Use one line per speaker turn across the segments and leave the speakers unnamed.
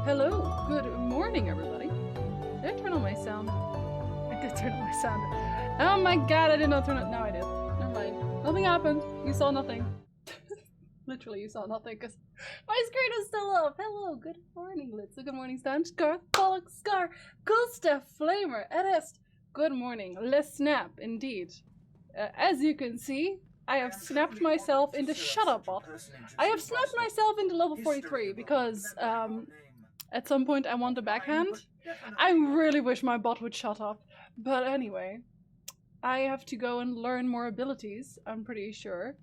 Hello, good morning, everybody. Did I turn on my sound? I did turn on my sound. Oh my god, I did not turn it. No, I did. Never mind. Nothing happened. You saw nothing. Literally, you saw nothing because my screen is still up. Hello, good morning, Litsa. Good morning, Stan. Garth, Pollock, Scar, Gustav, Flamer, Edest. Good morning. Let's snap, indeed. As you can see, I have snapped myself into shut up, bot. I have snapped myself into level 43 because at some point I want a backhand. I really wish my bot would shut up. But anyway, I have to go and learn more abilities, I'm pretty sure.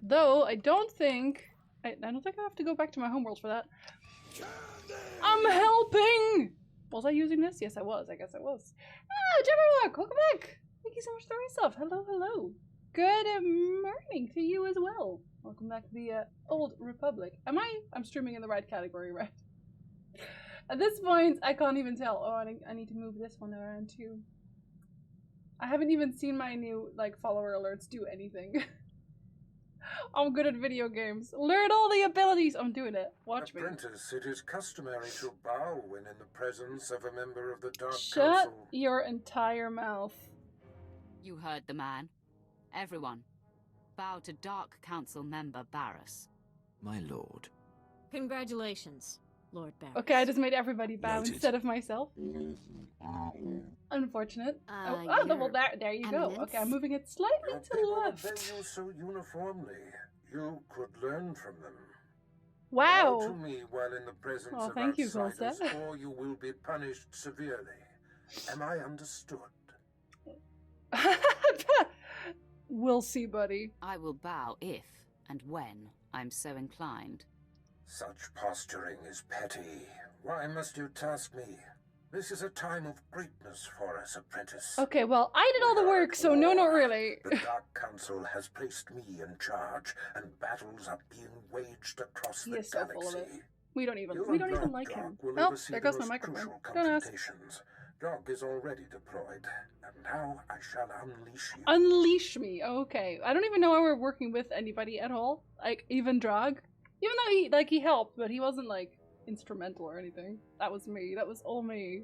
Though I don't think I have to go back to my homeworld for that. I'm helping! Was I using this? Yes, I was. I guess I was. Ah, Jabberwock, welcome back! Thank you so much for the stuff. Hello, hello. Good morning to you as well. Welcome back to the Old Republic. I'm streaming in the right category, right? At this point, I can't even tell. Oh, I need to move this one around too. I haven't even seen my new, like, follower alerts do anything. I'm good at video games. Learn all the abilities! I'm doing it. Watch me.
Apprentice, it is customary to bow when in the presence of a member of the Dark
Shut
Council.
your entire mouth.
You heard the man. Everyone, bow to Dark Council member Barris.
My lord.
Congratulations, Lord Barris.
Okay, I just made everybody bow
Noted.
instead of myself. Unfortunate. Well, there you go.
Eminence.
Okay, I'm moving it slightly
Your
to the
people
left.
obey you so uniformly. You could learn from them.
Wow.
Bow to me while in the presence
Oh,
of
thank you,
outsiders,
Costa.
or you will be punished severely. Am I understood?
We'll see, buddy.
I will bow if and when I'm so inclined.
Such posturing is petty. Why must you task me? This is a time of greatness for us, apprentice.
Okay, well, I did all the work, so no, not really.
The Dark Council has placed me in charge, and battles are being waged across
He
the
is so full of it.
galaxy.
We don't even
You
like
and
him.
Dark will
Oh,
oversee
there
the
goes my
most
microphone.
crucial
Don't ask.
confrontations. Dog is already deployed, and now I shall unleash you.
Unleash me. Okay. I don't even know why we're working with anybody at all. Like, even Drog. Even though he helped, but he wasn't, like, instrumental or anything. That was me. That was all me.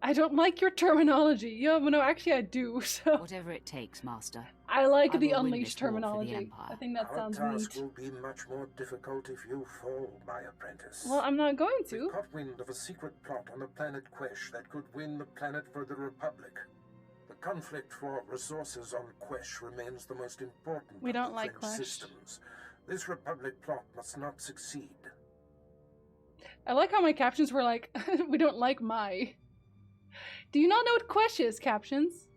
I don't like your terminology. Yeah, but no, actually I do, so...
Whatever it takes, Master.
I like
I
the
will win
unleash
this war for the
terminology.
Empire.
I think that
Our
sounds
task
neat.
will be much more difficult if you fall, my apprentice.
Well, I'm not going
We
to.
caught wind of a secret plot on the planet Quesh that could win the planet for the Republic. The conflict for resources on Quesh remains the most important
We
of
don't
the
like
French
Quesh.
systems. This Republic plot must not succeed.
I like how my captions were like, we don't like my. Do you not know what Quesh is, captions?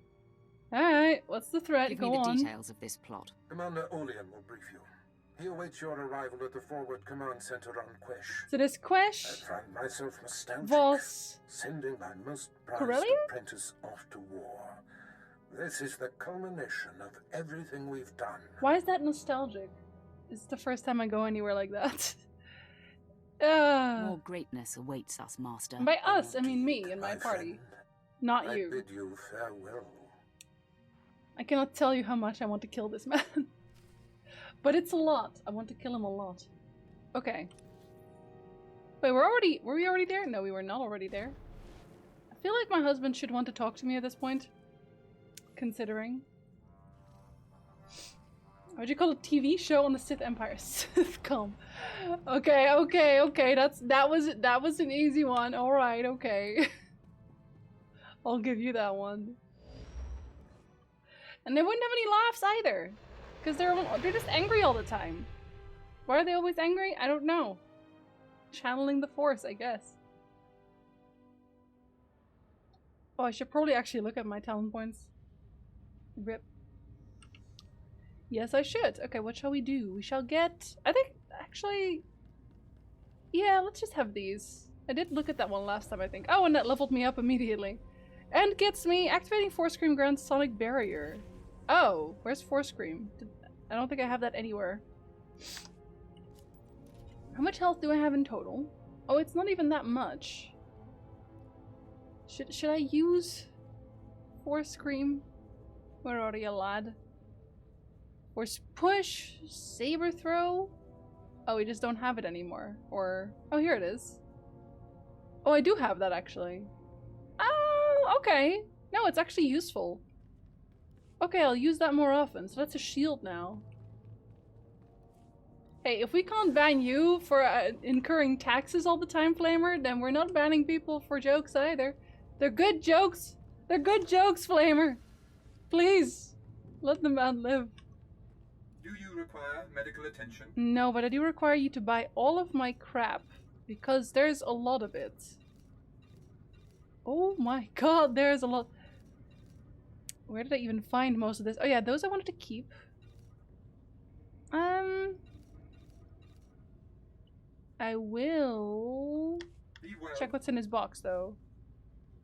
Alright, what's the threat?
Give
Go
me the
on.
details of this plot.
Commander Olean will brief you. He awaits your arrival at the Forward Command Center on Quesh.
So this
I
Quesh
find myself nostalgic,
was...
sending my most prized
Corellia?
apprentice off to war. This is the culmination of everything we've done.
Why is that nostalgic? It's the first time I go anywhere like that.
More greatness awaits us, Master.
By us, I mean me
Indeed,
and my
my
party.
friend.
Not
I
you.
bid you farewell.
I cannot tell you how much I want to kill this man. But it's a lot. I want to kill him a lot. Okay. Wait, were we already there? No, we were not already there. I feel like my husband should want to talk to me at this point. Considering. What would you call a TV show on the Sith Empire? Sithcom. Okay. That was an easy one. Alright, okay. I'll give you that one. And they wouldn't have any laughs either. Because they're just angry all the time. Why are they always angry? I don't know. Channeling the Force, I guess. Oh, I should probably actually look at my talent points. Rip. Yes, I should. Okay, what shall we do? We shall get... I think, actually... Yeah, let's just have these. I did look at that one last time, I think. Oh, and that leveled me up immediately. And gets me activating Force Scream grants Sonic Barrier. Oh, where's Force Scream? I don't think I have that anywhere. How much health do I have in total? Oh, it's not even that much. Should I use Force Scream? Where are you, lad? Force Push? Saber Throw? Oh, we just don't have it anymore. Or... oh, here it is. Oh, I do have that actually. Oh, okay. No, it's actually useful. Okay, I'll use that more often. So that's a shield now. Hey, if we can't ban you for incurring taxes all the time, Flamer, then we're not banning people for jokes either. They're good jokes. They're good jokes, Flamer. Please, let the man live.
Do you require medical attention?
No, but I do require you to buy all of my crap, because there's a lot of it. Oh my god, there's a lot. Where did I even find most of this? Oh yeah, those I wanted to keep. I will
Be well.
check what's in his box though.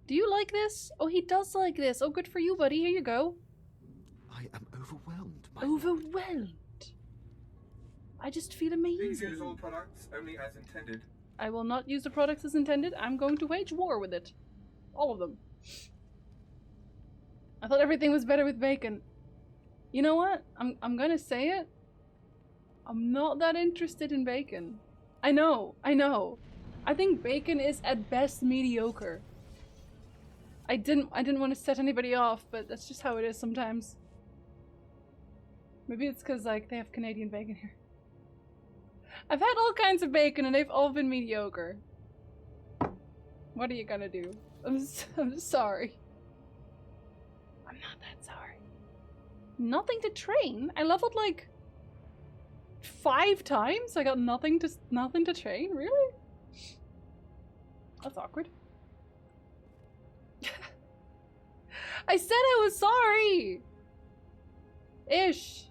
Do you like this? Oh, he does like this. Oh, good for you, buddy. Here you go.
I am overwhelmed.
Overwhelmed. I just feel
Please use
amazing.
all products only as intended.
I will not use the products as intended. I'm going to wage war with it. All of them. I thought everything was better with bacon. You know what? I'm gonna say it. I'm not that interested in bacon. I know. I think bacon is at best mediocre. I didn't want to set anybody off, but that's just how it is sometimes. Maybe it's because like they have Canadian bacon here. I've had all kinds of bacon and they've all been mediocre. What are you gonna do? I'm sorry. I'm not that sorry. Nothing to train? I leveled like 5 times? I got nothing to train? Really? That's awkward. I said I was sorry! Ish.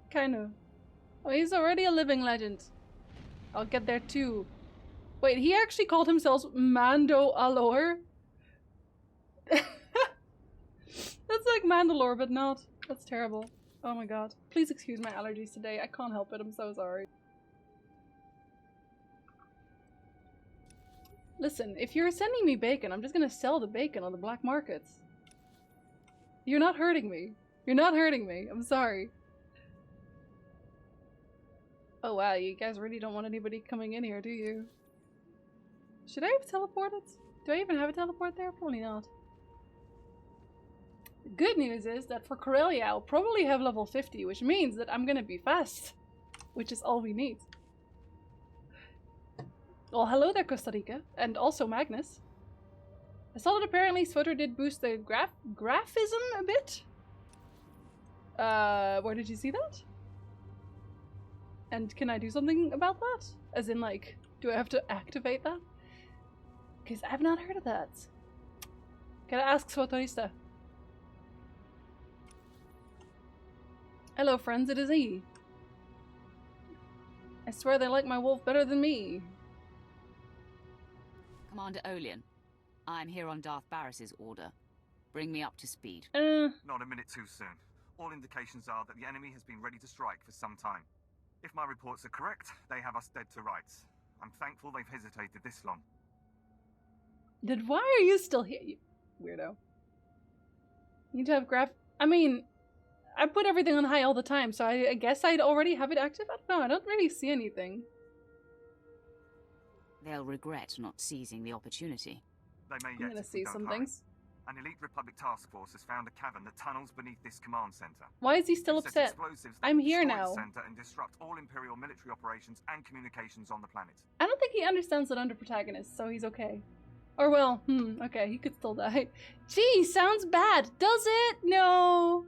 Kind of. Oh, he's already a living legend. I'll get there too. Wait, he actually called himself Mando Alor? That's like Mandalore, but not. That's terrible. Oh my god. Please excuse my allergies today. I can't help it. I'm so sorry. Listen, if you're sending me bacon, I'm just gonna sell the bacon on the black markets. You're not hurting me. You're not hurting me. I'm sorry. Oh wow, you guys really don't want anybody coming in here, do you? Should I have teleported? Do I even have a teleport there? Probably not. The good news is that for Corellia, I'll probably have level 50, which means that I'm gonna be fast. Which is all we need. Well, hello there, Costa Rica. And also Magnus. I saw that apparently Swotor did boost the graphism a bit. Where did you see that? And can I do something about that? As in, like, do I have to activate that? Because I've not heard of that. Gotta ask Swotorista. Hello, friends, it is E. I swear they like my wolf better than me.
Commander Olian, I'm here on Darth Barris's order. Bring me up to speed.
Not a minute too soon. All indications are that the enemy has been ready to strike for some time. If my reports are correct, they have us dead to rights. I'm thankful they've hesitated this long.
Then why are you still here, you weirdo? You need to have I mean, I put everything on high all the time, so I guess I'd already have it active? I don't know, I don't really see anything.
They'll regret not seizing the opportunity.
They may
I'm
yet
gonna
if
see
we don't
some
hurry.
things.
An elite Republic task force has found a cavern that tunnels beneath this command center.
Why is he still
They've set
upset?
explosives that
I'm
will
here
destroy
now.
the center and disrupt all Imperial military operations and communications on the planet.
I don't think he understands that under protagonist, so he's okay. Or well, okay, he could still die. Gee, sounds bad, does it? No.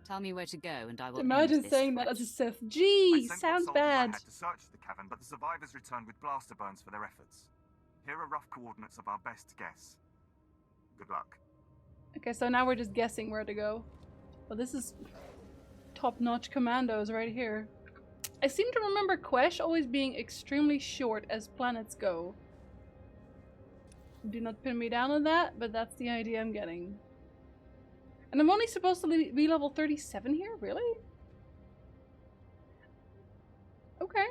Tell me where to go and I will
Imagine
end this
saying that
threat.
as a Sith.
I
Gee,
sent what
sounds
soldiers
bad.
I had to search the cavern, but the survivors returned with blaster burns for their efforts. Here are rough coordinates of our best guess. Good luck.
Okay, so now we're just guessing where to go. Well, this is top-notch commandos right here. I seem to remember Quesh always being extremely short as planets go. Do not pin me down on that, but that's the idea I'm getting. And I'm only supposed to be level 37 here? Really? Okay.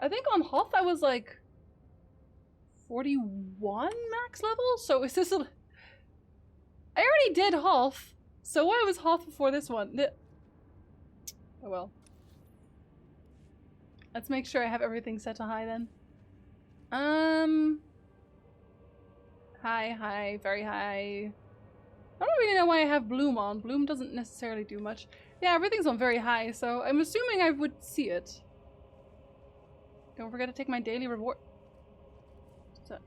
I think on Hoth I was like 41 max level? So is this a... I already did Hoth, so why was Hoth before this one? Oh well. Let's make sure I have everything set to high then. High, very high. I don't really know why I have Bloom on. Bloom doesn't necessarily do much. Yeah, everything's on very high, so I'm assuming I would see it. Don't forget to take my daily reward. What's that?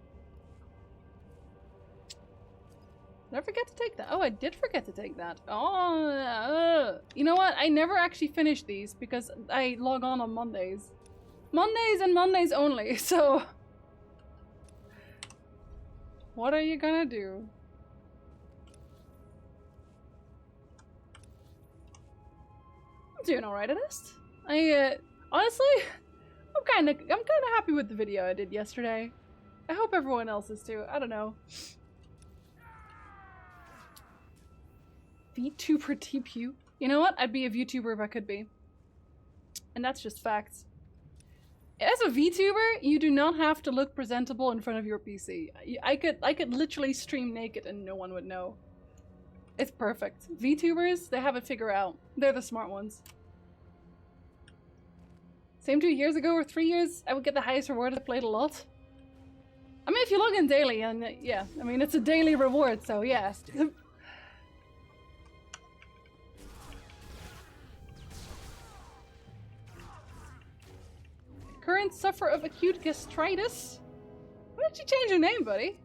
Did I forget to take that? Oh, I did forget to take that. Oh, you know what? I never actually finish these because I log on Mondays. Mondays and Mondays only, so... What are you gonna do? I'm doing alright at this. Honestly, I'm kinda happy with the video I did yesterday. I hope everyone else is too. I don't know. VTuber TPU. You know what? I'd be a VTuber if I could be. And that's just facts. As a VTuber, you do not have to look presentable in front of your PC. I could literally stream naked and no one would know. It's perfect. VTubers, they have it figured out. They're the smart ones. Same 2 years ago or 3 years, I would get the highest reward if I played a lot. I mean, if you log in daily, and yeah, I mean, it's a daily reward, so yeah. Current suffer of acute gastritis? Why did you change your name, buddy?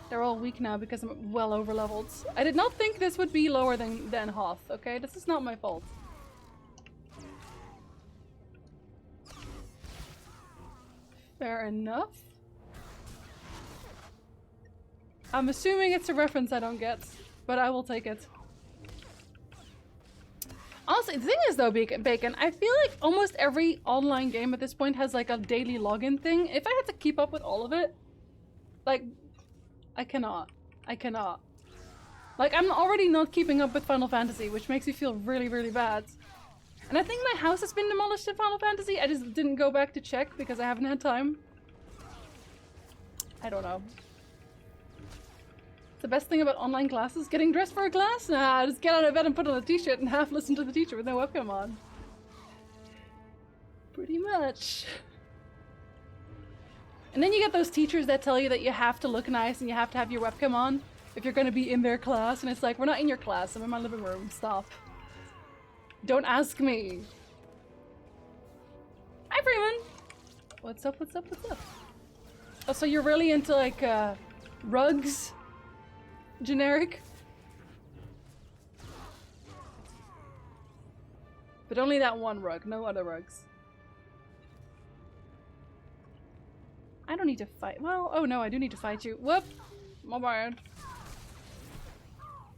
They're all weak now because I'm well over leveled. I did not think this would be lower than Hoth, okay? This is not my fault. Fair enough. I'm assuming it's a reference I don't get, but I will take it. Honestly, the thing is though, Bacon, I feel like almost every online game at this point has like a daily login thing. If I had to keep up with all of it, like, I cannot. I cannot. Like, I'm already not keeping up with Final Fantasy, which makes me feel really, really bad. And I think my house has been demolished in Final Fantasy. I just didn't go back to check because I haven't had time. I don't know. The best thing about online classes? Getting dressed for a class? Nah, just get out of bed and put on a t-shirt and half listen to the teacher with no webcam on. Pretty much. And then you get those teachers that tell you that you have to look nice and you have to have your webcam on if you're going to be in their class, and it's like, we're not in your class, I'm in my living room, stop. Don't ask me. Hi, Freeman! What's up, what's up, what's up? Oh, so you're really into, like, rugs? Generic? But only that one rug, no other rugs. I don't need to fight. Well, oh no, I do need to fight you. Whoop! My bad.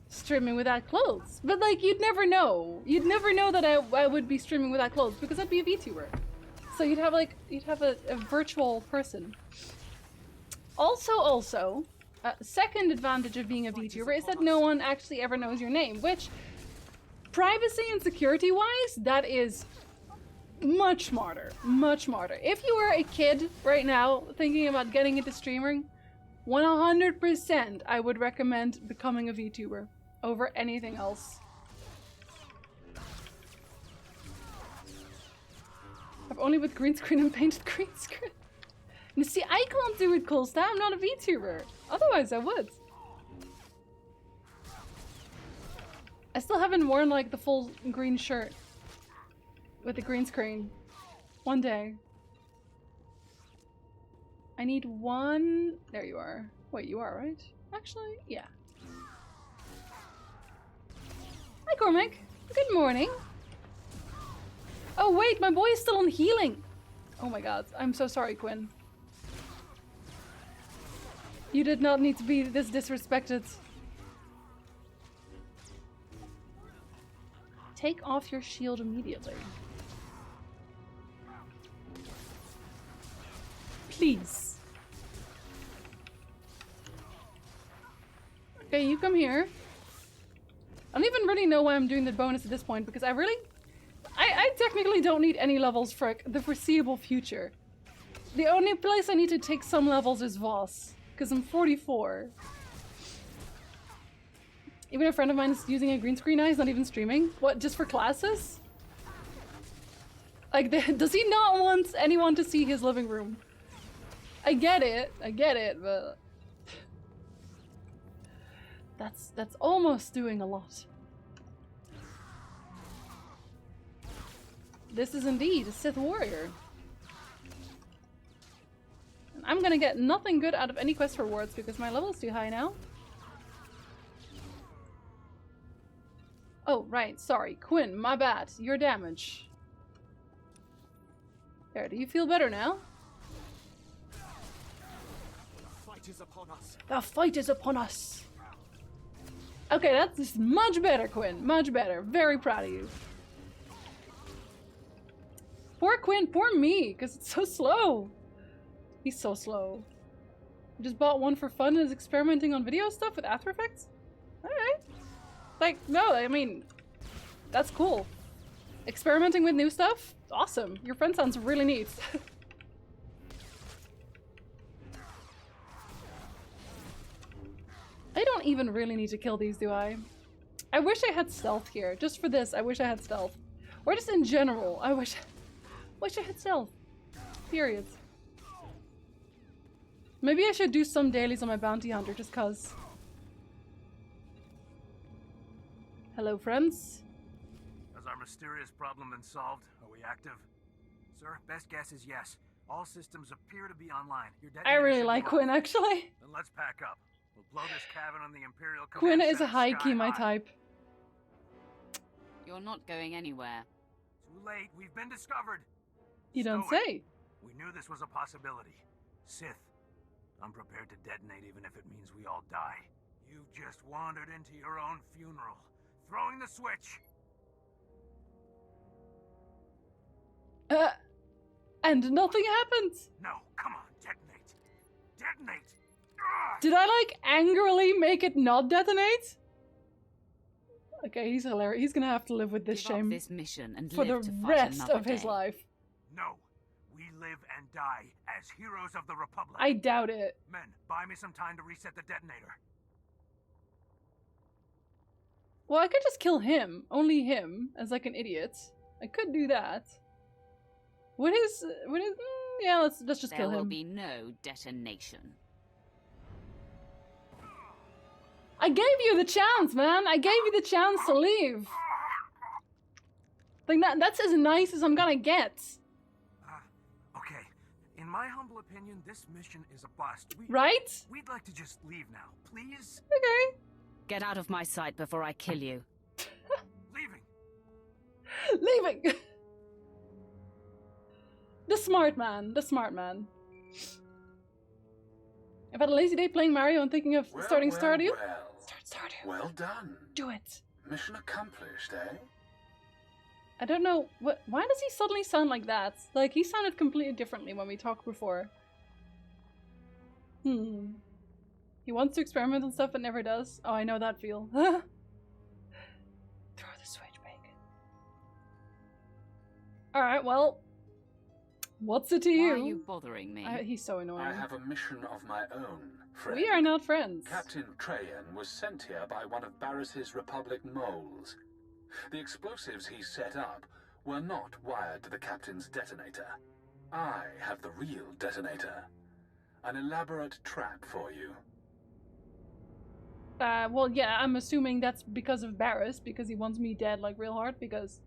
Streaming without clothes. But like, you'd never know. You'd never know that I would be streaming without clothes because I'd be a VTuber. So you'd have like, a virtual person. Also, second advantage of being a VTuber is that no one actually ever knows your name, which, privacy and security-wise, that is much smarter. Much smarter. If you were a kid right now thinking about getting into streaming, 100% I would recommend becoming a VTuber over anything else. I've only with green screen and painted green screen. You see, I can't do it, Colsta. I'm not a VTuber. Otherwise, I would. I still haven't worn like the full green shirt with the green screen. One day. I need one. There you are. Wait, you are, right? Actually, yeah. Hi, Cormac. Good morning. Oh, wait, my boy is still on healing. Oh my god. I'm so sorry, Quinn. You did not need to be this disrespected. Take off your shield immediately. Please. Okay, you come here. I don't even really know why I'm doing the bonus at this point because I technically don't need any levels for the foreseeable future. The only place I need to take some levels is Voss. Because I'm 44. Even a friend of mine is using a green screen now, he's not even streaming. What, just for classes? Like, does he not want anyone to see his living room? I get it, but that's almost doing a lot. This is indeed a Sith warrior. And I'm gonna get nothing good out of any quest rewards because my level's too high now. Oh, right, sorry. Quinn, my bad. Your damage. There, do you feel better now?
The fight is upon us.
The fight is upon us! Okay, that's much better, Quinn. Much better. Very proud of you. Poor Quinn, poor me, because it's so slow. He's so slow. I just bought one for fun and is experimenting on video stuff with After Effects? Alright. Like, no, I mean, that's cool. Experimenting with new stuff? Awesome. Your friend sounds really neat. I don't even really need to kill these, do I? I wish I had stealth here. Just for this, I wish I had stealth. Or just in general, I wish I had stealth. Period. Maybe I should do some dailies on my bounty hunter, just cuz. Hello, friends.
Has our mysterious problem been solved? Are we active? Sir, best guess is yes. All systems appear to be online. Your
I
detonator
really
should
like
be
Quinn,
live.
actually.
Then let's pack up. We'll blow this cabin on the Imperial
Quinn
Command
is a
Center
high
sky
key, my
high.
type.
You're not going anywhere.
Too late. We've been discovered.
You don't
Stoic.
say.
We knew this was a possibility. Sith. I'm prepared to detonate even if it means we all die. You've just wandered into your own funeral. Throwing the switch.
And nothing happened.
No, come on, detonate. Detonate. Ugh!
Did I like angrily make it not detonate? Okay, he's hilarious. He's gonna have to live with this
Give up
shame
this mission and
for the
live to fight
rest
another
of his
day.
life.
No, we live and die as heroes of the Republic.
I doubt it.
Men, buy me some time to reset the detonator.
Well, I could just kill him. Only him, as like an idiot. I could do that. Yeah, let's just
There
kill
will
him.
be no detonation.
I gave you the chance, man. I gave you the chance to leave. Like that's as nice as I'm gonna get.
Okay, in my humble opinion, this mission is a bust.
Right?
We'd like to just leave now, please.
Okay.
Get out of my sight before I kill you.
Leaving.
Leaving. The smart man. The smart man. I've had a lazy day playing Mario and thinking of starting Stardew. Start Stardew.
Well done.
Do it.
Mission accomplished, eh?
I don't know why does he suddenly sound like that? Like he sounded completely differently when we talked before. He wants to experiment on stuff but never does. Oh, I know that feel. Throw the switch, bacon. Alright, well. What's it to you?
Why are you bothering me?
He's so annoying.
I have a mission of my own, friend.
We are not friends.
Captain Trajan was sent here by one of Barris's Republic moles. The explosives he set up were not wired to the captain's detonator. I have the real detonator. An elaborate trap for you.
Well, yeah, I'm assuming that's because of Barris, because he wants me dead, like, real hard, because...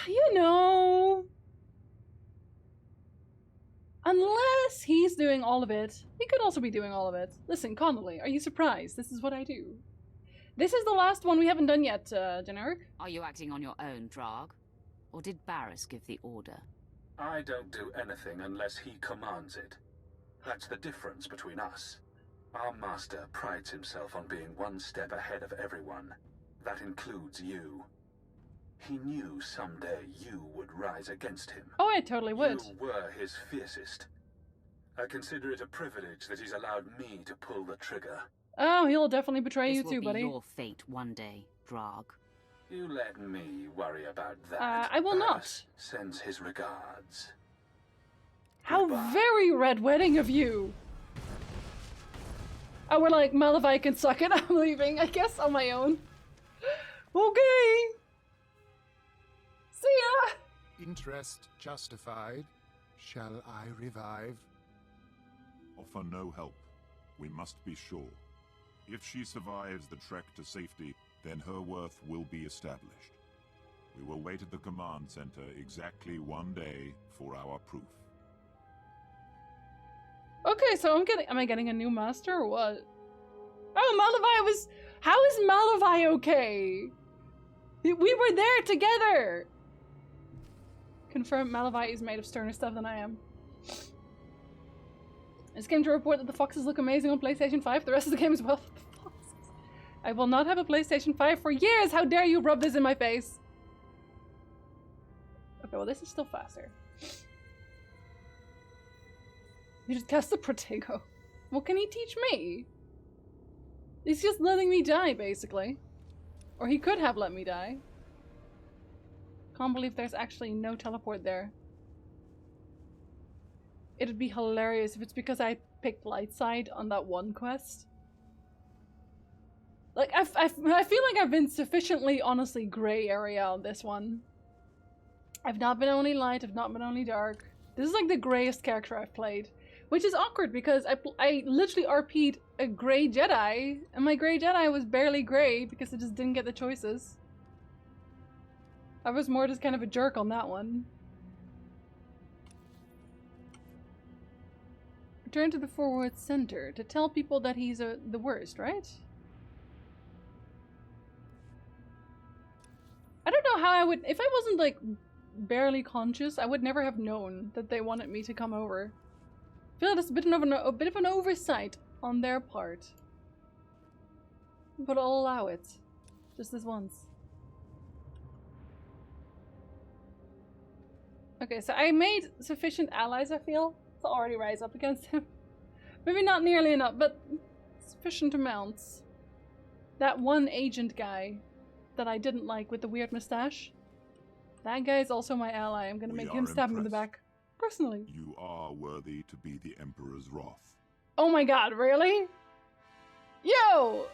You know... Unless he's doing all of it, he could also be doing all of it. Listen, Connolly, are you surprised? This is what I do. This is the last one we haven't done yet, Generic.
Are you acting on your own, Drag? Or did Barris give the order?
I don't do anything unless he commands it. That's the difference between us. Our master prides himself on being one step ahead of everyone. That includes you. He knew someday you would rise against him.
Oh, I totally would.
You were his fiercest. I consider it a privilege that he's allowed me to pull the trigger.
Oh, he'll definitely betray
This
you
will
too,
be
buddy.
your fate one day, Drag.
You let me worry about that.
I will not.
Barris sends his regards.
How
Goodbye.
very red wedding of you! Oh, we're like, Malavai can suck it, I'm leaving, I guess, on my own. Okay! See ya!
Interest justified. Shall I revive?
Offer no help. We must be sure. If she survives the trek to safety, then her worth will be established. We will wait at the command center exactly 1 day for our proof.
Okay, so am I getting a new master or what? Oh, Malavai was... How is Malavai okay? We were there together! Confirm Malavai is made of sterner stuff than I am. I just came to report that the foxes look amazing on PlayStation 5. The rest of the game as well. The foxes. I will not have a PlayStation 5 for years! How dare you rub this in my face! Okay, well this is still faster. You just cast the Protego. What can he teach me? He's just letting me die, basically. Or he could have let me die. Can't believe there's actually no teleport there. It'd be hilarious if it's because I picked light side on that one quest. Like, I feel like I've been sufficiently, honestly, grey area on this one. I've not been only light, I've not been only dark. This is like the greyest character I've played. Which is awkward because I literally RP'd a grey Jedi, and my grey Jedi was barely grey because I just didn't get the choices. I was more just kind of a jerk on that one. Return to the forward center to tell people that he's the worst, right? I don't know how I would... If I wasn't, like, barely conscious, I would never have known that they wanted me to come over. I feel like that's a bit of an oversight on their part. But I'll allow it. Just this once. Okay, so I made sufficient allies, I feel, to already rise up against him. Maybe not nearly enough, but sufficient amounts. That one agent guy that I didn't like with the weird mustache. That guy is also my ally. I'm gonna make him stab him in the back. Personally.
You are worthy to be the Emperor's wrath.
Oh my god, really? Yo!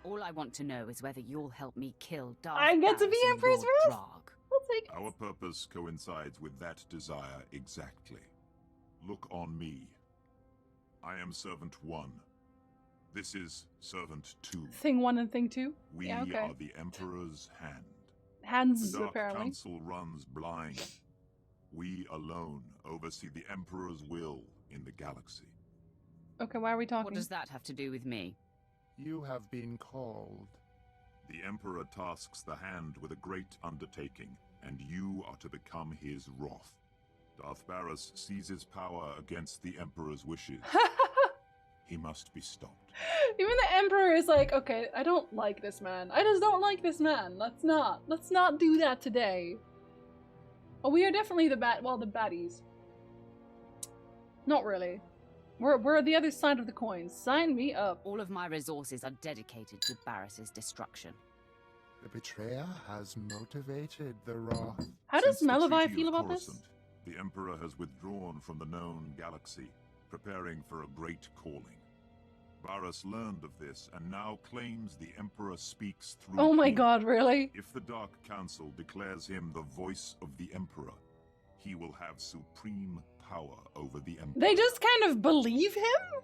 All I want to know is whether you'll help me kill Darth
I get to be
Barris and
Emperor's
Lord
wrath?
Drag.
I'll take it.
Our purpose coincides with that desire exactly. Look on me. I am Servant 1. This is Servant 2.
Thing 1 and Thing 2?
We
yeah, okay.
are the Emperor's hand.
Hands,
The Dark
apparently.
Council runs blind. We alone oversee the Emperor's will in the galaxy.
Okay, why are we talking?
What does that have to do with me?
You have been called.
The Emperor tasks the Hand with a great undertaking, and you are to become his wrath. Darth Barris seizes power against the Emperor's wishes. He must be stopped.
Even the Emperor is like, okay, I don't like this man. I just don't like this man. Let's not do that today. Oh, we are definitely the baddies. Not really. We're the other side of the coin. Sign me up.
All of my resources are dedicated to Barris's destruction.
The betrayer has motivated the wrath.
How does
Since the
Malavai
Treaty
feel
of
about this?
Coruscant, the Emperor has withdrawn from the known galaxy, preparing for a great calling. Barris learned of this and now claims the Emperor speaks through
Oh my
him.
god, really?
If the Dark Council declares him the voice of the Emperor, he will have supreme power over the Emperor.
They just kind of believe him?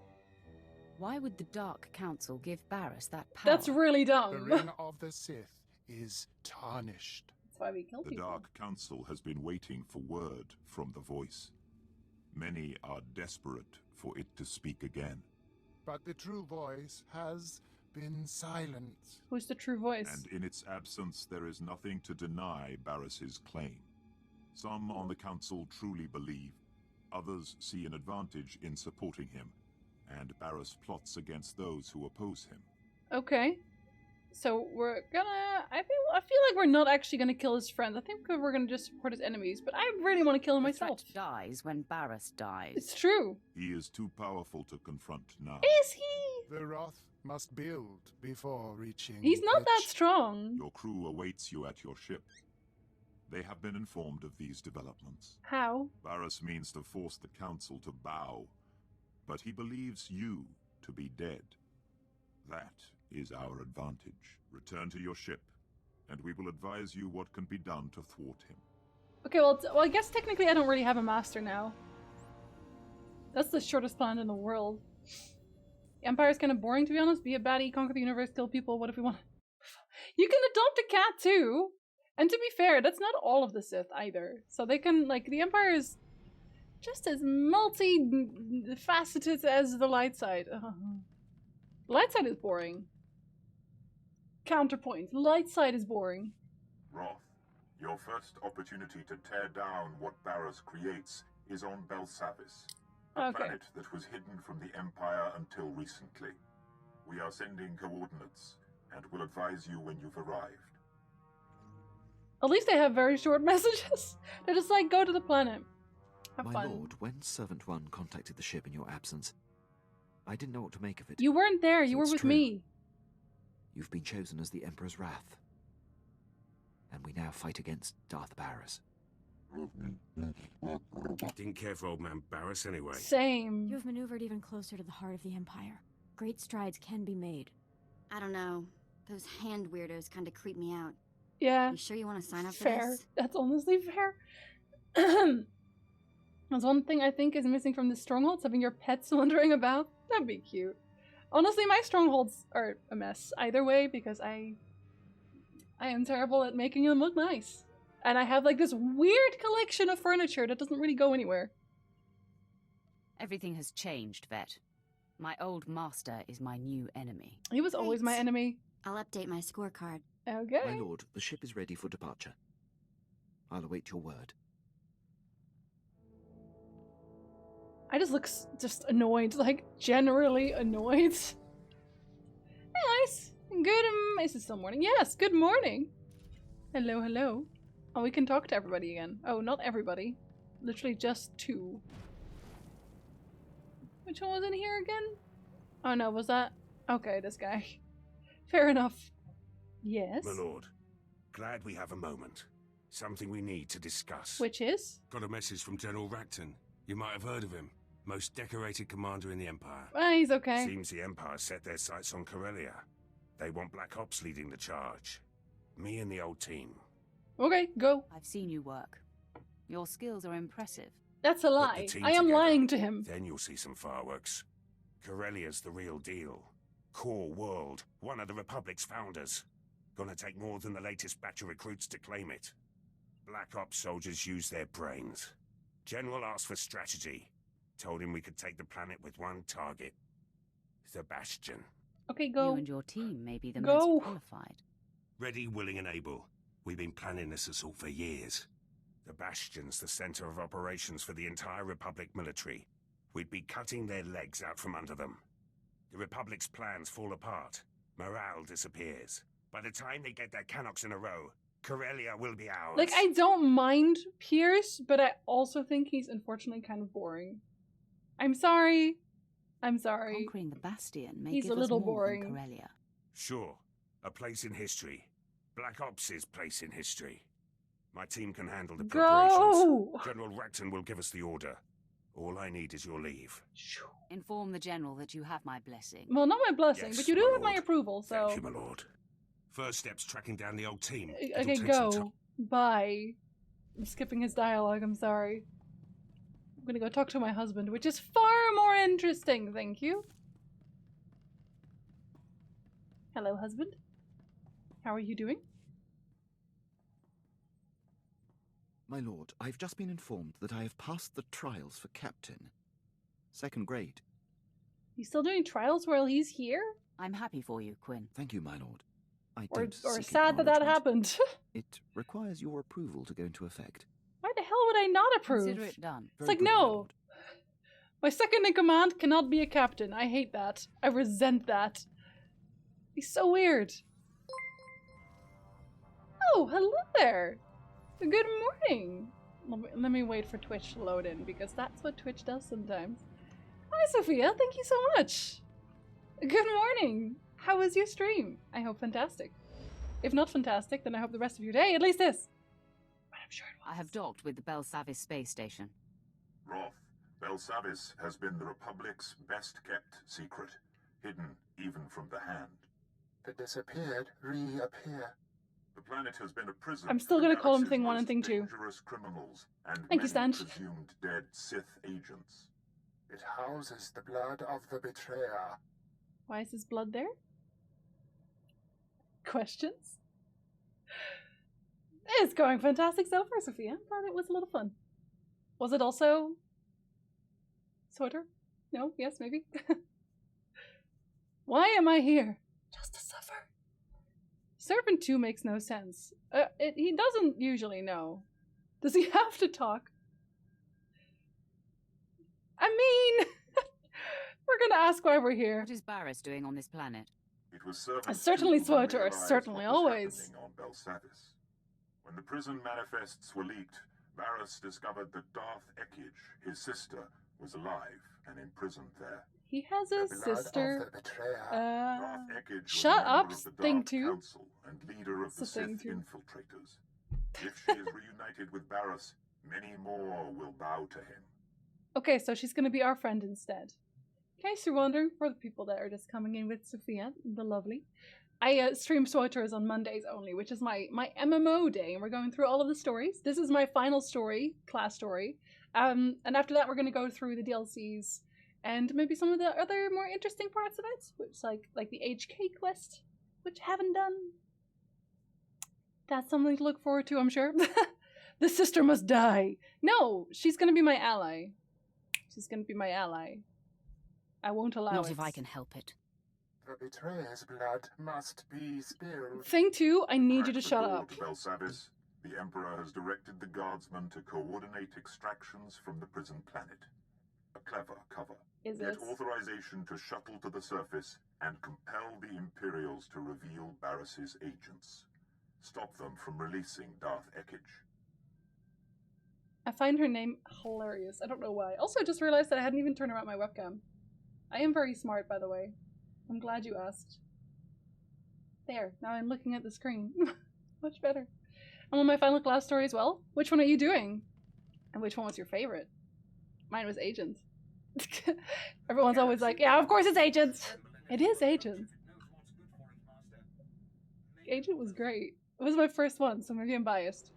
Why would the Dark Council give Barris that power?
That's really
The
dumb.
ring of the Sith is tarnished.
That's why we kill
The
people.
Dark Council has been waiting for word from the voice. Many are desperate for it to speak again.
But the true voice has been silenced.
Who's the true voice?
And in its absence, there is nothing to deny Barris's claim. Some on the Council truly believe, others see an advantage in supporting him, and Barris plots against those who oppose him.
Okay. So we're gonna... I feel like we're not actually gonna kill his friends. I think we're gonna just support his enemies, but I really want to kill him
The
myself.
threat dies when Barris dies.
It's true.
He is too powerful to confront now.
Is he?
The wrath must build before reaching.
He's not that
pitch.
strong.
Your crew awaits you at your ship. They have been informed of these developments.
How?
Barris means to force the Council to bow, but he believes you to be dead. That is our advantage. Return to your ship, and we will advise you what can be done to thwart him.
Okay, well, I guess technically I don't really have a master now. That's the shortest planet in the world. The Empire's kind of boring, to be honest. Be a baddie, conquer the universe, kill people. What if we want? You can adopt a cat too. And to be fair, that's not all of the Sith either. So they can, like, the Empire is just as multi-faceted as the light side. The light side is boring. Counterpoint. The light side is boring.
Roth, your first opportunity to tear down what Barrows creates is on Belsavis, a planet that was hidden from the Empire until recently. We are sending coordinates, and will advise you when you've arrived.
At least they have very short messages. They're just like, go to the planet. Have
My
fun.
lord, when Servant 1 contacted the ship in your absence, I didn't know what to make of it.
You weren't there, you
So
were
it's
with
true.
me.
You've been chosen as the Emperor's Wrath. And we now fight against Darth Barrows.
Didn't care for old man Barrows anyway.
Same.
You have maneuvered even closer to the heart of the Empire. Great strides can be made.
I don't know. Those hand weirdos kind of creep me out.
Yeah.
You sure you want to sign up for
Fair.
this?
That's honestly fair. That's one thing I think is missing from the strongholds, having your pets wandering about. That'd be cute. Honestly, my strongholds are a mess either way because I am terrible at making them look nice. And I have like this weird collection of furniture that doesn't really go anywhere.
Everything has changed, Vet. My old master is my new enemy.
He was always my enemy.
I'll update my scorecard.
Okay.
My lord, the ship is ready for departure. I'll await your word.
I just look just annoyed, like generally annoyed. Nice. Good. Is it still morning? Yes. Good morning. Hello, hello. Oh, we can talk to everybody again. Oh, not everybody. Literally just 2. Which one was in here again? Oh no, was that? Okay, this guy. Fair enough. Yes.
My lord, glad we have a moment. Something we need to discuss.
Which is?
Got a message from General Racton. You might have heard of him. Most decorated commander in the Empire.
He's okay.
Seems the Empire set their sights on Corellia. They want Black Ops leading the charge. Me and the old team.
Okay, go.
I've seen you work. Your skills are impressive.
That's a
Put
lie.
the team
I am
together,
lying to him.
Then you'll see some fireworks. Corellia's the real deal. Core world, one of the Republic's founders. Gonna take more than the latest batch of recruits to claim it. Black Ops soldiers use their brains. General asked for strategy. Told him we could take the planet with one target. Sebastian.
Okay, go.
You and your team may be the
Go.
most qualified.
Ready, willing, and able. We've been planning this assault for years. The Bastion's the center of operations for the entire Republic military. We'd be cutting their legs out from under them. The Republic's plans fall apart. Morale disappears. By the time they get their Canox in a row, Corellia will be ours.
Like, I don't mind Pierce, but I also think he's unfortunately kind of boring. I'm sorry. I'm sorry.
Conquering the Bastion may
He's
give
a little
us more
boring.
than Corellia.
Sure, a place in history. Black Ops' place in history. My team can handle the preparations.
Go!
General Racton will give us the order. All I need is your leave.
Inform the General that you have my blessing.
Well, not my blessing,
Yes,
but you do
my
have my
lord.
approval, so...
Thank you, my lord. First step's tracking down the old team. It'll
Okay,
take some time.
go. Bye. I'm skipping his dialogue, I'm sorry. I'm gonna go talk to my husband, which is far more interesting, thank you. Hello, husband. How are you doing?
My lord, I've just been informed that I have passed the trials for captain. 2nd grade.
You still doing trials while he's here?
I'm happy for you, Quinn.
Thank you, my lord. I
Or
don't seek
sad that that
acknowledgement.
happened?
It requires your approval to go into effect.
Why the hell would I not approve?
Consider it done.
It's like, no. My second in command cannot be a captain. I hate that. I resent that. He's so weird. Oh, hello there. Good morning. Let me wait for Twitch to load in because that's what Twitch does sometimes. Hi, Sophia. Thank you so much. Good morning. How was your stream? I hope fantastic. If not fantastic, then I hope the rest of your day at least is. But I'm sure it was.
I have docked with the Belsavis space station.
Roth, Belsavis has been the Republic's best-kept secret, hidden even from the Hand.
The disappeared reappear.
The planet has been a prison.
I'm still
for
gonna call him
galaxy's
Thing 1 and
most
Thing 2.
dangerous criminals and
Thank you,
many
Stanch.
presumed dead Sith agents.
It houses the blood of the betrayer.
Why is his blood there? Questions? It's going fantastic so far, Sophia. I thought it was a lot of fun. Was it also... Sweater? No? Yes? Maybe? Why am I here? Just to suffer. Servant 2 makes no sense. He doesn't usually know. Does he have to talk? I mean... We're gonna ask why we're here.
What is Barris doing on this planet?
It was Servant
Certainly
2 who
Sweater,
realized
certainly
what was
always.
happening on Belsavis. When the prison manifests were leaked, Barris discovered that Darth Ekage, his sister, was alive and imprisoned there.
He has a
The blood
sister.
of the betrayer.
Darth Ekage was
Shut
a
up,
member of the
Thing
Dark
2.
Council and leader of the
It's a Thing
Sith
2.
infiltrators. If she is reunited with Barris, many more will bow to him.
Okay, so she's gonna be our friend instead. In case you're wondering, for the people that are just coming in with Sophia, the lovely, I stream Sweaters on Mondays only, which is my MMO day, and we're going through all of the stories. This is my final story, class story, and after that we're going to go through the DLCs and maybe some of the other more interesting parts of it, which like the HK quest, which I haven't done. That's something to look forward to, I'm sure. The sister must die. No, she's going to be my ally. She's going to be my ally. I won't allow it.
Not if I can help it.
The betrayer's blood must be spilled.
Thing 2, I need you to
Crack the
shut
door
up.
to Belsavis. The Emperor has directed the guardsmen to coordinate extractions from the prison planet. A clever cover.
Is
Get
it?
authorization to shuttle to the surface and compel the Imperials to reveal Barris's agents. Stop them from releasing Darth Ekage.
I find her name hilarious. I don't know why. Also, I just realized that I hadn't even turned around my webcam. I am very smart, by the way. I'm glad you asked. There, now I'm looking at the screen. Much better. I'm on my final class story as well. Which one are you doing? And which one was your favorite? Mine was Agents. Everyone's always like, yeah, of course it's Agents. It is Agents. Agent was great. It was my first one, so maybe I'm biased.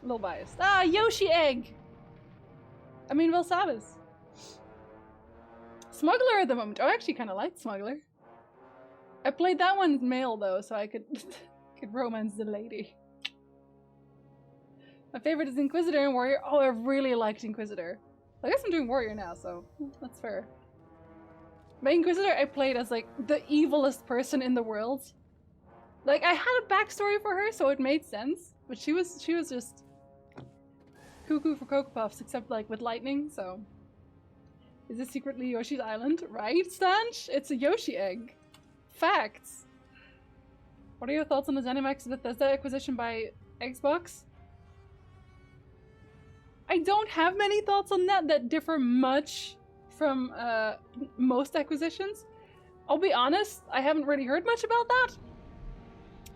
A little biased. Ah, Yoshi Egg! I mean, Belsavis. Smuggler at the moment. Oh, I actually kind of liked Smuggler. I played that one male though, so I could could romance the lady. My favorite is Inquisitor and Warrior. Oh, I really liked Inquisitor. I guess I'm doing Warrior now, so that's fair. My Inquisitor I played as like the evilest person in the world. Like I had a backstory for her, so it made sense. But she was just cuckoo for Cocoa Puffs, except like with lightning. So is this secretly Yoshi's Island, right, Stanch? It's a Yoshi egg. Facts. What are your thoughts on the ZeniMax Bethesda acquisition by Xbox? I don't have many thoughts on that differ much from most acquisitions. I'll be honest, I haven't really heard much about that.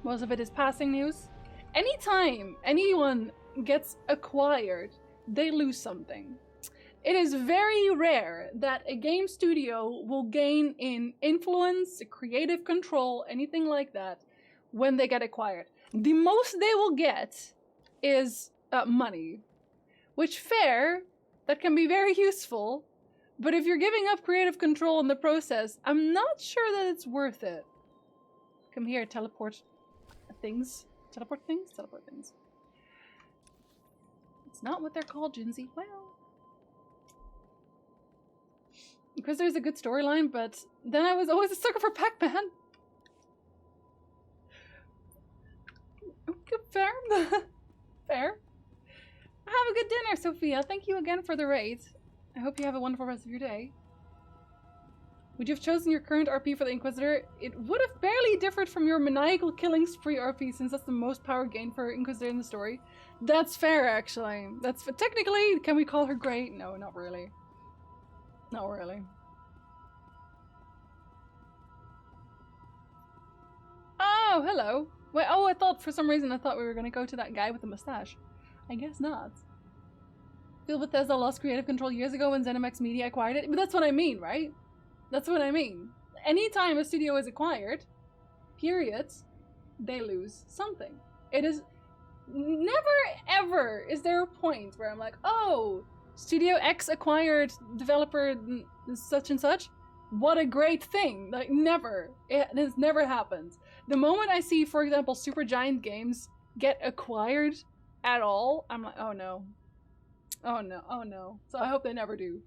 Most of it is passing news. Anytime anyone gets acquired, they lose something. It is very rare that a game studio will gain in influence, creative control, anything like that, when they get acquired. The most they will get is money. Which, fair, that can be very useful, but if you're giving up creative control in the process, I'm not sure that it's worth it. Come here, teleport things. Teleport things? Teleport things. It's not what they're called, Jinsey. Well... Because there's a good storyline, but then I was always a sucker for Pac-Man. Fair. Fair. Have a good dinner, Sophia. Thank you again for the raid. I hope you have a wonderful rest of your day. Would you have chosen your current RP for the Inquisitor? It would have barely differed from your maniacal killing spree RP, since that's the most power gain for Inquisitor in the story. That's fair, actually. That's technically, can we call her great? No, not really. Not really. Oh, hello. Wait, oh, I thought for some reason I thought we were going to go to that guy with the mustache. I guess not. Feel Bethesda lost creative control years ago when ZeniMax Media acquired it. But that's what I mean, right? That's what I mean. Anytime a studio is acquired, period, they lose something. It is never ever is there a point where I'm like, oh, Studio X acquired developer such and such. What a great thing. Like, never. It has never happened. The moment I see, for example, Supergiant Games get acquired at all, I'm like, oh no. Oh no, oh no. So I hope they never do.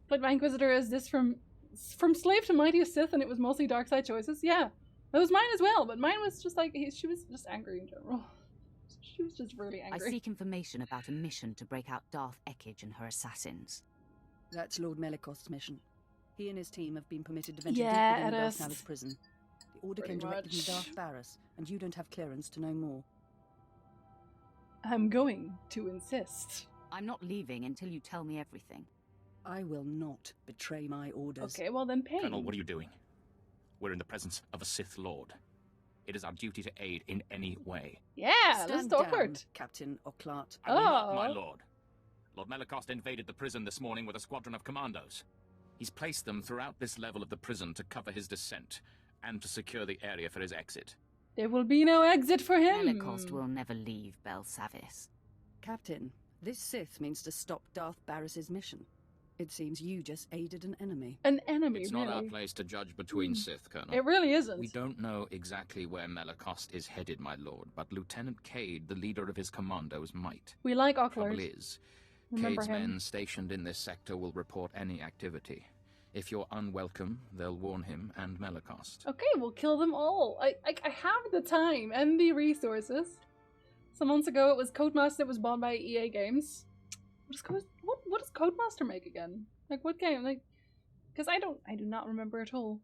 But my Inquisitor is this from Slave to Mightiest Sith, and it was mostly dark side choices. Yeah, that was mine as well, but mine was just like, she was just angry in general. She was just really angry.
I seek information about a mission to break out Darth Ekage and her assassins.
That's Lord Melikost's mission. He and his team have been permitted to venture deep within Darth Nav's prison. The order came directly from Darth Barris, and you don't have clearance to know more.
I'm going to insist.
I'm not leaving until you tell me everything.
I will not betray my orders.
Okay, well then pay.
Colonel, what are you doing? We're in the presence of a Sith Lord. It is our duty to aid in any way.
Yeah, this is awkward.
Down, Captain Oclart.
I will not, my lord. Lord Melikost invaded the prison this morning with a squadron of commandos. He's placed them throughout this level of the prison to cover his descent and to secure the area for his exit.
There will be no exit for him.
Melikost will never leave Belsavis.
Captain, this Sith means to stop Darth Barris's mission. It seems you just aided an enemy.
An enemy,
It's not our place to judge between Sith, Colonel.
It really isn't.
We don't know exactly where Melikost is headed, my lord, but Lieutenant Cade, the leader of his commandos, might.
We like Oclart.
Trouble is, Cade's men stationed in this sector will report any activity. If you're unwelcome, they'll warn him and Melikost.
Okay, we'll kill them all. I have the time and the resources. Some months ago, it was Codemaster that was bought by EA Games. What does Codemaster make again? Like, what game? Like, because I do not remember at all.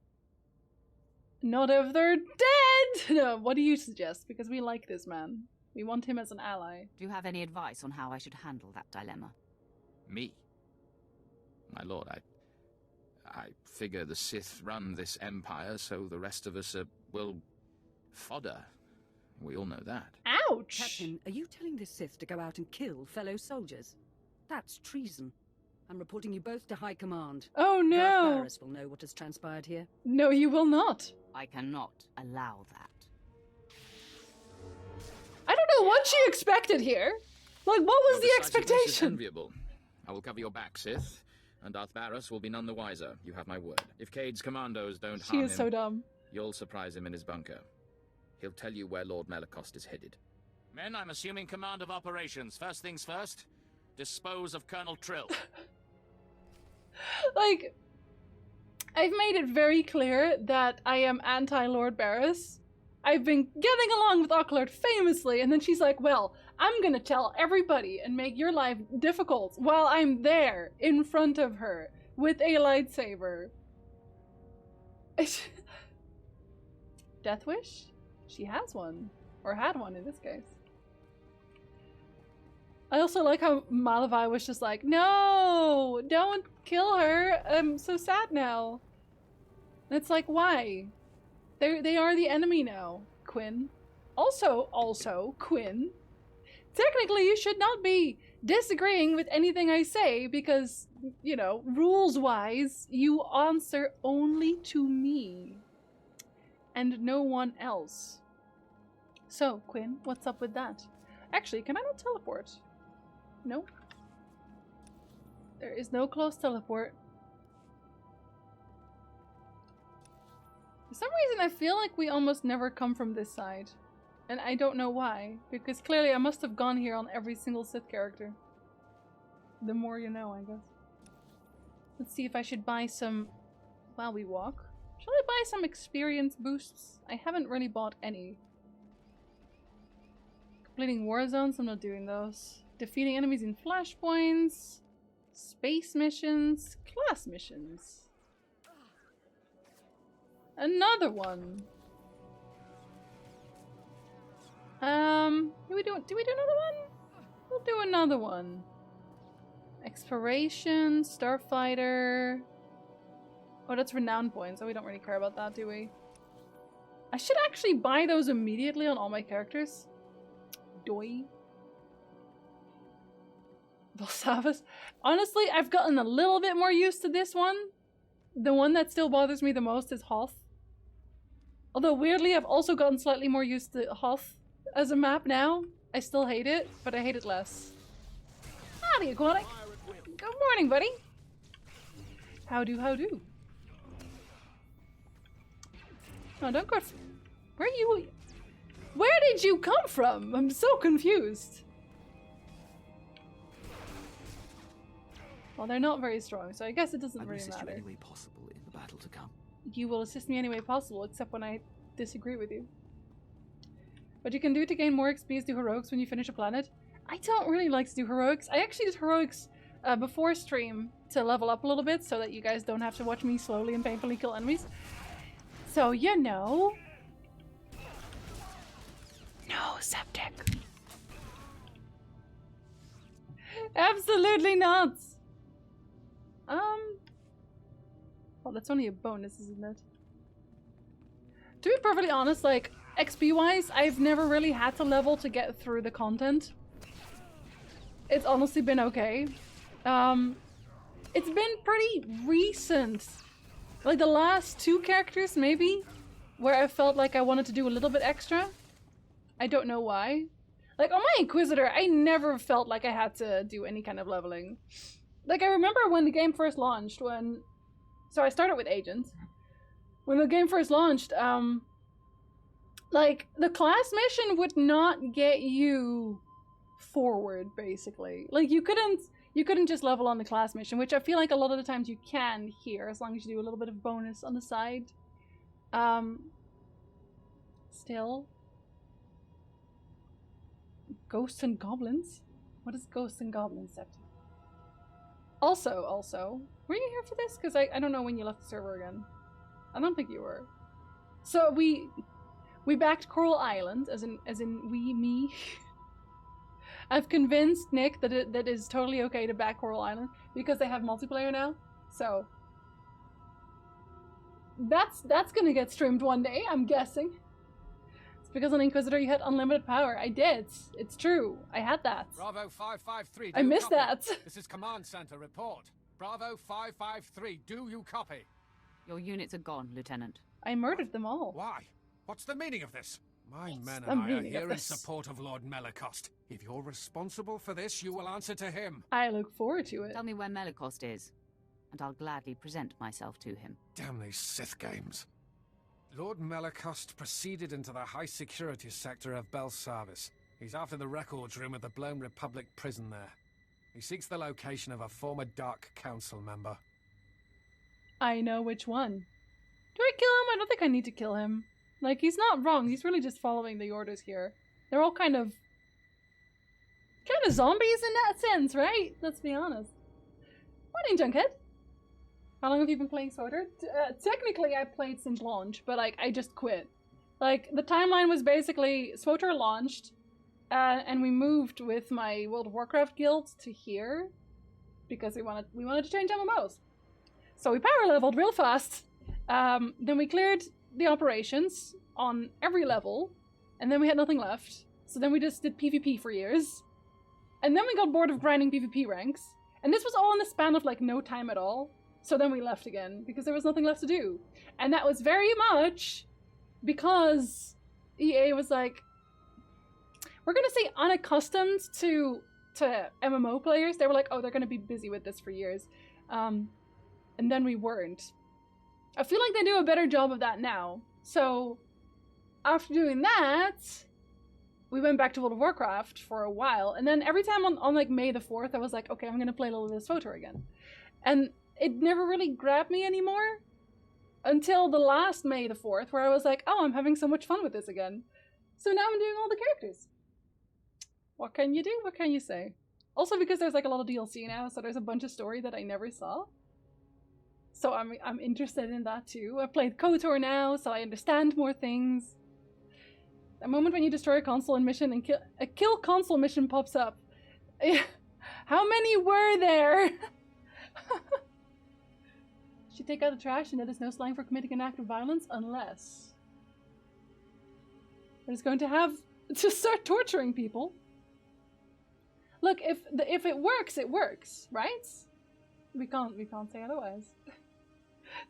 Not if they're dead! No, what do you suggest? Because we like this man. We want him as an ally.
Do you have any advice on how I should handle that dilemma?
Me? My lord, I figure the Sith run this empire, so the rest of us are, well, fodder. We all know that.
Ouch!
Captain, are you telling this Sith to go out and kill fellow soldiers? That's treason. I'm reporting you both to High Command.
Oh no!
Darth Barris will know what has transpired here.
No, you will not.
I cannot allow that.
I don't know what she expected here. Like, what was the expectation?
Enviable. I will cover your back, Sith, and Darth Barris will be none the wiser. You have my word. If Cade's commandos don't harm him,
she is so dumb.
You'll surprise him in his bunker. He'll tell you where Lord Melikost is headed. Men, I'm assuming command of operations. First things first, dispose of Colonel Trill.
Like, I've made it very clear that I am anti-Lord Barris. I've been getting along with Oclart famously, and then she's like, well, I'm gonna tell everybody and make your life difficult while I'm there in front of her with a lightsaber. Death Wish? She has one. Or had one in this case. I also like how Malavai was just like, no, don't kill her. I'm so sad now. And it's like, why? They are the enemy now, Quinn. Also, Quinn, technically you should not be disagreeing with anything I say because, you know, rules-wise, you answer only to me and no one else. So, Quinn, what's up with that? Actually, can I not teleport? No. There is no close teleport. For some reason, I feel like we almost never come from this side. And I don't know why. Because clearly I must have gone here on every single Sith character. The more you know, I guess. Let's see if I should buy some while we walk. Shall I buy some experience boosts? I haven't really bought any. Completing war zones, I'm not doing those. Defeating enemies in flashpoints. Space missions. Class missions. Another one. Do we do another one? We'll do another one. Exploration, Starfighter. Oh, that's renown points. Oh, we don't really care about that, do we? I should actually buy those immediately on all my characters. Doi. Belsavis. Honestly, I've gotten a little bit more used to this one. The one that still bothers me the most is Hoth. Although weirdly, I've also gotten slightly more used to Hoth as a map now. I still hate it, but I hate it less. Howdy, Aquatic. Good morning, buddy. How do? No, don't go. Where are you? Where did you come from? I'm so confused. Well, they're not very strong, so I guess it doesn't really matter.
You any way possible in the battle to come.
You will assist me any way possible, except when I disagree with you. What you can do to gain more XP is do heroics when you finish a planet. I don't really like to do heroics. I actually did heroics before stream to level up a little bit so that you guys don't have to watch me slowly and painfully kill enemies. So, you know. No, Septic. Absolutely not. Well, that's only a bonus, isn't it? To be perfectly honest, like, XP-wise, I've never really had to level to get through the content. It's honestly been okay. It's been pretty recent. Like, the last 2 characters, maybe, where I felt like I wanted to do a little bit extra. I don't know why. Like, on my Inquisitor, I never felt like I had to do any kind of leveling. Like, I remember when the game first launched, so I started with Agent. When the game first launched, like, the class mission would not get you forward, basically. Like, you couldn't just level on the class mission, which I feel like a lot of the times you can here, as long as you do a little bit of bonus on the side. Still. Ghosts and Goblins? What is Ghosts and Goblins, Septic? Also, were you here for this? Because I don't know when you left the server again. I don't think you were. So we backed Coral Island, as in me. I've convinced Nick that that is totally okay to back Coral Island because they have multiplayer now. So that's gonna get streamed one day, I'm guessing. It's because on Inquisitor you had unlimited power. I did. It's true. I had that.
Bravo 553.
I missed that.
This is Command Center. Report. Bravo 553. Do you copy?
Your units are gone, Lieutenant.
I murdered them all.
Why? What's the meaning of this? My men and I are here in support of Lord Melicost. If you're responsible for this, you will answer to him.
I look forward to it.
Tell me where Melicost is, and I'll gladly present myself to him.
Damn these Sith games. Lord Melicost proceeded into the high-security sector of Belsavis. He's after the records room at the Blown Republic prison there. He seeks the location of a former Dark Council member.
I know which one. Do I kill him? I don't think I need to kill him. Like, he's not wrong. He's really just following the orders here. They're all kind of zombies in that sense, right? Let's be honest. Morning, Junkhead. How long have you been playing SWTOR? Technically, I played since launch, but, like, I just quit. Like, the timeline was basically SWTOR launched, and we moved with my World of Warcraft guild to here because we wanted to change MMOs. So we power leveled real fast. Then we cleared the operations on every level, and then we had nothing left. So then we just did PvP for years. And then we got bored of grinding PvP ranks. And this was all in the span of like no time at all. So then we left again because there was nothing left to do. And that was very much because EA was like, we're gonna say unaccustomed to MMO players. They were like, oh, they're gonna be busy with this for years. And then we weren't. I feel like they do a better job of that now. So, after doing that, we went back to World of Warcraft for a while. And then every time on like May the 4th, I was like, okay, I'm gonna play a little bit of SWTOR again. And it never really grabbed me anymore. Until the last May the 4th, where I was like, oh, I'm having so much fun with this again. So now I'm doing all the characters. What can you do? What can you say? Also because there's like a lot of DLC now, so there's a bunch of story that I never saw. So I'm interested in that too. I've played KOTOR now, so I understand more things. The moment when you destroy a console and mission and a kill console mission pops up. How many were there? Should take out the trash and that is no slang for committing an act of violence unless it's going to have to start torturing people. Look, if it works, right? We can't say otherwise.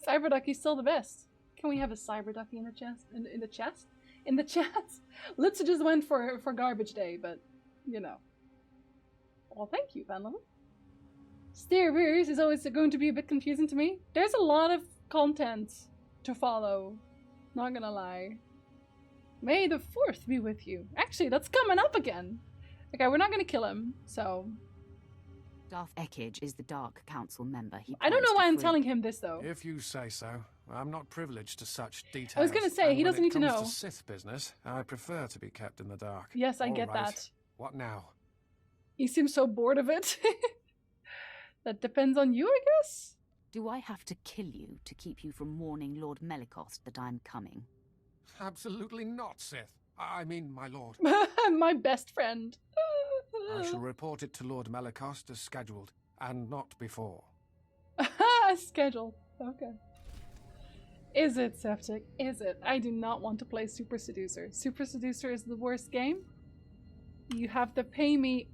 Cyberduck, he's still the best. Can we have a cyber ducky in the chest? In the chest? In the chat? Litsa just went for garbage day, but you know. Well, thank you, Van Level. Steerverse is always going to be a bit confusing to me. There's a lot of content to follow. Not gonna lie. May the 4th be with you. Actually, that's coming up again. Okay, we're not gonna kill him, so...
Darth Ekage is the Dark Council member.
I don't know why I'm telling him this, though.
If you say so. I'm not privileged to such details.
I was gonna say, he doesn't need to know.
When it comes to Sith business, I prefer to be kept in the dark.
Yes, I get that.
What now?
He seems so bored of it. That depends on you, I guess?
Do I have to kill you to keep you from warning Lord Melicost that I'm coming?
Absolutely not, Sith. I mean, my lord.
My best friend.
I shall report it to Lord Melicost as scheduled, and not before.
Scheduled. Okay. Is it, Septic? Is it? I do not want to play Super Seducer. Super Seducer is the worst game. You have to pay me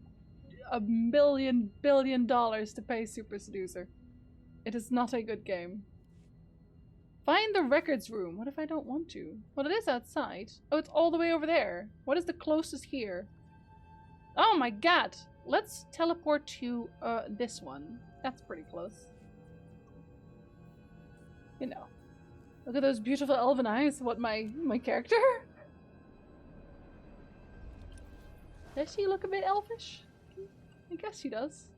$1 billion to pay Super Seducer. It is not a good game. Find the records room. What if I don't want to? Well, it is outside. Oh, it's all the way over there. What is the closest here? Oh my god! Let's teleport to this one. That's pretty close. You know. Look at those beautiful elven eyes. What, my character? Does she look a bit elfish? I guess she does.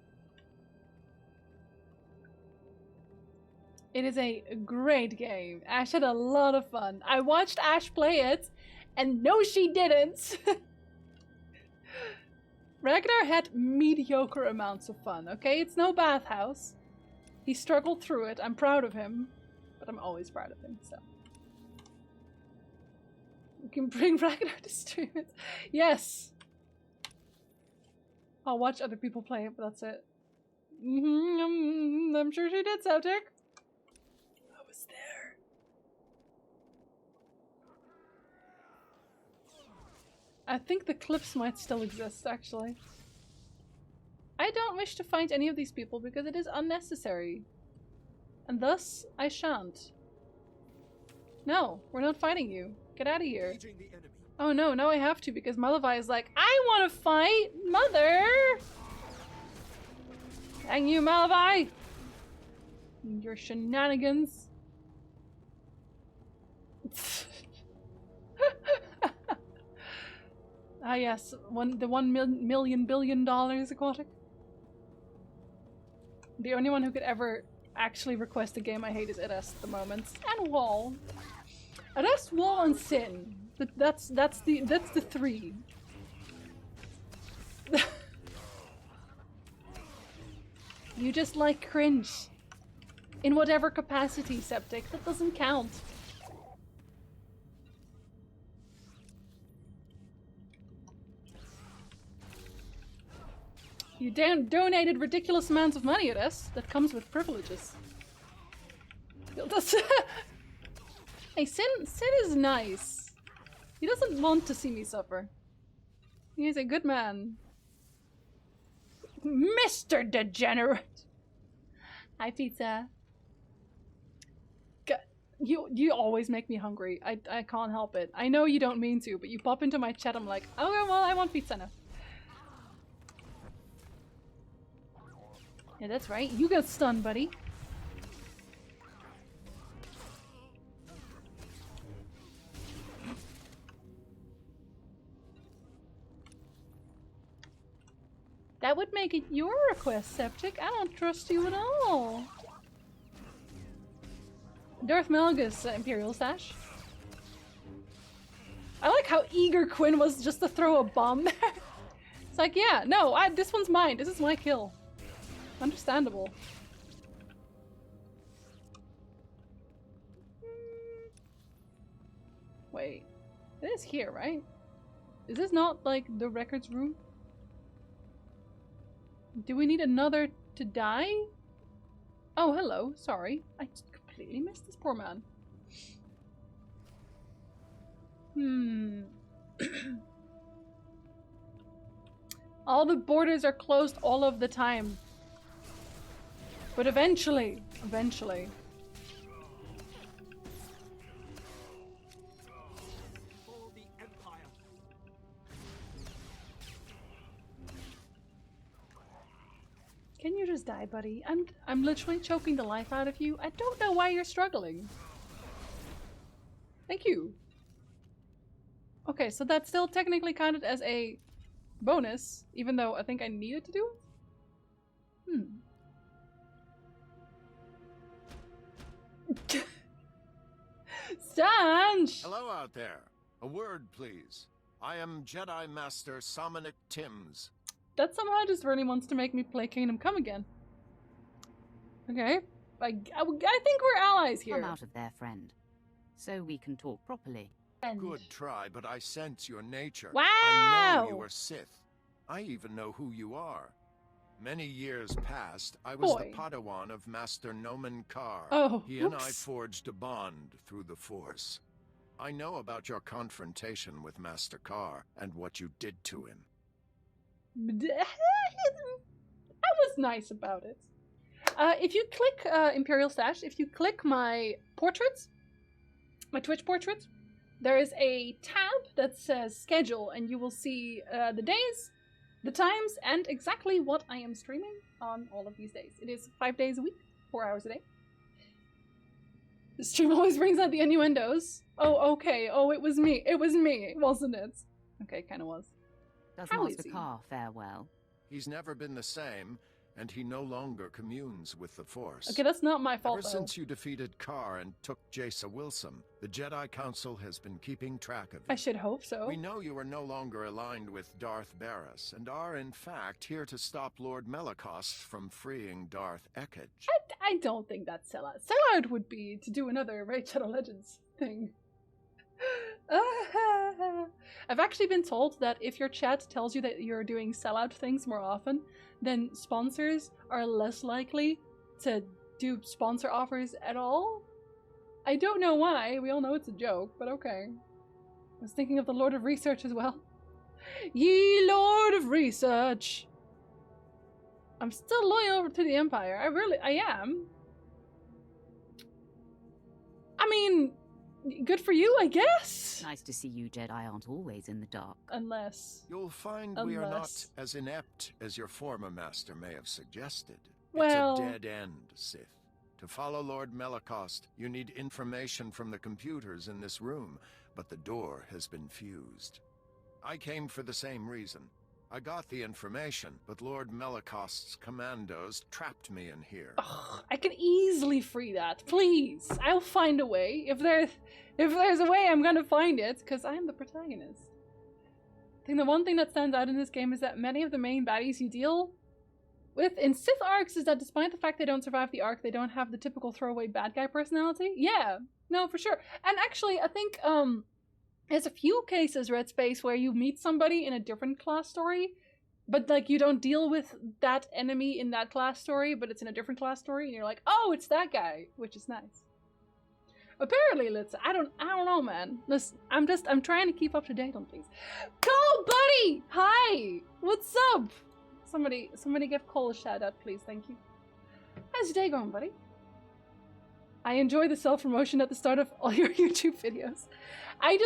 It is a great game. Ash had a lot of fun. I watched Ash play it, and no she didn't! Ragnar had mediocre amounts of fun, okay? It's no bathhouse. He struggled through it. I'm proud of him. But I'm always proud of him, so. We can bring Ragnar to stream it. Yes! I'll watch other people play it, but that's it. I'm sure she did, Celtic. I was there. I think the clips might still exist, actually. I don't wish to fight any of these people because it is unnecessary. And thus, I shan't. No, we're not fighting you. Get out of here. Oh no, now I have to because Malavai is like, I want to fight Mother! Dang you, Malavai! Your shenanigans. Ah yes, the $1 billion aquatic. The only one who could ever actually request a game I hate is Eres at the moment. And Wall. Eres, Wall, and Sin. That's the 3. You just like cringe. In whatever capacity, Septic. That doesn't count. You donated ridiculous amounts of money at us. That comes with privileges. Hey, Sin is nice. He doesn't want to see me suffer. He's a good man. Mr. Degenerate! Hi, pizza. You always make me hungry. I can't help it. I know you don't mean to, but you pop into my chat, I'm like, oh well, I want pizza now. Yeah, that's right. You got stunned, buddy. That would make it your request, Septic. I don't trust you at all. Darth Malgus, Imperial Stash. I like how eager Quinn was just to throw a bomb there. It's like, yeah, no, this one's mine. This is my kill. Understandable. Wait. It is here, right? Is this not, like, the records room? Do we need another to die? Oh, hello. Sorry. I just completely missed this poor man. All the borders are closed all of the time. But eventually. just die, buddy? I'm literally choking the life out of you. I don't know why you're struggling. Thank you. Okay, so that's still technically counted as a bonus, even though I think I needed to do it. Stange!
Hello out there. A word, please. I am Jedi Master Somnic Timms.
That somehow just really wants to make me play Kingdom Come again. Okay. I think we're allies here.
Come out of there, friend. So we can talk properly.
Good try, but I sense your nature.
Wow!
I know you are Sith. I even know who you are. Many years past, I was the Padawan of Master Nomen Karr.
Oh,
he and I forged a bond through the Force. I know about your confrontation with Master Karr and what you did to him.
I was nice about it. If you click Imperial Stash, if you click my portraits, my Twitch portraits, there is a tab that says schedule, and you will see the days, the times, and exactly what I am streaming on all of these days. It is 5 days a week, 4 hours a day. The stream always brings out the innuendos. Oh, okay. Oh, it was me. It was me, wasn't it? Okay, kind of was.
Does Master Karr fare well?
He's never been the same, and he no longer communes with the Force.
Okay, that's not my fault,
Ever since you defeated Karr and took Jace Wilson, the Jedi Council has been keeping track of you.
I should hope so.
We know you are no longer aligned with Darth Barris, and are in fact here to stop Lord Melicost from freeing Darth Ekage.
I don't think that's sellout. Sellout would be to do another Raid Shadow Legends thing. I've actually been told that if your chat tells you that you're doing sellout things more often, then sponsors are less likely to do sponsor offers at all. I don't know why. We all know it's a joke, but okay. I was thinking of the Lord of Research as well. Ye Lord of Research! I'm still loyal to the Empire. I am. I mean, good for you, I guess.
Nice to see you Jedi aren't always in the dark.
Unless...
You'll find we are not as inept as your former master may have suggested.
Well...
It's a dead end, Sith. To follow Lord Melicost, you need information from the computers in this room, but the door has been fused. I came for the same reason. I got the information, but Lord Melicost's commandos trapped me in here.
Ugh, I can easily free that. Please, I'll find a way. If there's a way, I'm gonna find it, because I'm the protagonist. I think the one thing that stands out in this game is that many of the main baddies you deal with in Sith arcs is that despite the fact they don't survive the arc, they don't have the typical throwaway bad guy personality. Yeah, no, for sure. And actually, I think, there's a few cases, Red Space, where you meet somebody in a different class story, but like you don't deal with that enemy in that class story, but it's in a different class story, and you're like, oh, it's that guy, which is nice. Apparently, I don't know, man. Listen, I'm trying to keep up to date on things. Cole, buddy! Hi! What's up? Somebody give Cole a shout out, please, thank you. How's your day going, buddy? I enjoy the self-promotion at the start of all your YouTube videos. I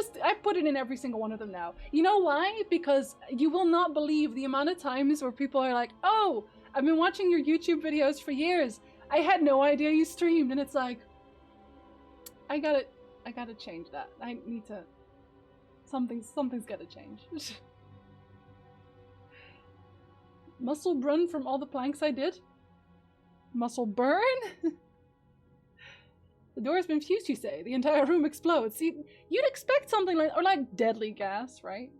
put it in every single one of them now. You know why? Because you will not believe the amount of times where people are like, oh, I've been watching your YouTube videos for years. I had no idea you streamed. And it's like, I gotta change that. I need to, something's gotta change. Muscle burn from all the planks I did? Muscle burn? The door has been fused, you say. The entire room explodes. See, you'd expect something like, or like deadly gas, right?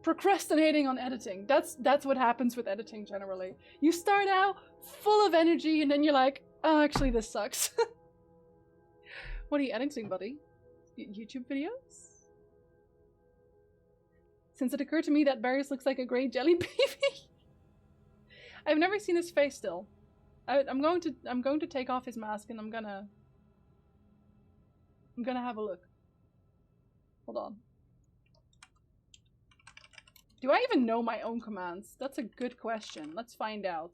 Procrastinating on editing. That's what happens with editing generally. You start out full of energy and then you're like, oh, actually this sucks. What are you editing, buddy? YouTube videos? Since it occurred to me that Barris looks like a great jelly baby. I've never seen his face still. I'm going to take off his mask and I'm gonna have a look. Hold on. Do I even know my own commands? That's a good question. Let's find out.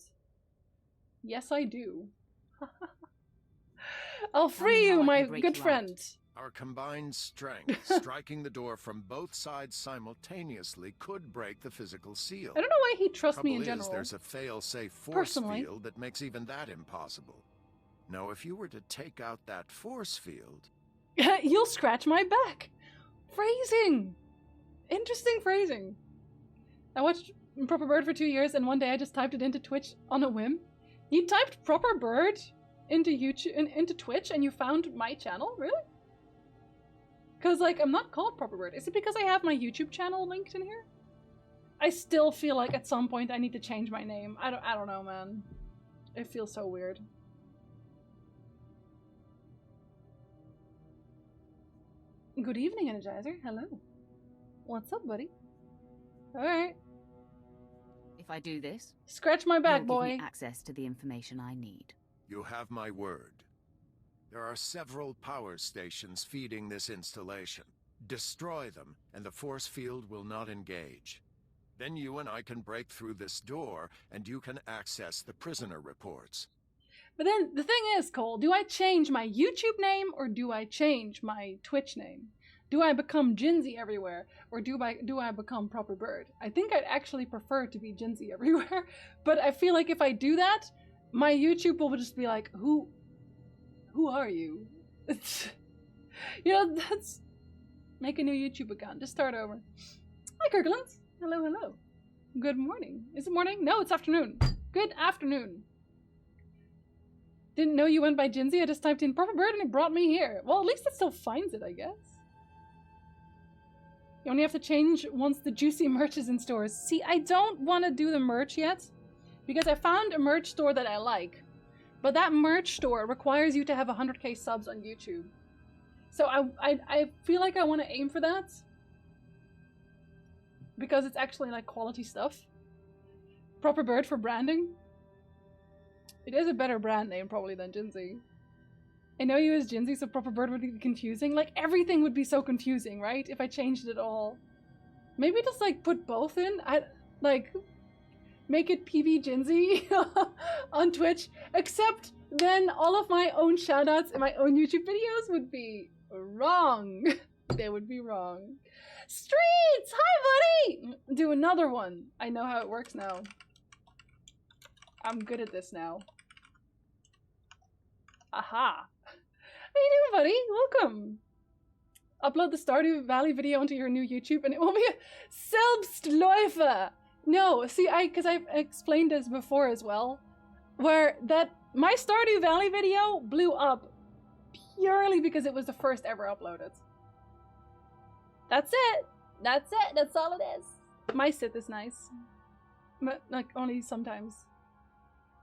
Yes, I do. I'll free you, my good friend.
Our combined strength, striking the door from both sides simultaneously, could break the physical seal.
I don't know why he trusts me in
Trouble is,
general.
there's a fail-safe force
Personally.
field that makes even that impossible. Now, if you were to take out that force field...
You'll scratch my back. Phrasing. Interesting phrasing. I watched Proper Bird for 2 years, and one day I just typed it into Twitch on a whim. You typed Proper Bird into YouTube, into Twitch, and you found my channel? Really? Because, like, I'm not called Proper Bird. Is it because I have my YouTube channel linked in here? I still feel like at some point I need to change my name. I don't know, man. It feels so weird. Good evening, Energizer. Hello. What's up, buddy? Alright.
If I do this,
scratch my back,
you'll
boy.
give me access to the information I need.
You have my word. There are several power stations feeding this installation. Destroy them, and the force field will not engage. Then you and I can break through this door, and you can access the prisoner reports.
But then, the thing is, Cole, do I change my YouTube name, or do I change my Twitch name? Do I become Jinzy everywhere, or do I become Proper Bird? I think I'd actually prefer to be Jinzy everywhere, but I feel like if I do that, my YouTube will just be like, who are you? You know, that's... Make a new YouTube account. Just start over. Hi, Kirkland. Hello, hello. Good morning. Is it morning? No, it's afternoon. Good afternoon. Didn't know you went by Jinzy. I just typed in Proper Bird and it brought me here. Well, at least it still finds it, I guess. You only have to change once the juicy merch is in stores. See, I don't want to do the merch yet because I found a merch store that I like. But that merch store requires you to have 100k subs on YouTube. So I feel like I want to aim for that. Because it's actually like quality stuff. Proper Bird for branding. It is a better brand name probably than Jinzy. I know you as Jinzy, so Proper Bird would be confusing. Like everything would be so confusing, right? If I changed it all. Maybe just like put both in. Like make it PB Jinzy on Twitch. Except then all of my own shoutouts in my own YouTube videos would be wrong. They would be wrong. Streets! Hi, buddy! Do another one. I know how it works now. I'm good at this now. Aha. How you doing, buddy? Welcome. Upload the Stardew Valley video onto your new YouTube and it will be a Selbstläufer. No, see, because I've explained this before as well, where that my Stardew Valley video blew up purely because it was the first ever uploaded. That's it. That's it. That's all it is. My Sith is nice, but like only sometimes.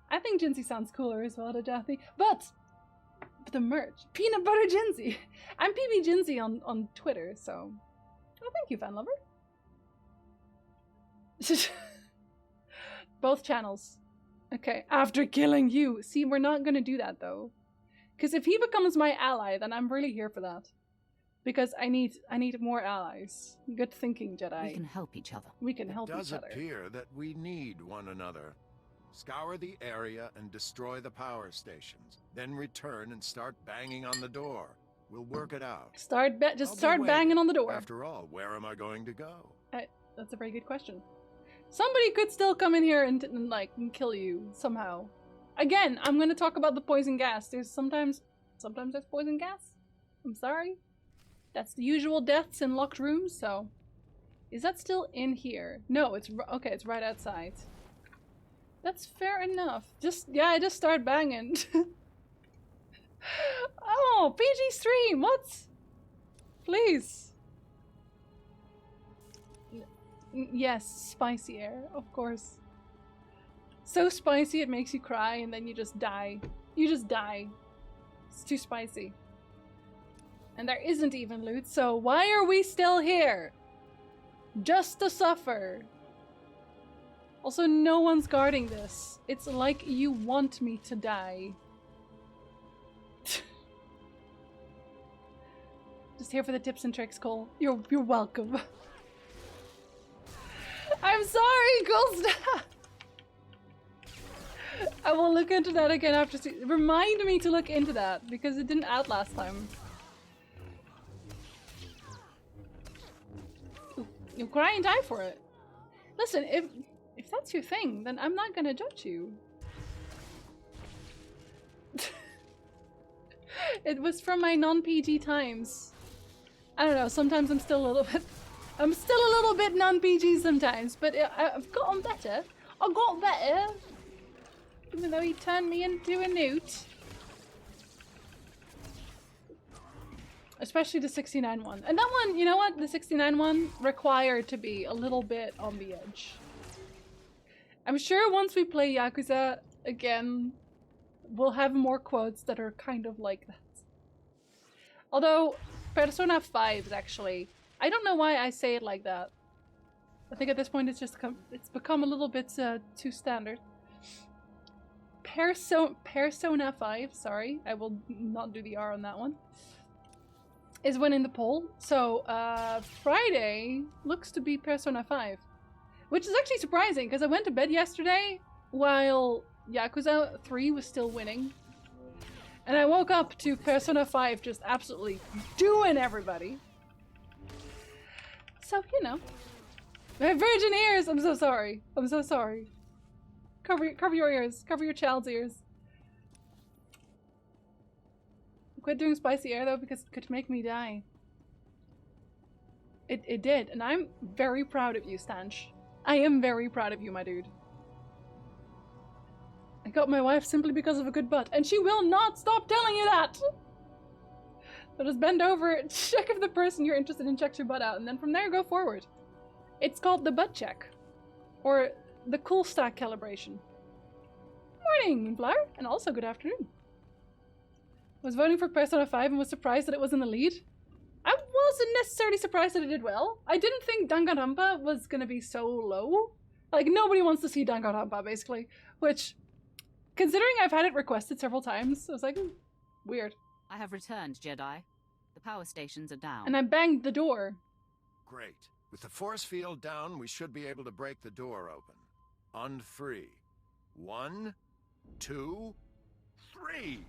I think Jinzy sounds cooler as well to Daphne, but the merch, Peanut Butter Jinzy. I'm PB Jinzy on Twitter, so. Oh, thank you, fan lover. Both channels. Okay, after killing you. See, we're not gonna do that though, because if he becomes my ally, then I'm really here for that. Because I need more allies. Good thinking, Jedi.
We can help each other.
We can help each other.
It does appear that we need one another. Scour the area and destroy the power stations. Then return and start banging on the door. We'll work it out.
Start banging on the door.
After all, where am I going to go?
That's a very good question. Somebody could still come in here and like kill you somehow. Again, I'm gonna talk about the poison gas. There's sometimes there's poison gas. I'm sorry. That's the usual deaths in locked rooms, so... Is that still in here? No, it's... Okay, it's right outside. That's fair enough. I just start banging. Oh, PG stream, what? Please. Yes, spicy air, of course. So spicy it makes you cry and then you just die. You just die. It's too spicy. And there isn't even loot, so why are we still here? Just to suffer. Also, no one's guarding this. It's like you want me to die. Just here for the tips and tricks, Cole. You're welcome. I'm sorry, Cole. I will look into that again after. Remind me to look into that because it didn't add last time. You cry and die for it. Listen, if that's your thing, then I'm not gonna judge you. It was from my non-PG times. I don't know, sometimes I'm still a little bit non-PG sometimes, but I've gotten better. I got better. Even though he turned me into a newt. Especially the 69 one. And that one, you know what? The 69 one required to be a little bit on the edge. I'm sure once we play Yakuza again, we'll have more quotes that are kind of like that. Although, Persona 5 is actually... I don't know why I say it like that. I think at this point it's become a little bit too standard. Persona 5, sorry, I will not do the R on that one, is winning the poll. So Friday looks to be Persona 5, which is actually surprising because I went to bed yesterday while Yakuza 3 was still winning, and I woke up to Persona 5 just absolutely doing everybody. So, you know, my virgin ears, I'm so sorry. I'm so sorry. Cover your ears. Cover your child's ears. Quit doing spicy air though, because it could make me die. It did, and I'm very proud of you, Stanch. I am very proud of you, my dude. I got my wife simply because of a good butt, and she will not stop telling you that! So just bend over, check if the person you're interested in checks your butt out, and then from there go forward. It's called the butt check. Or the cool stack calibration. Morning, Moonflower, and also good afternoon. Was voting for Persona 5 and was surprised that it was in the lead. I wasn't necessarily surprised that it did well. I didn't think Danganronpa was gonna be so low. Like, nobody wants to see Danganronpa, basically. Which, considering I've had it requested several times, I was like, weird.
I have returned, Jedi. The power stations are down.
And I banged the door.
Great. With the force field down, we should be able to break the door open. On 3. 1, 2, 3!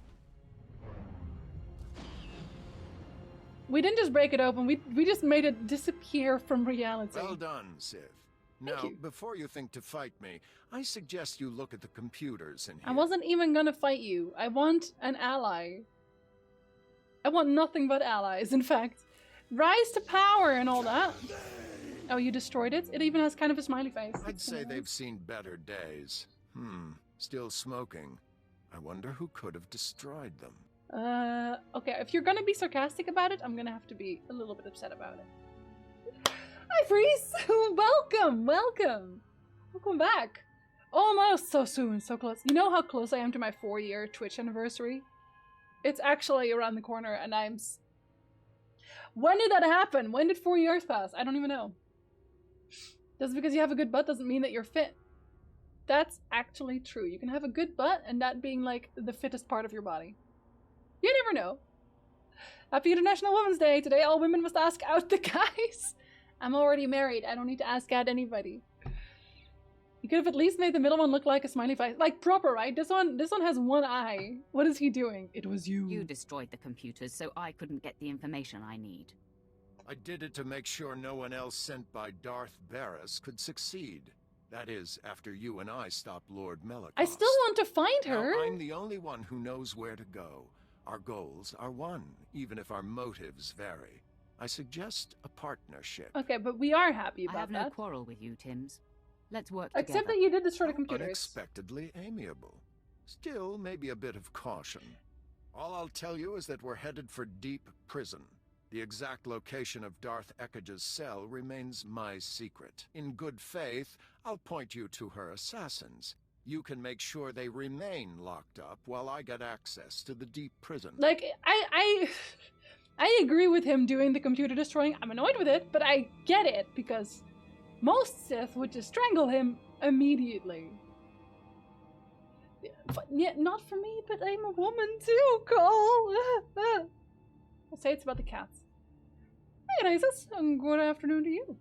We didn't just break it open, we just made it disappear from reality.
Well done, Sith. Now, before you think to fight me, I suggest you look at the computers in here.
I wasn't even gonna fight you. I want an ally. I want nothing but allies, in fact. Rise to power and all that. Oh, you destroyed it? It even has kind of a smiley face.
I'd say they've seen better days. Still smoking. I wonder who could have destroyed them.
Okay, if you're gonna be sarcastic about it, I'm gonna have to be a little bit upset about it. Hi, Freeze! Welcome! Welcome! Welcome back! Almost so soon, so close. You know how close I am to my 4-year Twitch anniversary? It's actually around the corner, and I'm... When did that happen? When did 4 years pass? I don't even know. Just because you have a good butt doesn't mean that you're fit. That's actually true. You can have a good butt, and that being, like, the fittest part of your body. You never know. Happy International Women's Day. Today all women must ask out the guys. I'm already married. I don't need to ask out anybody. You could have at least made the middle one look like a smiley face. Like proper, right? This one has one eye. What is he doing? It was you.
You destroyed the computers, so I couldn't get the information I need.
I did it to make sure no one else sent by Darth Barris could succeed. That is, after you and I stopped Lord Melicost.
I still want to find her.
Now, I'm the only one who knows where to go. Our goals are one, even if our motives vary. I suggest a partnership.
Okay, but we are happy about that.
I have no quarrel with you, Tims. Let's work
together. Except that you did destroy the computers.
Unexpectedly amiable. Still, maybe a bit of caution. All I'll tell you is that we're headed for Deep Prison. The exact location of Darth Ekkage's cell remains my secret. In good faith, I'll point you to her assassins. You can make sure they remain locked up while I get access to the Deep Prison.
Like, I agree with him doing the computer destroying. I'm annoyed with it, but I get it, because most Sith would just strangle him immediately. Yeah, not for me, but I'm a woman too, Cole. I'll say it's about the cats. Hey, Isis, and good afternoon to you.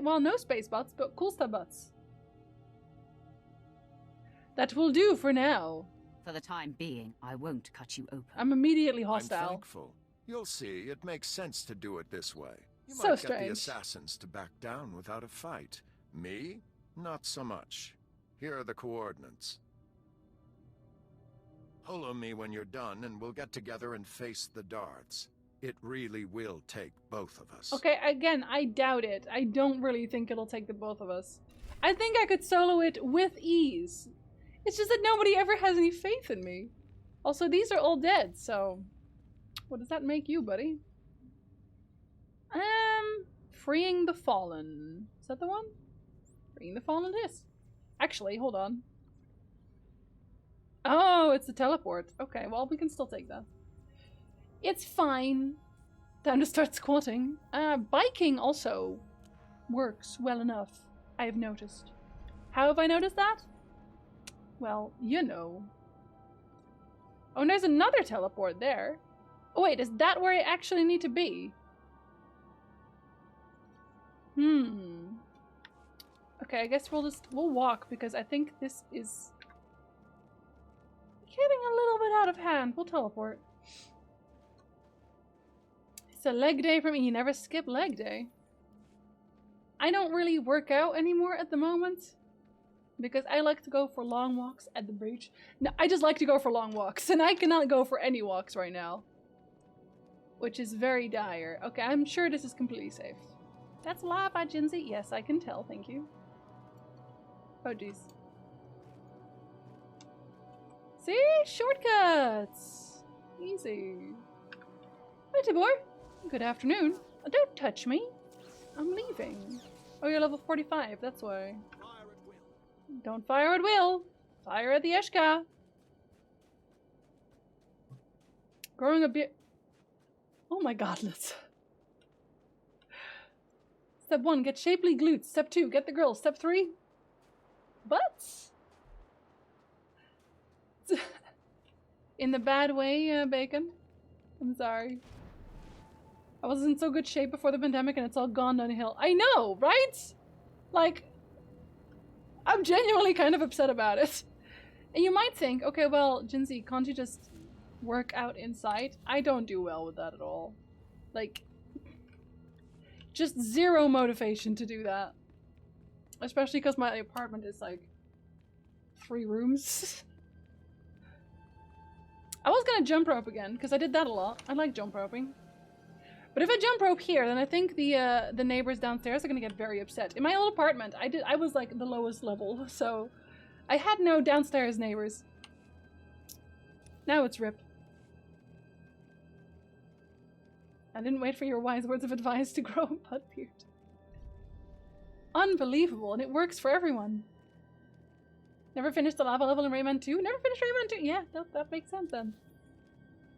Well, no space butts, but cool stuff butts. That will do for now.
For the time being, I won't cut you open.
I'm immediately hostile.
I'm thankful. You'll see, it makes sense to do it this way. You
So
might get the
strange.
assassins to back down without a fight. Me? Not so much. Here are the coordinates. Holo me when you're done, and we'll get together and face the darts. It really will take both of us.
Okay, again, I doubt it. I don't really think it'll take the both of us. I think I could solo it with ease. It's just that nobody ever has any faith in me. Also, these are all dead, so... What does that make you, buddy? Freeing the Fallen. Is that the one? Freeing the Fallen it is. Actually, hold on. Oh, it's the teleport. Okay, well, we can still take that. It's fine. Time to start squatting. Biking also works well enough, I have noticed. How have I noticed that? Well, you know. Oh, and there's another teleport there. Oh wait, is that where I actually need to be? Okay, I guess we'll walk because I think this is getting a little bit out of hand. We'll teleport. It's a leg day for me. You never skip leg day. I don't really work out anymore at the moment because I like to go for long walks at the beach. No, I just like to go for long walks and I cannot go for any walks right now. Which is very dire. Okay, I'm sure this is completely safe. That's lava, Jinzy. Yes, I can tell. Thank you. Oh, jeez. See? Shortcuts! Easy. Hi, Tibor. Good afternoon. Don't touch me. I'm leaving. Oh, you're level 45. That's why. Don't fire at will. Fire at the Eshka. Growing a beard. Oh my god, let's... Step 1, get shapely glutes. Step 2, get the girl. Step 3, butts? In the bad way, Bacon. I'm sorry. I was in so good shape before the pandemic and it's all gone downhill. I know, right? Like, I'm genuinely kind of upset about it. And you might think, okay, well, Jinzy, can't you just work out inside? I don't do well with that at all. Like, just zero motivation to do that. Especially because my apartment is like 3 rooms. I was gonna jump rope again, because I did that a lot. I like jump roping. But if I jump rope here, then I think the neighbors downstairs are gonna get very upset. In my old apartment, I was like the lowest level, so I had no downstairs neighbors. Now it's RIP. I didn't wait for your wise words of advice to grow a butt beard. Unbelievable, and it works for everyone. Never finished the lava level in Rayman 2? Never finished Rayman 2? Yeah, that makes sense then.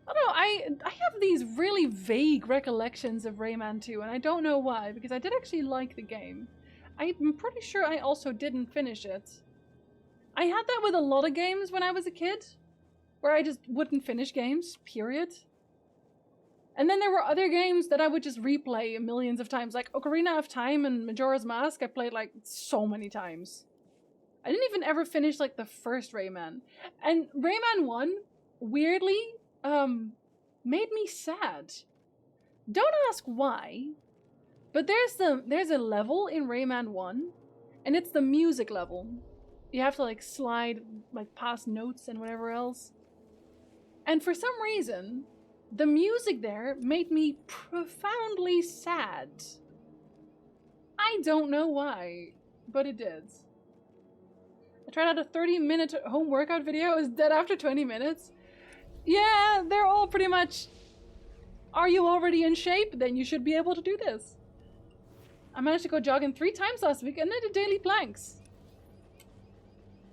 I don't know, I have these really vague recollections of Rayman 2, and I don't know why, because I did actually like the game. I'm pretty sure I also didn't finish it. I had that with a lot of games when I was a kid, where I just wouldn't finish games, period. And then there were other games that I would just replay millions of times, like Ocarina of Time and Majora's Mask. I played like so many times. I didn't even ever finish like the first Rayman. And Rayman 1, weirdly, made me sad. Don't ask why, but there's a level in Rayman 1, and it's the music level. You have to like slide like past notes and whatever else. And for some reason, the music there made me profoundly sad. I don't know why, but it did. I tried out a 30-minute home workout video. It was dead after 20 minutes. Yeah, they're all pretty much, are you already in shape? Then you should be able to do this. I managed to go jogging 3 times last week and I did daily planks.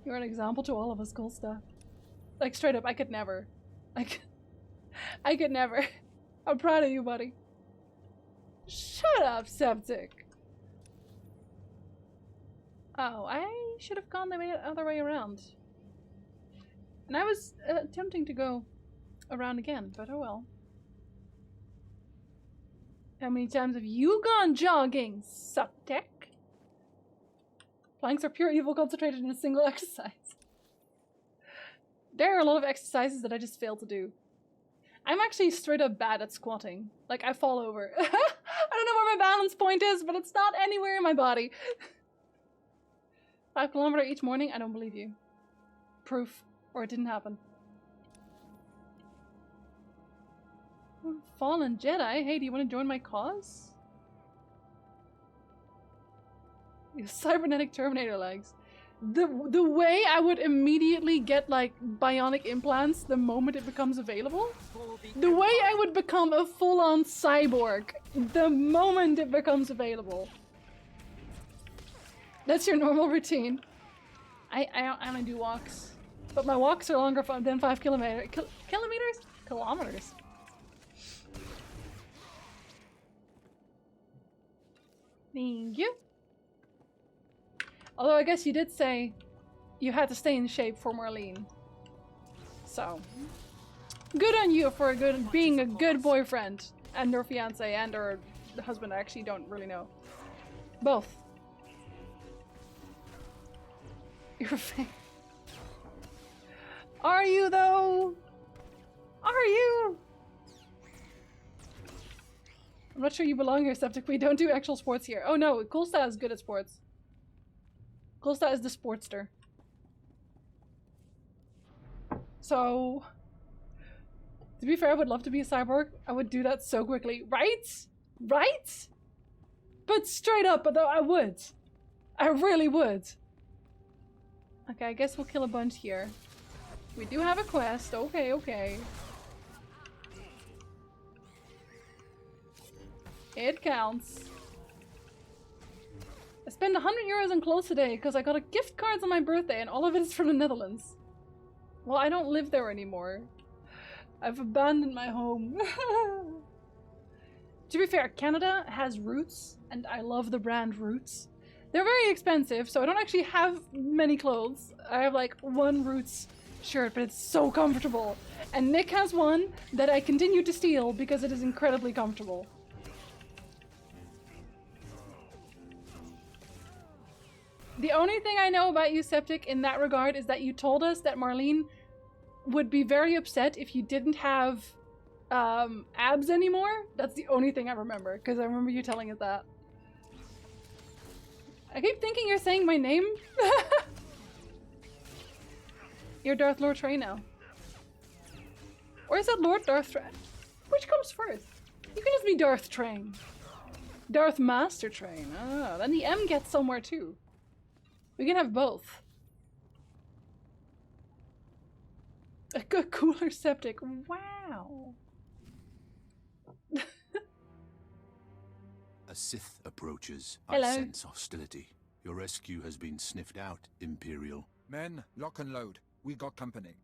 You're an example to all of us, cool stuff. Like, straight up, I could never. I could never. I'm proud of you, buddy. Shut up, Septic. Oh, I should have gone the other way around. And I was attempting to go around again, but oh well. How many times have you gone jogging, Septic? Planks are pure evil concentrated in a single exercise. There are a lot of exercises that I just fail to do. I'm actually straight up bad at squatting. Like, I fall over. I don't know where my balance point is, but it's not anywhere in my body. 5 kilometers each morning? I don't believe you. Proof. Or it didn't happen. Fallen Jedi? Hey, do you want to join my cause? You cybernetic Terminator legs. The way I would immediately get like bionic implants the moment it becomes available. The way I would become a full-on cyborg the moment it becomes available. That's your normal routine. I only do walks. But my walks are longer than 5 kilometers. Kilometers? Kilometers. Thank you. Although I guess you did say you had to stay in shape for Marlene. So, good on you for being a good boyfriend and her fiance and her husband. I actually don't really know. Both. You're a fan. Are you though? Are you? I'm not sure you belong here, Septic. We don't do actual sports here. Oh no, Coolstat is good at sports. Coolstat is the sportster. So, to be fair, I would love to be a cyborg. I would do that so quickly. Right? Right? But straight up, though, I would. I really would. Okay, I guess we'll kill a bunch here. We do have a quest. Okay, okay. It counts. I spent 100 euros on clothes today because I got a gift cards on my birthday and all of it is from the Netherlands. Well, I don't live there anymore. I've abandoned my home. To be fair, Canada has Roots and I love the brand Roots. They're very expensive, so I don't actually have many clothes. I have like one Roots shirt, but it's so comfortable. And Nick has one that I continue to steal because it is incredibly comfortable. The only thing I know about you, Septic, in that regard is that you told us that Marlene would be very upset if you didn't have abs anymore. That's the only thing I remember, because I remember you telling us that. I keep thinking you're saying my name. You're Darth Lord Trey now. Or is that Lord Darth Trey? Which comes first? You can just be Darth Train. Darth Master Train. Oh, then the M gets somewhere too. We can have both. A good cooler Septic. Wow.
A Sith approaches.
Hello.
I sense hostility. Your rescue has been sniffed out, Imperial.
Men, lock and load. We got company.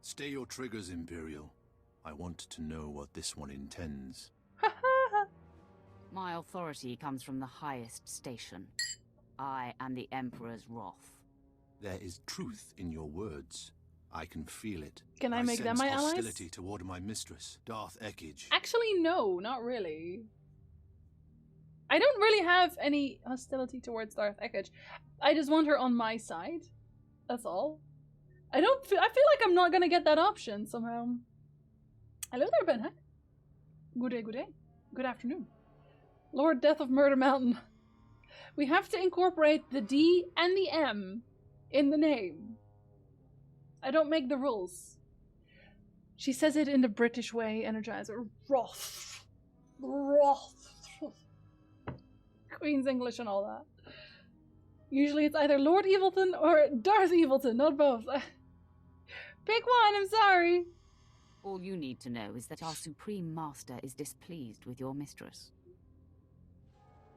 Stay your triggers, Imperial. I want to know what this one intends.
My authority comes from the highest station. I am the Emperor's wrath.
There is truth in your words. I can feel it.
Can I make them my allies?
Hostility toward my mistress, Darth Ekage.
Actually, no, not really. I don't really have any hostility towards Darth Ekage. I just want her on my side. That's all. I feel like I'm not gonna get that option somehow. Hello there, Ben Heck. Good day, good day. Good afternoon. Lord Death of Murder Mountain. We have to incorporate the D and the M in the name. I don't make the rules. She says it in the British way, Energizer. Roth. Roth. Queen's English and all that. Usually it's either Lord Evilton or Darth Evilton, not both. Pick one, I'm sorry.
All you need to know is that our Supreme Master is displeased with your mistress.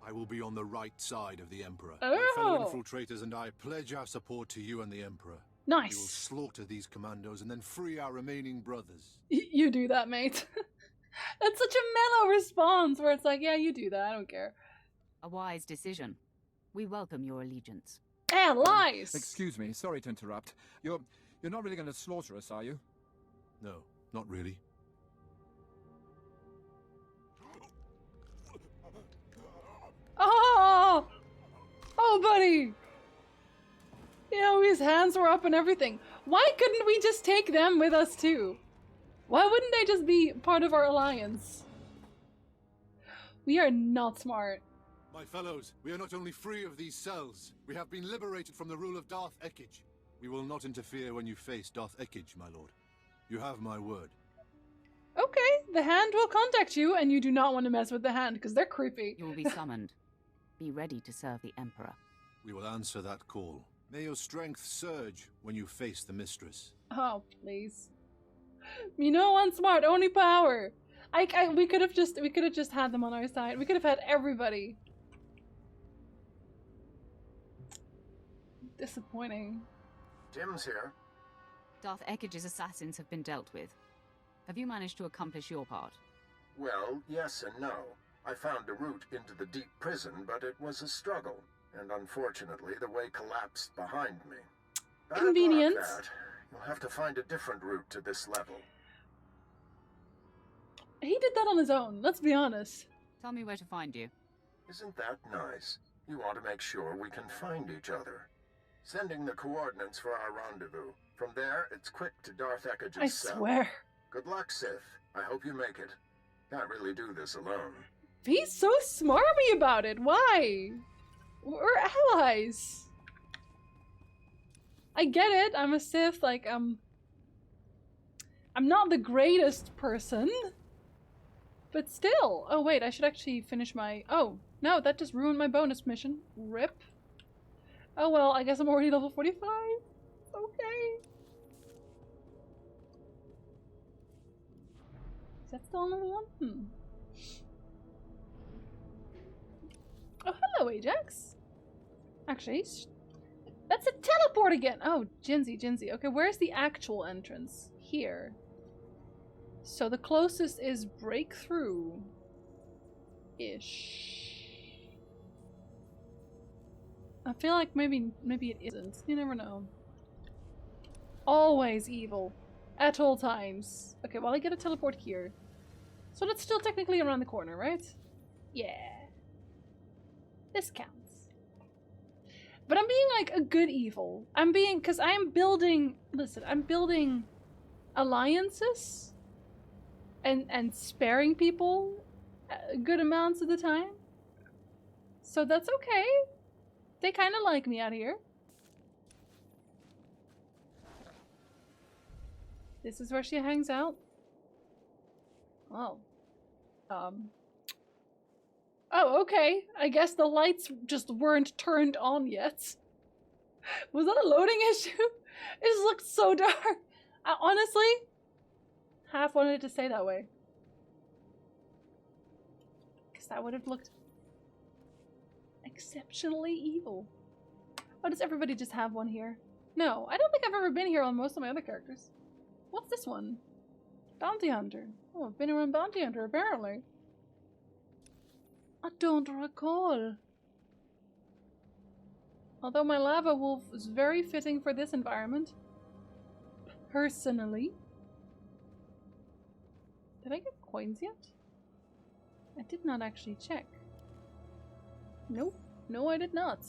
I will be on the right side of the Emperor.
Oh.
My fellow infiltrators and I pledge our support to you and the Emperor.
Nice.
We will slaughter these commandos and then free our remaining brothers.
You do that, mate. That's such a mellow response where it's like, yeah, you do that, I don't care.
A wise decision. We welcome your allegiance.
Allies!
Excuse me, sorry to interrupt. You're not really going to slaughter us, are you?
No, not really.
Oh! Oh, buddy! You know, his hands were up and everything. Why couldn't we just take them with us too? Why wouldn't they just be part of our alliance? We are not smart.
My fellows, we are not only free of these cells, we have been liberated from the rule of Darth Ekij. We will not interfere when you face Darth Ekij, my lord. You have my word.
Okay, the Hand will contact you, and you do not want to mess with the Hand, because they're creepy.
You will be summoned. Be ready to serve the Emperor.
We will answer that call. May your strength surge when you face the Mistress.
Oh, please. You know, one smart, only power. We could have just had them on our side. We could have had everybody. Disappointing.
Tim's here.
Darth Ekij's assassins have been dealt with. Have you managed to accomplish your part?
Well, yes and no. I found a route into the deep prison, but it was a struggle. And unfortunately, the way collapsed behind me.
Convenient.
Bad luck, that. You'll have to find a different route to this level.
He did that on his own, let's be honest.
Tell me where to find you.
Isn't that nice? You ought to make sure we can find each other. Sending the coordinates for our rendezvous. From there, it's quick to Darth Ekij's cell.
I swear.
Good luck, Sith. I hope you make it. Can't really do this alone.
He's so smarmy about it. Why? We're allies. I get it. I'm a Sith. Like, I'm not the greatest person. But still. Oh, wait. I should actually finish my... Oh, no. That just ruined my bonus mission. RIP. Oh, well. I guess I'm already level 45. Okay. Is that still another one? Oh, hello, Ajax. Actually, that's a teleport again. Oh, Jinzi. Okay, where's the actual entrance? Here. So the closest is breakthrough-ish. I feel like maybe it isn't. You never know. Always evil. At all times. Okay, well I get a teleport here. So that's still technically around the corner, right? Yeah. This counts. But I'm being like a good evil. I'm being, because I'm building, listen, I'm building alliances and sparing people good amounts of the time. So that's okay. They kind of like me out here. This is where she hangs out. Oh. Oh, okay. I guess the lights just weren't turned on yet. Was that a loading issue? It just looked so dark. I honestly half wanted it to stay that way. Because that would have looked exceptionally evil. Oh, does everybody just have one here? No, I don't think I've ever been here on most of my other characters. What's this one? Bounty Hunter. Oh, I've been around Bounty Hunter, apparently. I don't recall. Although my lava wolf is very fitting for this environment. Personally. Did I get coins yet? I did not actually check. Nope. No, I did not.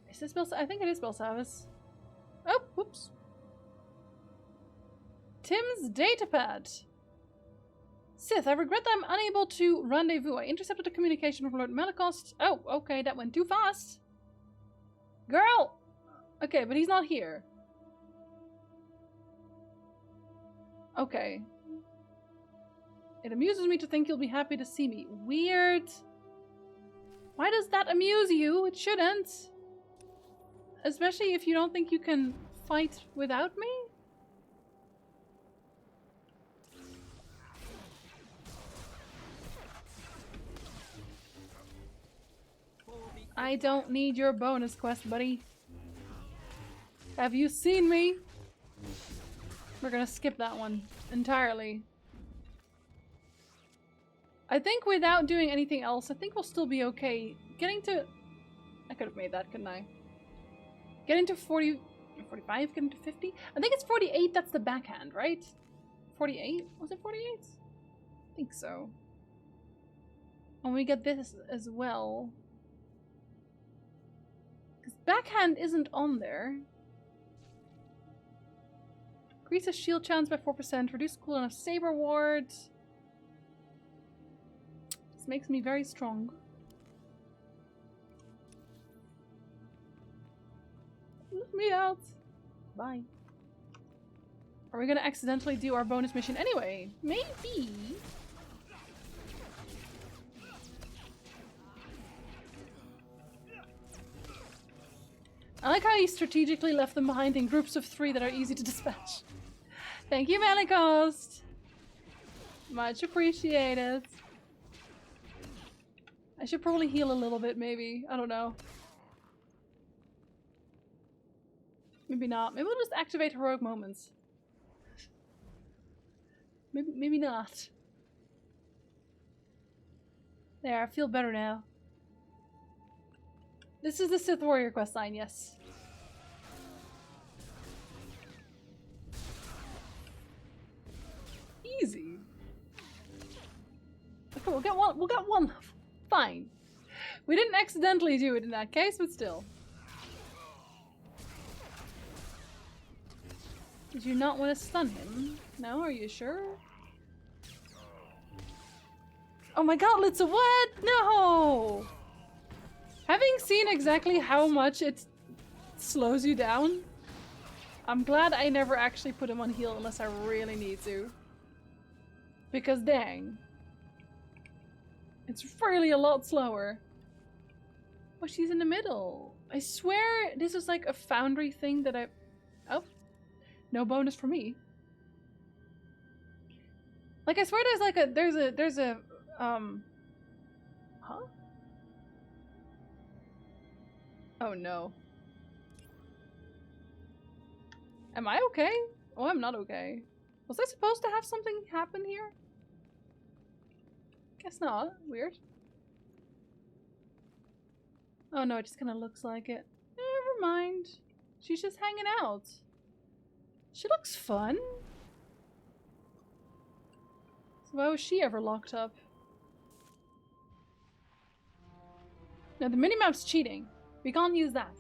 Is this Bel? I think it is Belsavis. Oh, whoops. Tim's datapad. Sith, I regret that I'm unable to rendezvous. I intercepted a communication from Lord Malakost. Oh, okay, that went too fast. Girl! Okay, but he's not here. Okay. It amuses me to think you'll be happy to see me. Weird. Why does that amuse you? It shouldn't. Especially if you don't think you can fight without me? I don't need your bonus quest, buddy. Have you seen me? We're gonna skip that one entirely. I think without doing anything else, I think we'll still be okay. Getting to... I could have made that, couldn't I? Getting to 40... 45? Getting to 50? I think it's 48, that's the backhand, right? 48? Was it 48? I think so. And we get this as well. Because backhand isn't on there. Increases shield chance by 4%. Reduce cooldown of Saber Ward. This makes me very strong. Let me out. Bye. Are we gonna accidentally do our bonus mission anyway? Maybe. I like how he strategically left them behind in groups of 3 that are easy to dispatch. Thank you, Malacost. Much appreciated. I should probably heal a little bit, maybe. I don't know. Maybe not. Maybe we'll just activate heroic moments. Maybe not. There, I feel better now. This is the Sith Warrior quest line, yes. Easy. Okay, we'll get one. We'll get one. Fine. We didn't accidentally do it in that case, but still. Did you not want to stun him? No, are you sure? Oh my god, Litsa, what? No! Having seen exactly how much it slows you down, I'm glad I never actually put him on heal unless I really need to. Because dang. It's really a lot slower. Oh, she's in the middle. I swear this is like a Foundry thing that I... Oh. No bonus for me. Like, I swear there's like a... There's a... Huh? Oh no. Am I okay? Oh, I'm not okay. Was I supposed to have something happen here? Guess not. Weird. Oh no, it just kind of looks like it. Never mind. She's just hanging out. She looks fun. So why was she ever locked up? No, the minimap's cheating. We can't use that.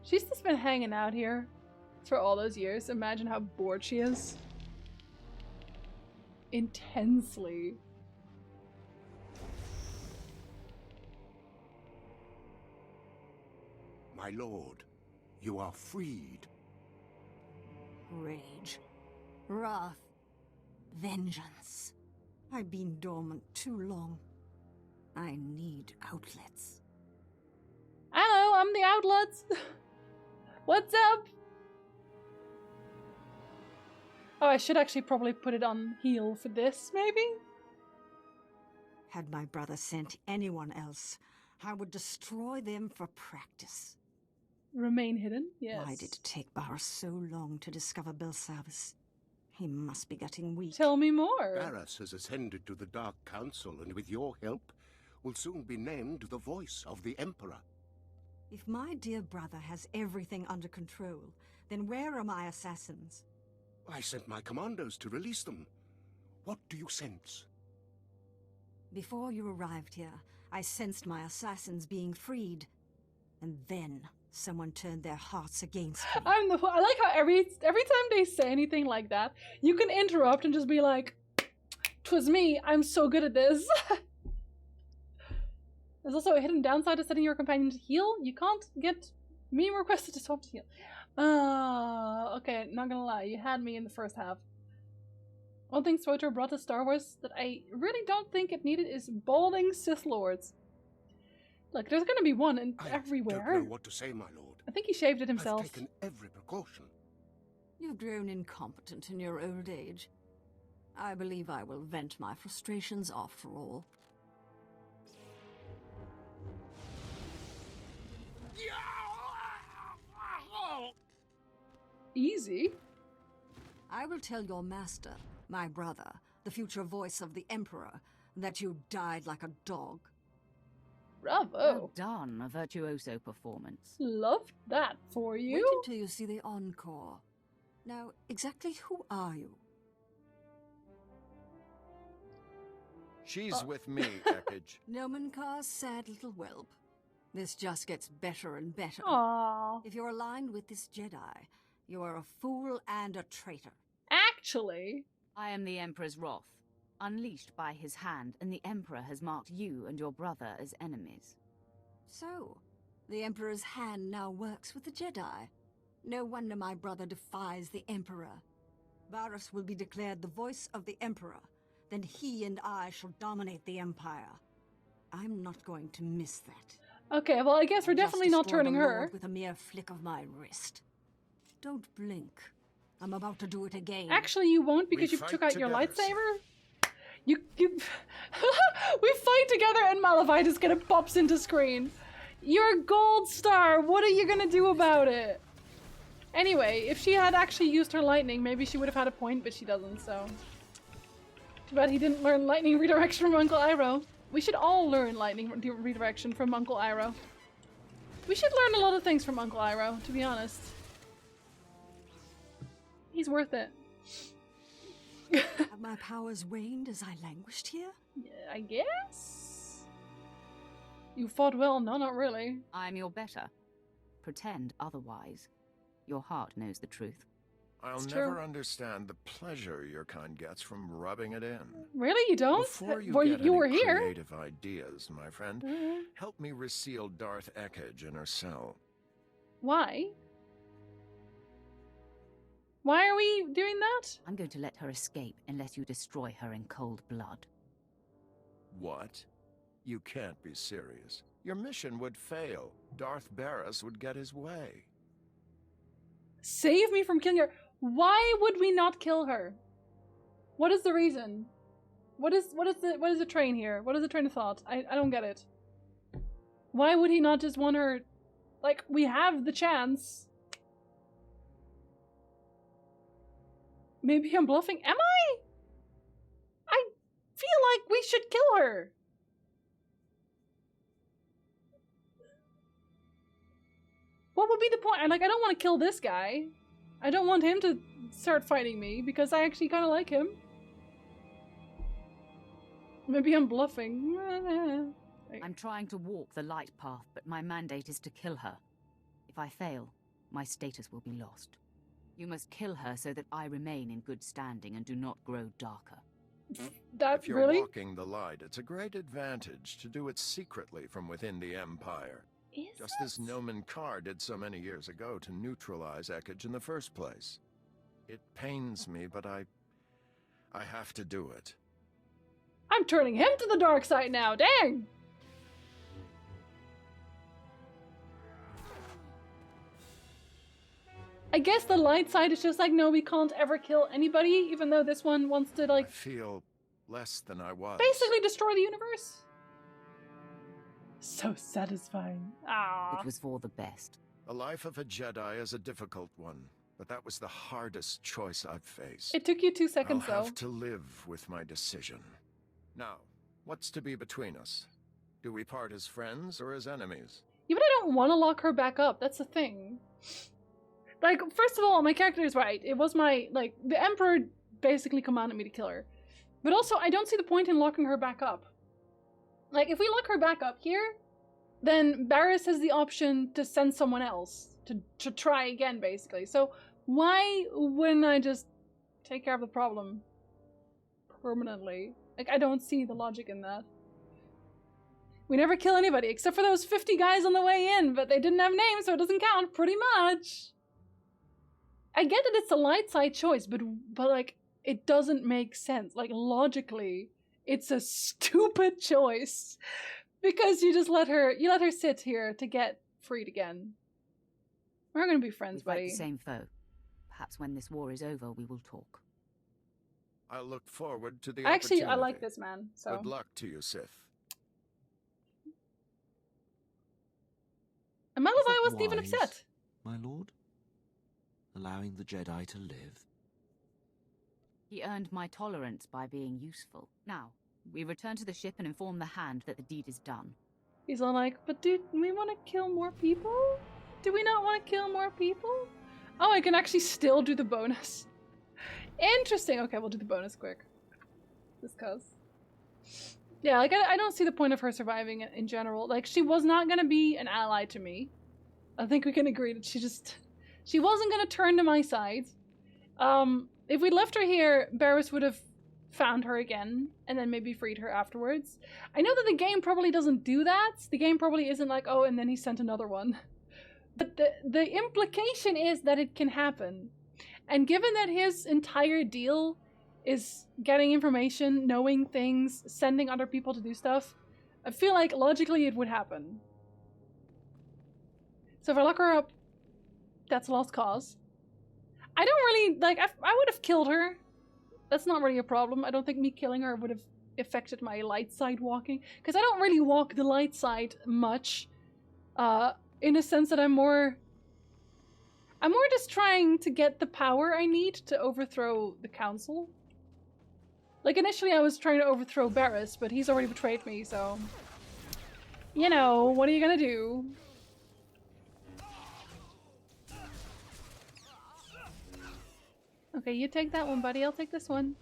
She's just been hanging out here for all those years. Imagine how bored she is. Intensely.
My lord, you are freed.
Rage. Wrath. Vengeance. I've been dormant too long. I need outlets.
Hello, I'm the outlets. What's up? Oh, I should actually probably put it on heal for this, maybe?
Had my brother sent anyone else, I would destroy them for practice.
Remain hidden, yes.
Why did it take Barras so long to discover Belsavis? He must be getting weak.
Tell me more.
Barras has ascended to the Dark Council, and with your help, will soon be named the voice of the Emperor.
If my dear brother has everything under control, then where are my assassins?
I sent my commandos to release them. What do you sense?
Before you arrived here, I sensed my assassins being freed. And then someone turned their hearts against me.
I like how every time they say anything like that, you can interrupt and just be like, "'Twas me, I'm so good at this." There's also a hidden downside to setting your companion to heal. You can't get me requested to stop to heal. Okay, not gonna lie, you had me in the first half. One thing SWTOR brought to Star Wars that I really don't think it needed is balding Sith Lords. Look, there's gonna be one everywhere.
I don't know what to say, my lord.
I think he shaved it himself.
I've taken every precaution.
You've grown incompetent in your old age. I believe I will vent my frustrations after all.
Easy.
I will tell your master, my brother, the future voice of the Emperor, that you died like a dog.
Bravo.
Well done, a virtuoso performance.
Loved that for you.
Wait until you see the encore. Now, exactly who are you?
She's with me, Ekage.
Nomenkar's sad little whelp. This just gets better and better.
Aww.
If you're aligned with this Jedi, you are a fool and a traitor.
Actually,
I am the Emperor's wrath, unleashed by his hand, and the Emperor has marked you and your brother as enemies.
So, the Emperor's hand now works with the Jedi. No wonder my brother defies the Emperor. Varys will be declared the voice of the Emperor. Then he and I shall dominate the Empire. I'm not going to miss that.
Okay, well, I guess we're definitely not turning her.
With a mere flick of my wrist. Don't blink. I'm about to do it again.
Actually, you won't because you took out your lightsaber. You we fight together and Malavite just kind of pops into screen. You're a gold star. What are you gonna do about it? Anyway, if she had actually used her lightning, maybe she would have had a point, but she doesn't. So too bad he didn't learn lightning redirection from Uncle Iroh. We should all learn lightning redirection from Uncle Iroh. We should learn a lot of things from Uncle Iroh, to be honest. He's worth it.
Have my powers waned as I languished here?
Yeah, I guess? You fought well. No, not really.
I am your better. Pretend otherwise. Your heart knows the truth.
I'll never understand the pleasure your kind gets from rubbing it in.
Really? You don't?
Before you
well,
get
you
any
were here.
creative ideas, my friend, help me reseal Darth Ekage in her cell.
Why? Why are we doing that?
I'm going to let her escape unless you destroy her in cold blood.
What? You can't be serious. Your mission would fail. Darth Barris would get his way.
Save me from killing her. Why would we not kill her? What is the reason? What is the train here? What is the train of thought? I don't get it. Why would he not just want her? Like, we have the chance. Maybe I'm bluffing. Am I? I feel like we should kill her. What would be the point? I don't want to kill this guy. I don't want him to start fighting me because I actually kind of like him. Maybe I'm bluffing.
I'm trying to walk the light path, but my mandate is to kill her. If I fail, my status will be lost. You must kill her so that I remain in good standing and do not grow darker.
If you're walking the light, it's a great advantage to do it secretly from within the Empire. Just as Nomen Karr did so many years ago to neutralize Ekage in the first place. It pains me, but I have to do it.
I'm turning him to the dark side now, dang! I guess the light side is just like, no, we can't ever kill anybody, even though this one wants to, like...
I feel less than I was.
Basically destroy the universe. So satisfying. Ah.
It was for the best.
The life of a Jedi is a difficult one, but that was the hardest choice I've faced.
It took you 2 seconds,
I'll
though.
have to live with my decision. Now, what's to be between us? Do we part as friends or as enemies?
Even I don't want to lock her back up. That's the thing. Like, first of all, my character is right. It was my, like, the Emperor basically commanded me to kill her. But also, I don't see the point in locking her back up. Like, if we lock her back up here, then Barris has the option to send someone else to try again, basically. So why wouldn't I just take care of the problem permanently? Like, I don't see the logic in that. We never kill anybody, except for those 50 guys on the way in, but they didn't have names, so it doesn't count, pretty much. I get that it's a light side choice, but like, it doesn't make sense. Like, logically, it's a stupid choice. Because you just let her sit here to get freed again. We're gonna be friends,
we fight
buddy.
The same foe. Perhaps when this war is over, we will talk.
I'll look forward to the
Actually,
opportunity.
I like this man, so...
Good luck to you, Sith.
And Malavai wasn't even upset.
My lord? Allowing the Jedi to live?
He earned my tolerance by being useful. Now, we return to the ship and inform the Hand that the deed is done.
He's all like, but do we want to kill more people? Do we not want to kill more people? Oh, I can actually still do the bonus. Interesting. Okay, we'll do the bonus quick. Just cause. Yeah, like, I don't see the point of her surviving in general. Like, she was not gonna be an ally to me. I think we can agree that she wasn't gonna turn to my side. If we'd left her here, Barris would have found her again, and then maybe freed her afterwards. I know that the game probably doesn't do that. The game probably isn't like, oh, and then he sent another one. But the implication is that it can happen. And given that his entire deal is getting information, knowing things, sending other people to do stuff, I feel like logically it would happen. So if I lock her up, that's a lost cause. I don't really, like, I would have killed her. That's not really a problem. I don't think me killing her would have affected my light side walking. Because I don't really walk the light side much. In a sense that I'm more just trying to get the power I need to overthrow the council. Like, initially I was trying to overthrow Barris, but he's already betrayed me, so... You know, what are you gonna do? Okay, you take that one, buddy. I'll take this one.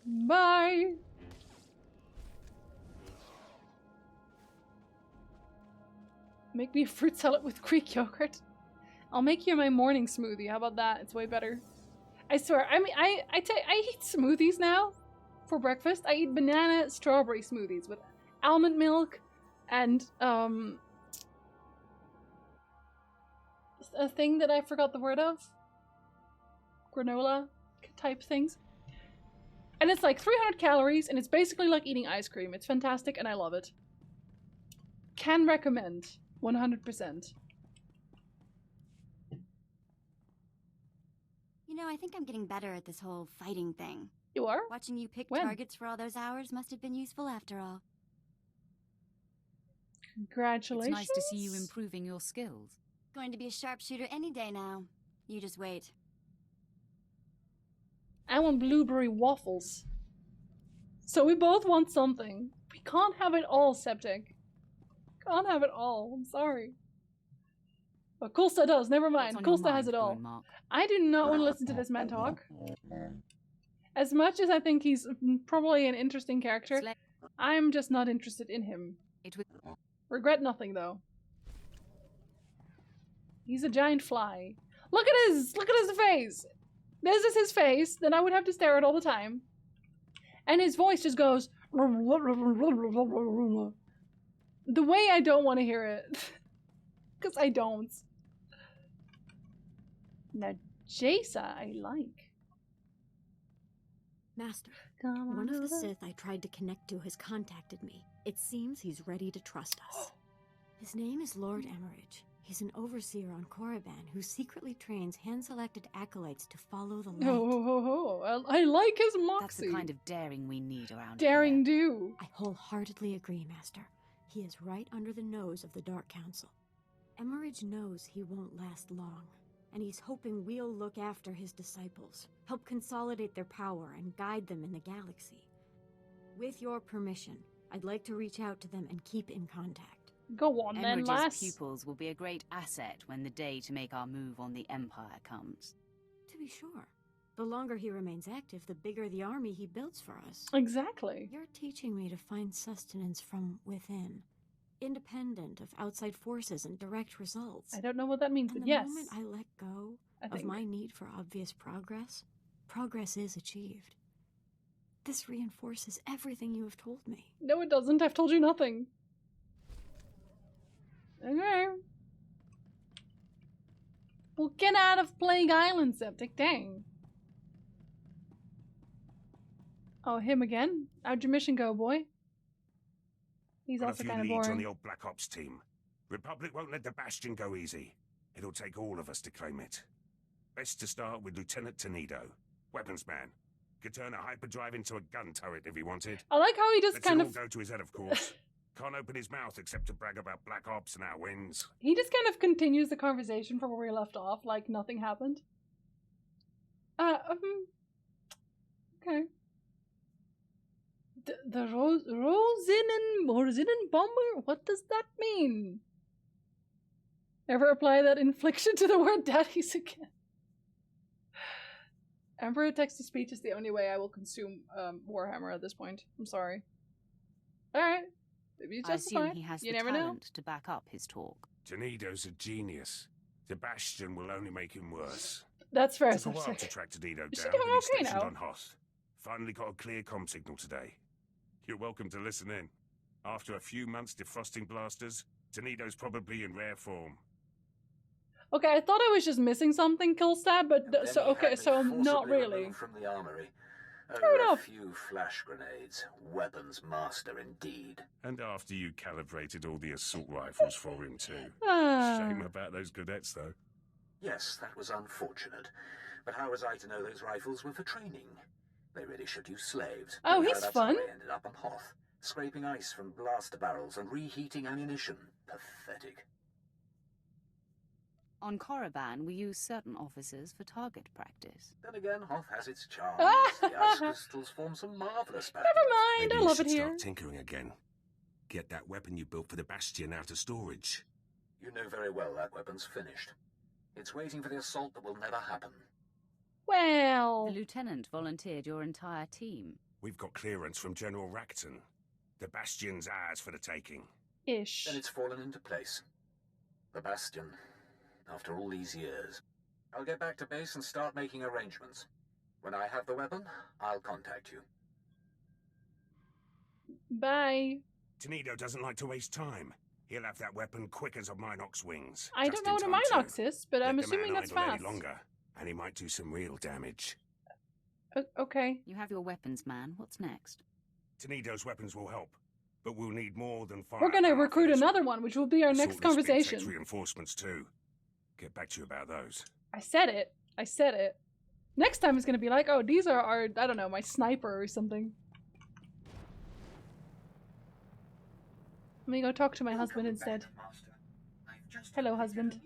Bye! Make me a fruit salad with Greek yogurt. I'll make you my morning smoothie. How about that? It's way better. I swear, I mean, I eat smoothies now for breakfast. I eat banana strawberry smoothies with almond milk and a thing that I forgot the word of. Granola type things. And it's like 300 calories and it's basically like eating ice cream. It's fantastic and I love it. Can recommend. 100%.
You know, I think I'm getting better at this whole fighting thing.
You are?
Watching you pick
When?
targets for all those hours must have been useful after all.
Congratulations.
It's nice to see you improving your skills.
Going to be a sharpshooter any day now. You just wait.
I want blueberry waffles. So we both want something. We can't have it all, Septic. Can't have it all. I'm sorry. But Kulsta does. Never mind. Kulsta has it all. I do not want to listen to this man talk. As much as I think he's probably an interesting character, I'm just not interested in him. Regret nothing, though. He's a giant fly. Look at his face. This is his face. Then I would have to stare at all the time. And his voice just goes. The way I don't want to hear it. Because I don't. Now, Jaisa, I like.
Master, one of the Sith I tried to connect to has contacted me. It seems he's ready to trust us. His name is Lord Emmerich. He's an overseer on Korriban who secretly trains hand-selected acolytes to follow the light.
Oh, I like his moxie.
That's the kind of daring we need around
Daring
here.
do.
I wholeheartedly agree, Master. He is right under the nose of the Dark Council. Emmerich knows he won't last long, and he's hoping we'll look after his disciples, help consolidate their power, and guide them in the galaxy. With your permission, I'd like to reach out to them and keep in contact.
Go on then, lass.
Emmerich's pupils will be a great asset when the day to make our move on the Empire comes.
To be sure. The longer he remains active, the bigger the army he builds for us.
Exactly.
You're teaching me to find sustenance from within, independent of outside forces and direct results.
I don't know what that means,
and
but
the
yes.
moment I let go of my need for obvious progress, progress is achieved. This reinforces everything you have told me.
No, it doesn't. I've told you nothing. Okay. Well, get out of Plague Island, Septic. Dang. Oh, him again? How'd your mission go, boy? He's also kind of boring.
On the old Black Ops team. Republic won't let the Bastion go easy. It'll take all of us to claim it. Best to start with Lieutenant Tenedo, weapons man. Could turn a hyperdrive into a gun turret if he wanted.
I like how he just
Let's
kind
all
of
go to his head, of course. Can't open his mouth except to brag about Black Ops and our wins.
He just kind of continues the conversation from where we left off, like nothing happened. Okay. The Rosinenbomber? What does that mean? Ever apply that infliction to the word daddies again? Emperor text-to-speech is the only way I will consume Warhammer at this point. I'm sorry. Alright. Maybe
I assume he has
you
the
never
talent
know.
to back up his talk.
Tenido's a genius. Sebastian will only make him worse.
That's fair.
Took a while to track Tenido
Is she
down,
doing
but he's
okay
stationed
now?
on Hoth. Finally got a clear comm signal today. You're welcome to listen in. After a few months defrosting blasters, Tenido's probably in rare form.
Okay, I thought I was just missing something, Killstab, but so okay, so not really.
From the armory.
Fair
Over
enough.
a few flash grenades. Weapons master indeed.
And after you calibrated all the assault rifles for him too.
Ah.
Shame about those cadets though.
Yes, that was unfortunate. But how was I to know those rifles were for training? They really should use slaves.
Oh,
Anyhow,
he's
that's
fun.
how I ended up on Hoth, scraping ice from blaster barrels and reheating ammunition. Pathetic.
On Korriban, we use certain officers for target practice.
Then again, Hoth has its charms.
Ah!
The ice crystals form some marvelous patterns.
Never mind,
Maybe
I
you
love
should
it here.
start tinkering again. Get that weapon you built for the Bastion out of storage.
You know very well that weapon's finished. It's waiting for the assault that will never happen.
Well...
The Lieutenant volunteered your entire team.
We've got clearance from General Racton. The Bastion's ours for the taking.
Ish.
Then it's fallen into place. The Bastion. After all these years. I'll get back to base and start making arrangements. When I have the weapon, I'll contact you.
Bye.
Tenido doesn't like to waste time. He'll have that weapon quick as a Minox wings.
I don't know what a Minox is, but I'm assuming that's fast.
Longer, and he might do some real damage.
Okay.
You have your weapons, man. What's next?
Tenido's weapons will help, but we'll need more than fire.
We're gonna recruit another one, which will be our next
Assault and speed
conversation.
takes reinforcements too. Get back to you about those.
I said it. I said it. Next time it's gonna be like, oh, these are our, I don't know, my sniper or something. Let me go talk to my husband instead. Hello, husband.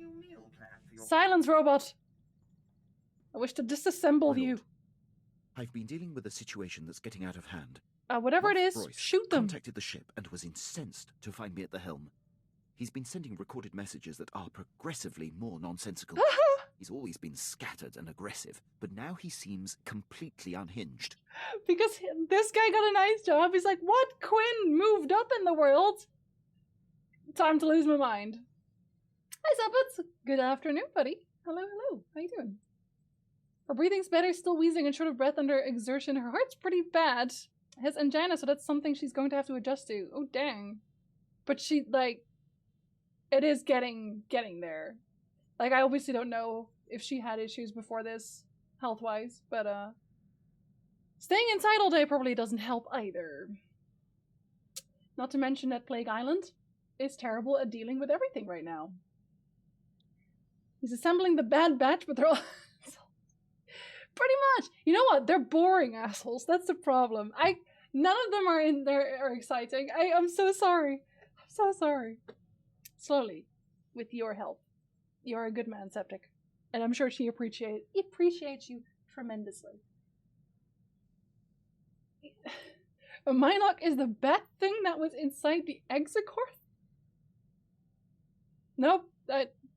Silence, robot! I wish to disassemble you.
I've been dealing with a situation that's getting out of hand.
Whatever it is,
Royce
shoot them.
Contacted the ship and was incensed to find me at the helm. He's been sending recorded messages that are progressively more nonsensical. He's always been scattered and aggressive, but now he seems completely unhinged.
Because this guy got a nice job. He's like, what? Quinn moved up in the world? Time to lose my mind. Hi, Zubbets. Good afternoon, buddy. Hello, hello. How you doing? Her breathing's better, still wheezing and short of breath under exertion. Her heart's pretty bad. Has angina, so that's something she's going to have to adjust to. Oh, dang. But she, like, it is getting there. Like, I obviously don't know if she had issues before this, health-wise, but, staying inside all day probably doesn't help either. Not to mention that Plague Island is terrible at dealing with everything right now. He's assembling the Bad Batch, but they're all... Pretty much. You know what? They're boring assholes. That's the problem. None of them are exciting. I'm so sorry. I'm so sorry. Slowly, with your help. You're a good man, Septic. And I'm sure she appreciates you tremendously. A Minoc is the bat thing that was inside the Execorth? Nope.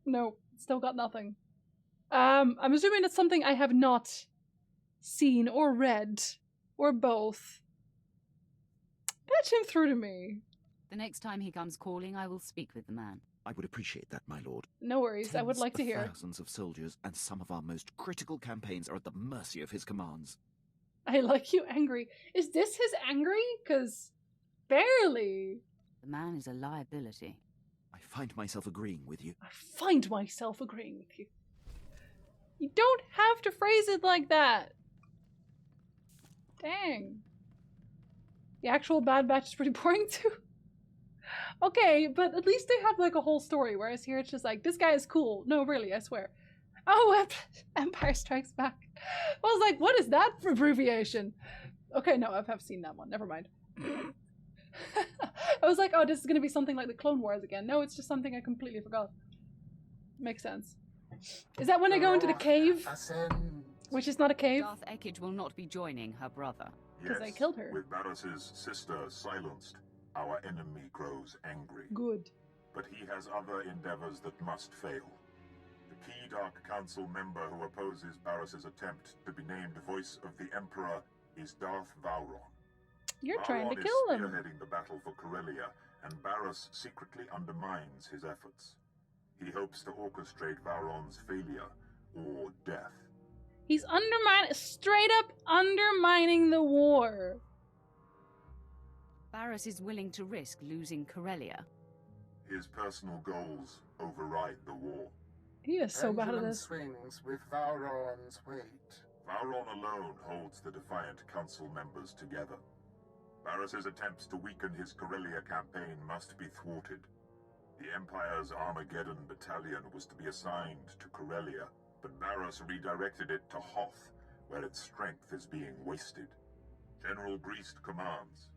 No. Still got nothing. I'm assuming it's something I have not seen or read, or both. Patch him through to me.
The next time he comes calling, I will speak with the man.
I would appreciate that, my lord.
No worries, I would like to hear.
Thousands of soldiers and some of our most critical campaigns are at the mercy of his commands.
I like you angry. Is this his angry? 'Cause barely.
The man is a liability.
I find myself agreeing with you.
I find myself agreeing with you. You don't have to phrase it like that. Dang. The actual Bad Batch is pretty boring too. Okay, but at least they have like a whole story, whereas here it's just like, this guy is cool. No, really, I swear. Oh, Empire Strikes Back. I was like, what is that for abbreviation? Okay, no, I've seen that one. Never mind. I was like, oh, this is going to be something like the Clone Wars again. No, it's just something I completely forgot. Makes sense. Is that when I go into the cave? Which is not a cave?
Darth Ekage will not be joining her brother.
Because I killed her.
With Barris's sister silenced, our enemy grows angry.
Good.
But he has other endeavors that must fail. The key Dark Council member who opposes Barris's attempt to be named Voice of the Emperor is Darth Vowron.
You're
Vowron
trying to
is
kill him.
spearheading the battle for Corellia, and Barris secretly undermines his efforts. He hopes to orchestrate Vowron's failure or death.
He's straight up undermining the war.
Barris is willing to risk losing Corellia.
His personal goals override the war.
He is so bad at
Pendulum
this.
swings with Vowron's weight.
Vowron alone holds the Defiant Council members together. Barris's attempts to weaken his Corellia campaign must be thwarted. The Empire's Armageddon battalion was to be assigned to Corellia, but Barris redirected it to Hoth, where its strength is being wasted. General Greast commands.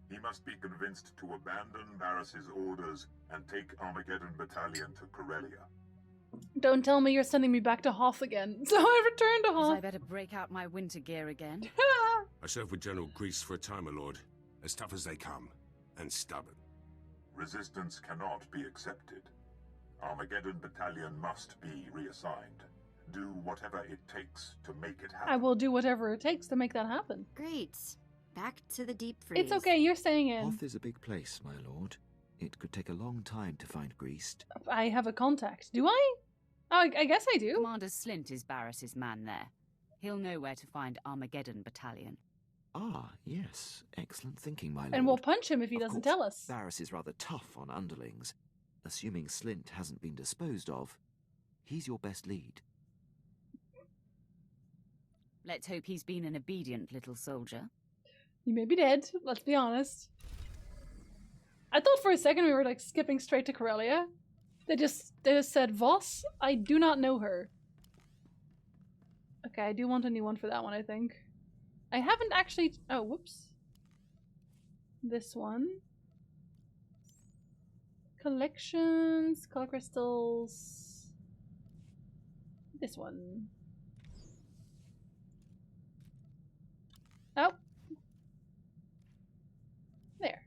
He must be convinced to abandon Barris's orders and take Armageddon battalion to Corellia.
Don't tell me you're sending me back to Hoth again. So I return to Hoth.
I better break out my winter gear again.
I served with General Grease for a time, my lord. As tough as they come, and stubborn.
Resistance cannot be accepted. Armageddon battalion must be reassigned. Do whatever it takes to make it happen.
I will do whatever it takes to make that happen.
Great. Back to the deep freeze.
It's okay, you're staying in.
Hoth is a big place, my lord. It could take a long time to find Greast.
I have a contact. Do I? Oh, I guess I do.
Commander Slint is Barris's man there. He'll know where to find Armageddon battalion.
Ah, yes. Excellent thinking, my lord.
And we'll punch him if he
Of
doesn't
course,
tell us.
Barris is rather tough on underlings. Assuming Slint hasn't been disposed of, he's your best lead.
Let's hope he's been an obedient little soldier.
He may be dead, let's be honest. I thought for a second we were like skipping straight to Corellia. They just said, Voss, I do not know her. Okay, I do want a new one for that one, I think. I haven't actually... Oh, whoops. This one. Collections, color crystals. This one. Oh. There.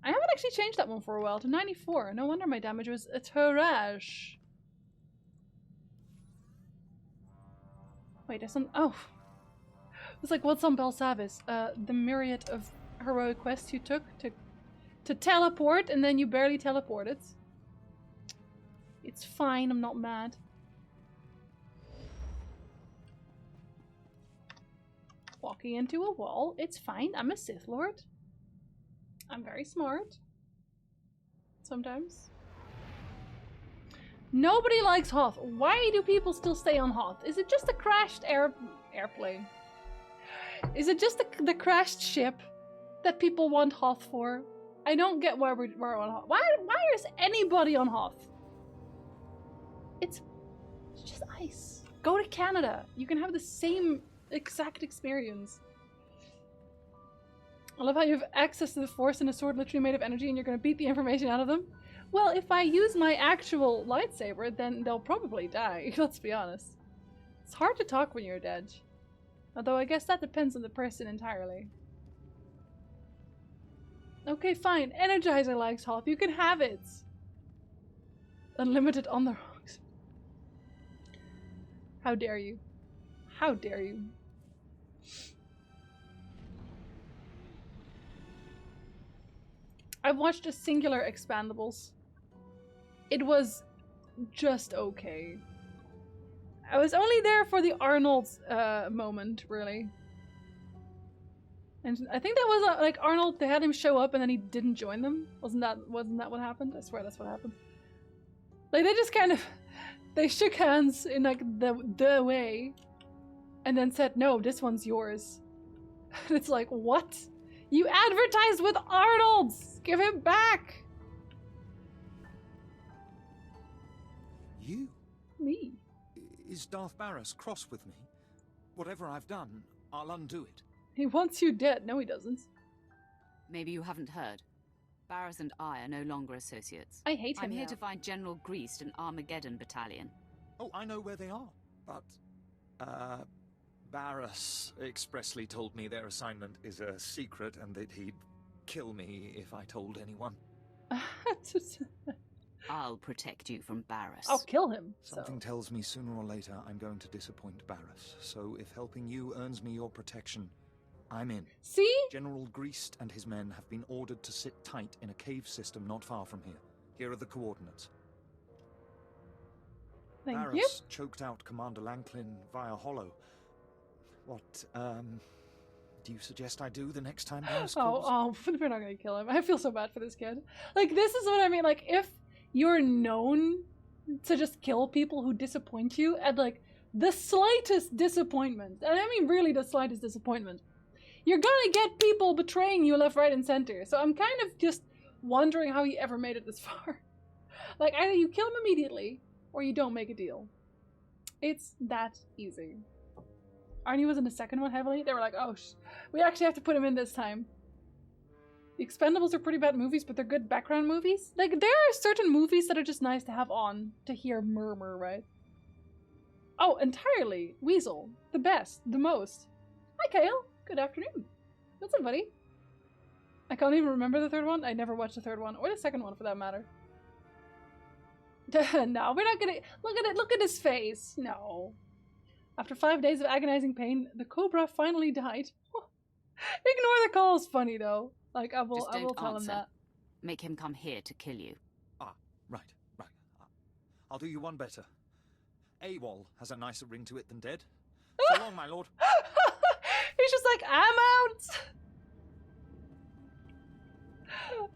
I haven't actually changed that one for a while to 94. No wonder my damage was a tirage. Wait, there's some... Oh. It's like, what's on Belsavis? The myriad of heroic quests you took to teleport, and then you barely teleported. It's fine, I'm not mad. Walking into a wall, it's fine. I'm a Sith Lord. I'm very smart. Sometimes. Nobody likes Hoth. Why do people still stay on Hoth? Is it just a crashed airplane? Is it just the crashed ship that people want Hoth for? I don't get why we're on Hoth. Why is anybody on Hoth? It's just ice. Go to Canada. You can have the same exact experience. I love how you have access to the Force and a sword literally made of energy and you're going to beat the information out of them. Well, if I use my actual lightsaber, then they'll probably die. Let's be honest. It's hard to talk when you're dead. Although I guess that depends on the person entirely. Okay, fine. Energizer likes Hoth. You can have it. Unlimited on the rocks. How dare you? How dare you? I've watched a singular Expandables. It was just okay. I was only there for the Arnold moment, really. And I think that was like Arnold, they had him show up and then he didn't join them. Wasn't that what happened? I swear that's what happened. Like they just kind of, they shook hands in like the way and then said, no, this one's yours. It's like, what? You advertised with Arnold's! Give him back!
You?
Me.
Is Darth Barris cross with me? Whatever I've done, I'll undo it.
He wants you dead. No, he doesn't.
Maybe you haven't heard. Barris and I are no longer associates.
I hate him
I'm here
now.
to find General Greast and Armageddon Battalion.
Oh, I know where they are. But, Barris expressly told me their assignment is a secret and that he'd kill me if I told anyone.
I'll protect you from Barris.
I'll kill him.
Something tells me sooner or later I'm going to disappoint Barris. So if helping you earns me your protection, I'm in.
See?
General Greast and his men have been ordered to sit tight in a cave system not far from here. Here are the coordinates.
Thank
Barris
you.
choked out Commander Lanklin via hollow. What, do you suggest I do the next time Barris calls?
Oh, we're not gonna kill him. I feel so bad for this kid. Like, this is what I mean. Like, if you're known to just kill people who disappoint you at, like, the slightest disappointment, and I mean really the slightest disappointment, you're gonna get people betraying you left, right, and center. So I'm kind of just wondering how he ever made it this far. Like, either you kill him immediately, or you don't make a deal. It's that easy. Arnie was in the second one heavily. They were like, oh, we actually have to put him in this time. The Expendables are pretty bad movies, but they're good background movies. Like, there are certain movies that are just nice to have on to hear murmur, right? Oh, entirely. Weasel. The best. The most. Hi, Kale. Good afternoon. What's up, buddy? I can't even remember the third one. I never watched the third one, or the second one for that matter. No, we're not gonna... Look at it. Look at his face. No. After 5 days of agonizing pain, the Cobra finally died. Ignore the calls. Funny, though. Like, I will tell him that.
Make him come here to kill you.
Ah, right. I'll do you one better. AWOL has a nicer ring to it than dead. So long, my lord.
He's just like, I'm out!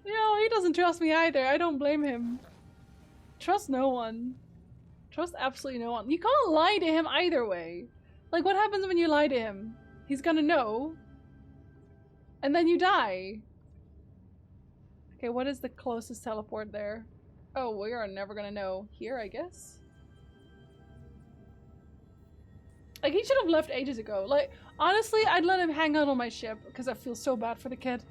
He doesn't trust me either. I don't blame him. Trust no one. Trust absolutely no one. You can't lie to him either way. Like, what happens when you lie to him? He's gonna know. And then you die. Okay, what is the closest teleport there? Oh, we are never gonna know. Here, I guess? Like, he should have left ages ago. Like, honestly, I'd let him hang out on my ship because I feel so bad for the kid.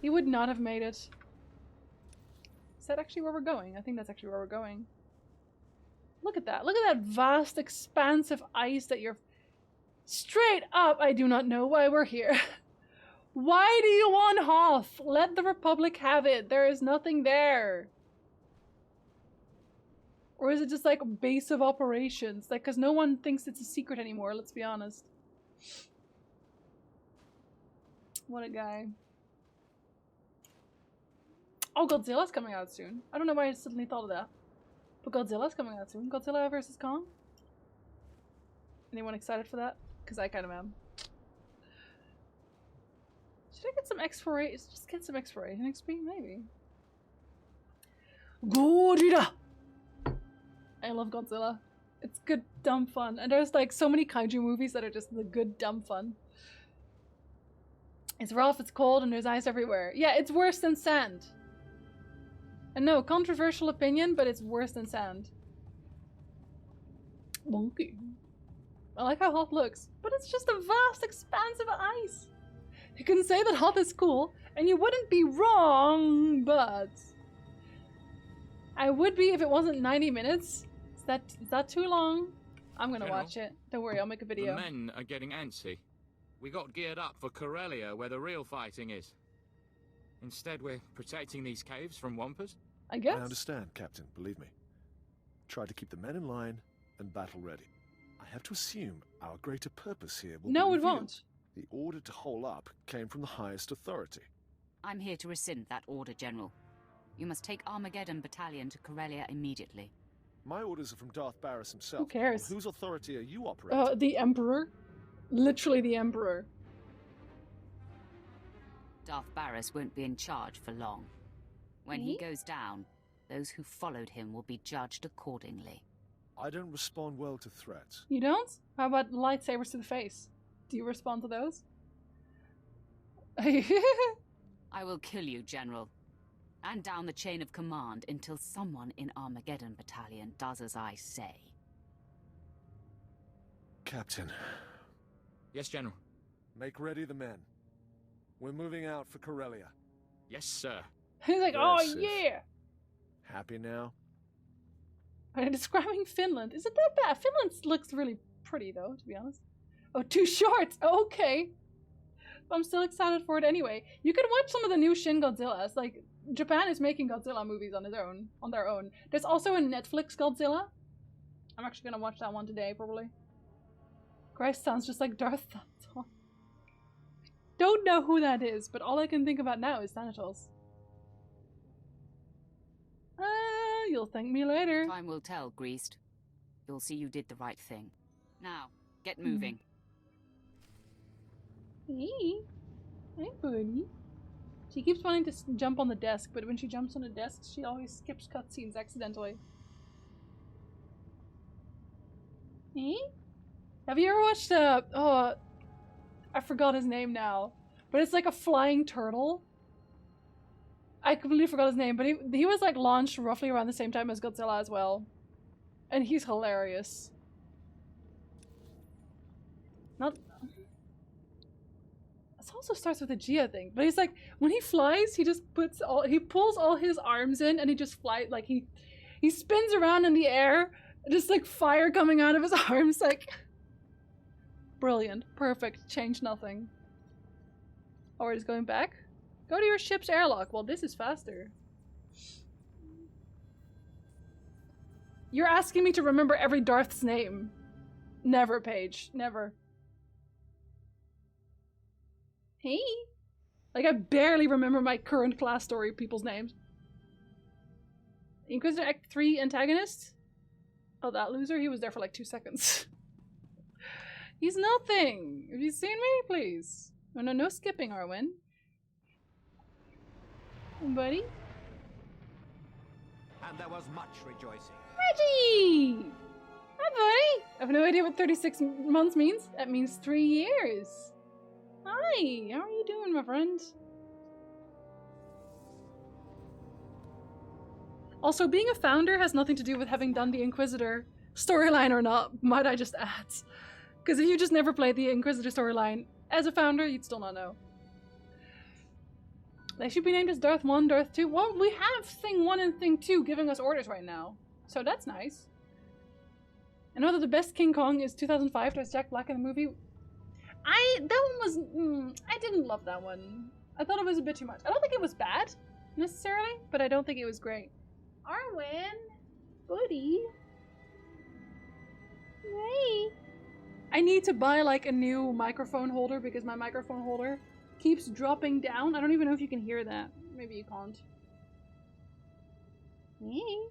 He would not have made it. Is that actually where we're going? I think that's actually where we're going. Look at that. Look at that vast expanse of ice that you're... Straight up, I do not know why we're here. Why do you want Hoth? Let the Republic have it. There is nothing there. Or is it just like base of operations? Like, because no one thinks it's a secret anymore, let's be honest. What a guy. Oh, Godzilla's coming out soon. I don't know why I suddenly thought of that. But Godzilla's coming out soon. Godzilla vs. Kong. Anyone excited for that? Because I kind of am. Should I get some exploration? Just get some exploration XP? Maybe. Godzilla! I love Godzilla. It's good, dumb fun. And there's like so many kaiju movies that are just the good, dumb fun. It's rough, it's cold, and there's ice everywhere. Yeah, it's worse than sand. And no, controversial opinion, but it's worse than sand. Monkey. I like how Hoth looks, but it's just a vast expanse of ice. You can say that Hoth is cool, and you wouldn't be wrong, but... I would be if it wasn't 90 minutes. Is that too long? I'm gonna watch it. Don't worry, I'll make a video.
The men are getting antsy. We got geared up for Corellia, where the real fighting is. Instead, we're protecting these caves from Wampus.
I guess.
I understand, Captain, believe me. Try to keep the men in line and battle ready. I have to assume our greater purpose here will be
No, it
revealed.
won't.
The order to hole up came from the highest authority.
I'm here to rescind that order, General. You must take Armageddon Battalion to Corellia immediately.
My orders are from Darth Barris himself.
Who cares?
On whose authority are you operating?
The Emperor. Literally the Emperor.
Darth Barris won't be in charge for long. When he goes down, those who followed him will be judged accordingly.
I don't respond well to threats.
You don't? How about lightsabers to the face? Do you respond to those?
I will kill you, General. And down the chain of command until someone in Armageddon Battalion does as I say.
Captain.
Yes, General.
Make ready the men. We're moving out for Corellia.
Yes, sir.
He's like, oh yeah!
Happy now?
I'm describing Finland. Is it that bad? Finland looks really pretty, though, to be honest. Oh, too short! Okay. But I'm still excited for it anyway. You can watch some of the new Shin Godzillas. Like, Japan is making Godzilla movies on their own. There's also a Netflix Godzilla. I'm actually gonna watch that one today, probably. Christ, sounds just like Darth Thanatos. Don't know who that is, but all I can think about now is Thanatos. You'll thank me later.
Time will tell, Greased. You'll see you did the right thing. Now, get moving.
Hey. Hey, buddy. She keeps wanting to jump on the desk, but when she jumps on the desk, she always skips cutscenes accidentally. Hey? Have you ever watched oh, I forgot his name now, but it's like a flying turtle. I completely forgot his name, but he was like launched roughly around the same time as Godzilla as well. And he's hilarious. This also starts with a G, I think. But he's like, when he flies, he just he pulls all his arms in and he just flies, like he spins around in the air, just like fire coming out of his arms, like brilliant, perfect, change nothing. Oh, he's going back? Go to your ship's airlock. Well, this is faster. You're asking me to remember every Darth's name. Never, Paige. Never. Hey. Like, I barely remember my current class story people's names. Inquisitor Act 3 antagonist? Oh, that loser? He was there for like 2 seconds. He's nothing. Have you seen me? Please. Oh, no, no skipping, Arwen. Buddy?
And there was much rejoicing.
Reggie! Hi, buddy! I have no idea what 36 months means. That means 3 years. Hi, how are you doing, my friend? Also, being a founder has nothing to do with having done the Inquisitor storyline or not, might I just add. Because if you just never played the Inquisitor storyline, as a founder, you'd still not know. They should be named as Darth 1, Darth 2. Well, we have Thing 1 and Thing 2 giving us orders right now. So that's nice. I know that the best King Kong is 2005. There's Jack Black in the movie. That one was... I didn't love that one. I thought it was a bit too much. I don't think it was bad, necessarily, but I don't think it was great. Arwen! Buddy! Hey! I need to buy, like, a new microphone holder because my microphone holder keeps dropping down. I don't even know if you can hear that. Maybe you can't. Hey.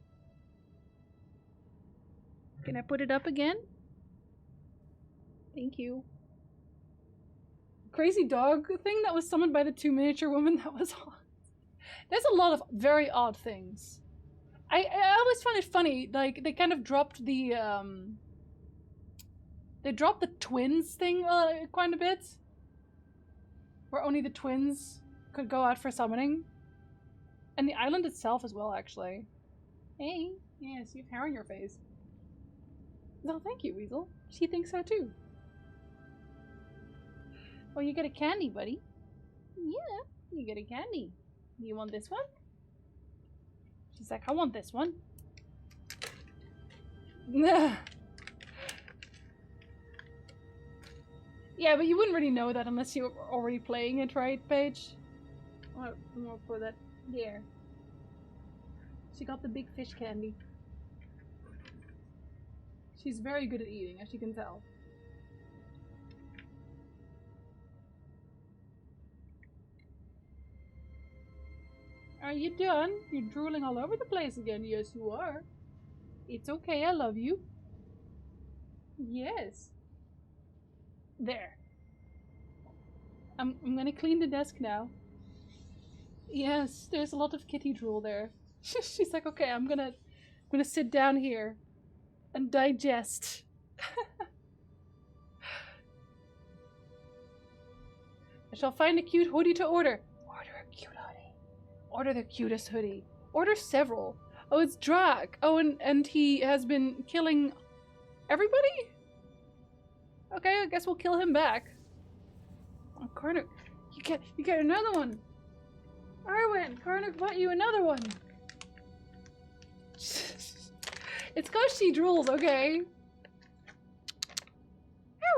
Can I put it up again? Thank you. Crazy dog thing that was summoned by the 2 miniature women, that was odd. There's a lot of very odd things. I always find it funny, like, they kind of dropped the, they dropped the twins thing quite a bit. Where only the twins could go out for summoning. And the island itself as well, actually. Hey, yes, you have hair on your face. No, thank you, Weasel. She thinks so too. Oh, you get a candy, buddy. Yeah, you get a candy. You want this one? She's like, I want this one. Yeah, but you wouldn't really know that unless you're already playing it, right, Paige? I'm gonna put that there. She got the big fish candy. She's very good at eating, as you can tell. Are you done? You're drooling all over the place again. Yes, you are. It's okay, I love you. Yes. There. I'm gonna clean the desk now. Yes, there's a lot of kitty drool there. She's like, okay, I'm gonna sit down here and digest. I shall find a cute hoodie to order. Order a cute hoodie. Order the cutest hoodie. Order several. Oh, it's Drak. Oh, and he has been killing everybody? Okay, I guess we'll kill him back. Oh, Karnak, you get another one. Arwen, Karnak bought you another one. It's cause she drools, okay?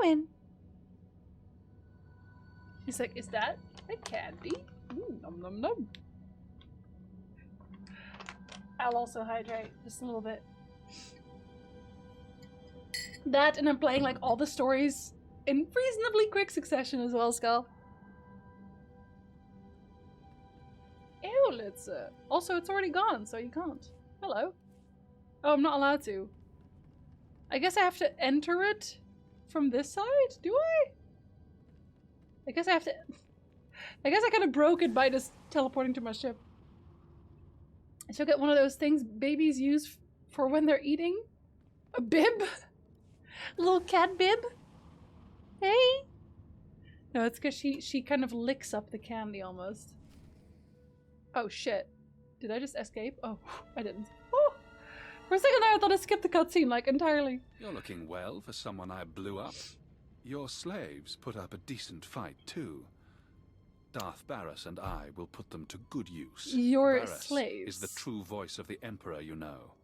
Arwen. She's like, is that a candy? Nom nom nom. I'll also hydrate just a little bit. That, and I'm playing like all the stories in reasonably quick succession as well, Skull. Ew, let's also it's already gone, so you can't. Hello. Oh, I'm not allowed to. I guess I have to enter it from this side? Do I? I guess I have to... I guess I kind of broke it by just teleporting to my ship. I should get one of those things babies use for when they're eating. A bib? A little cat bib? Hey? No, it's because she kind of licks up the candy almost. Oh shit. Did I just escape? Oh, I didn't. Oh! For a second there I thought I skipped the cutscene, like, entirely.
You're looking well for someone I blew up. Your slaves put up a decent fight, too. Darth Barras and I will put them to good use.
Your
Barras
slaves
is the true voice of the Emperor, you know.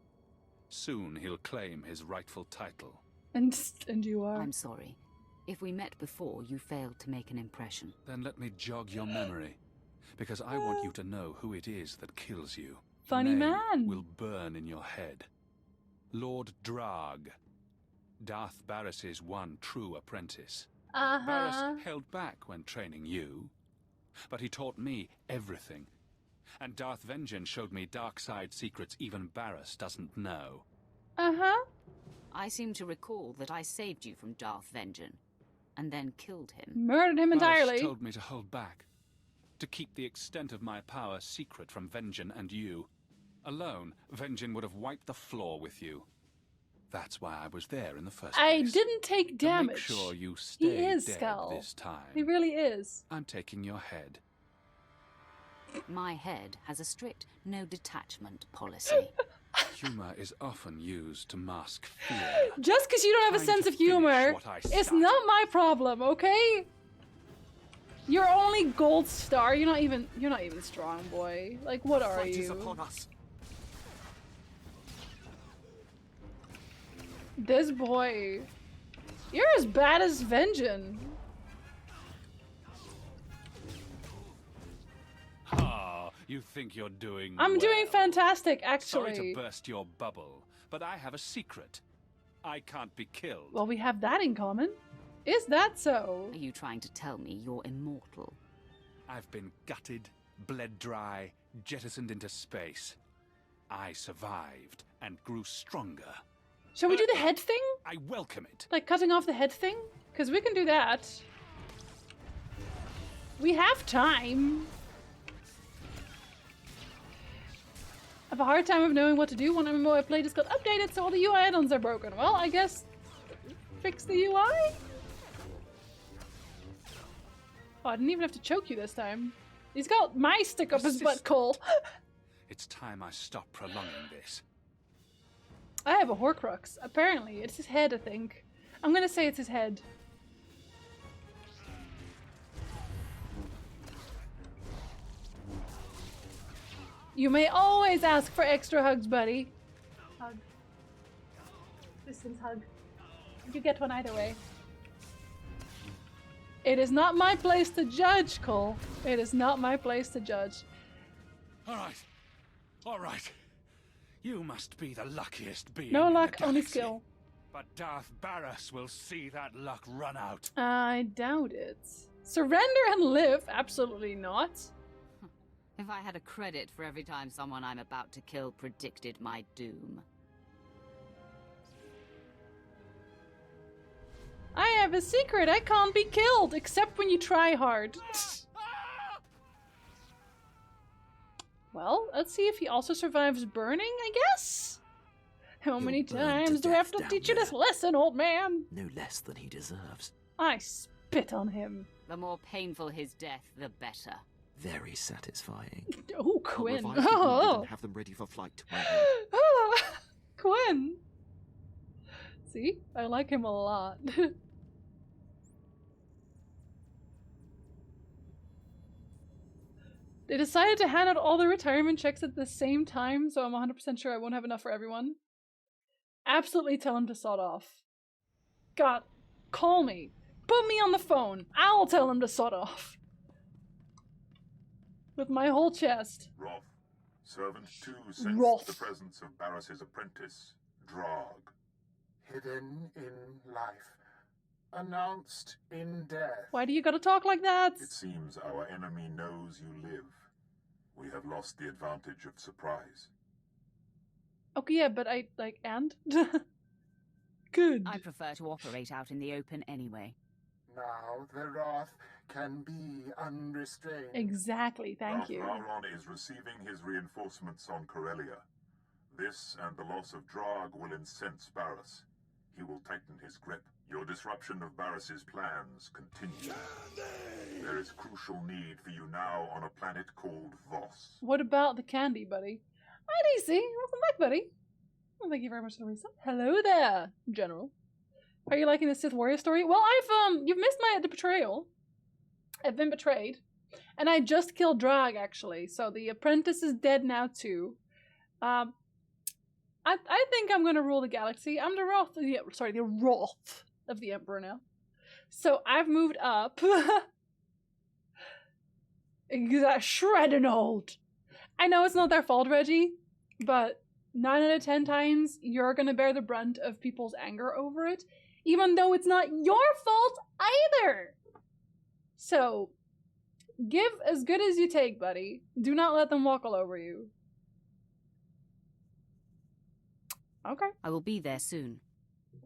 Soon he'll claim his rightful title.
And you are.
I'm sorry. If we met before, you failed to make an impression.
Then let me jog your memory, because I want you to know who it is that kills you.
Funny
Name
man.
will burn in your head. Lord Drag. Darth Barras's one true apprentice. Barras held back when training you, but he taught me everything. And Darth Vengeance showed me dark side secrets even Barras doesn't know.
I seem to recall that I saved you from Darth Vengeance, and then killed him.
Murdered him entirely.
Barras told me to hold back, to keep the extent of my power secret from Vengeance and you. Alone, Vengeance would have wiped the floor with you. That's why I was there in the first place.
I didn't take damage.
To make sure you stay
he is
dead
Skull.
this time.
He really is.
I'm taking your head.
My head has a strict no detachment policy.
Humor is often used to mask fear.
Just because you don't have a sense of humor, it's not my problem, okay? You're only gold star. You're not even strong, boy. Like, what are you?
Upon us.
This boy. You're as bad as Vengeance.
Ah, you think you're doing
I'm doing fantastic, actually.
Sorry to burst your bubble, but I have a secret. I can't be killed.
Well, we have that in common. Is that so?
Are you trying to tell me you're immortal?
I've been gutted, bled dry, jettisoned into space. I survived and grew stronger.
Shall we do the head thing?
I welcome it.
Like cutting off the head thing? Because we can do that. We have time. I have a hard time of knowing what to do. One MMO I played just got updated, so all the UI add-ons are broken. Well, I guess fix the UI? Oh, I didn't even have to choke you this time. He's got my stick up his butt, Cole.
It's time I stop prolonging this.
I have a Horcrux. Apparently, it's his head, I think. I'm gonna say it's his head. You may always ask for extra hugs, buddy. Hug. Distance hug. You get one either way. It is not my place to judge, Cole. It is not my place to judge.
All right. All right. You must be the luckiest being.
No
in
luck,
the
only
galaxy.
skill.
But Darth Barras will see that luck run out.
I doubt it. Surrender and live? Absolutely not.
If I had a credit for every time someone I'm about to kill predicted my doom.
I have a secret. I can't be killed, except when you try hard. Well, let's see if he also survives burning, I guess? How many times do I have to teach you this lesson, old man?
No less than he deserves.
I spit on him.
The more painful his death, the better.
Very satisfying.
Oh, Quinn.
I'll revive the wounded and have them ready for flight.
Oh, Quinn. See? I like him a lot. They decided to hand out all the retirement checks at the same time, so I'm 100% sure I won't have enough for everyone. Absolutely tell him to sod off. God, call me. Put me on the phone. I'll tell him to sod off. With my whole chest.
Roth, Servant 2 sensed
Roth.
the presence of Barris's apprentice, Drog.
Hidden in life, announced in death.
Why do you gotta talk like that?
It seems our enemy knows you live. We have lost the advantage of surprise.
Okay, yeah, but and? Good.
I prefer to operate out in the open anyway.
Now the wrath can be unrestrained.
Exactly, thank you.
Raron is receiving his reinforcements on Corellia. This and the loss of Drog will incense Barris. He will tighten his grip. Your disruption of Barris's plans continues. There is crucial need for you now on a planet called Voss.
What about the candy, buddy? Hi, DC. Welcome back, buddy. Well, thank you very much for the resub. Hello there, General. Are you liking the Sith Warrior story? Well, you've missed the betrayal. I've been betrayed. And I just killed Drag, actually. So the apprentice is dead now, too. I think I'm gonna rule the galaxy. I'm the Wrath, the Wrath of the Emperor now. So I've moved up. Shredding old. I know it's not their fault, Reggie, but 9 out of 10 times you're gonna bear the brunt of people's anger over it, even though it's not your fault either. So, give as good as you take, buddy. Do not let them walk all over you. Okay.
I will be there soon.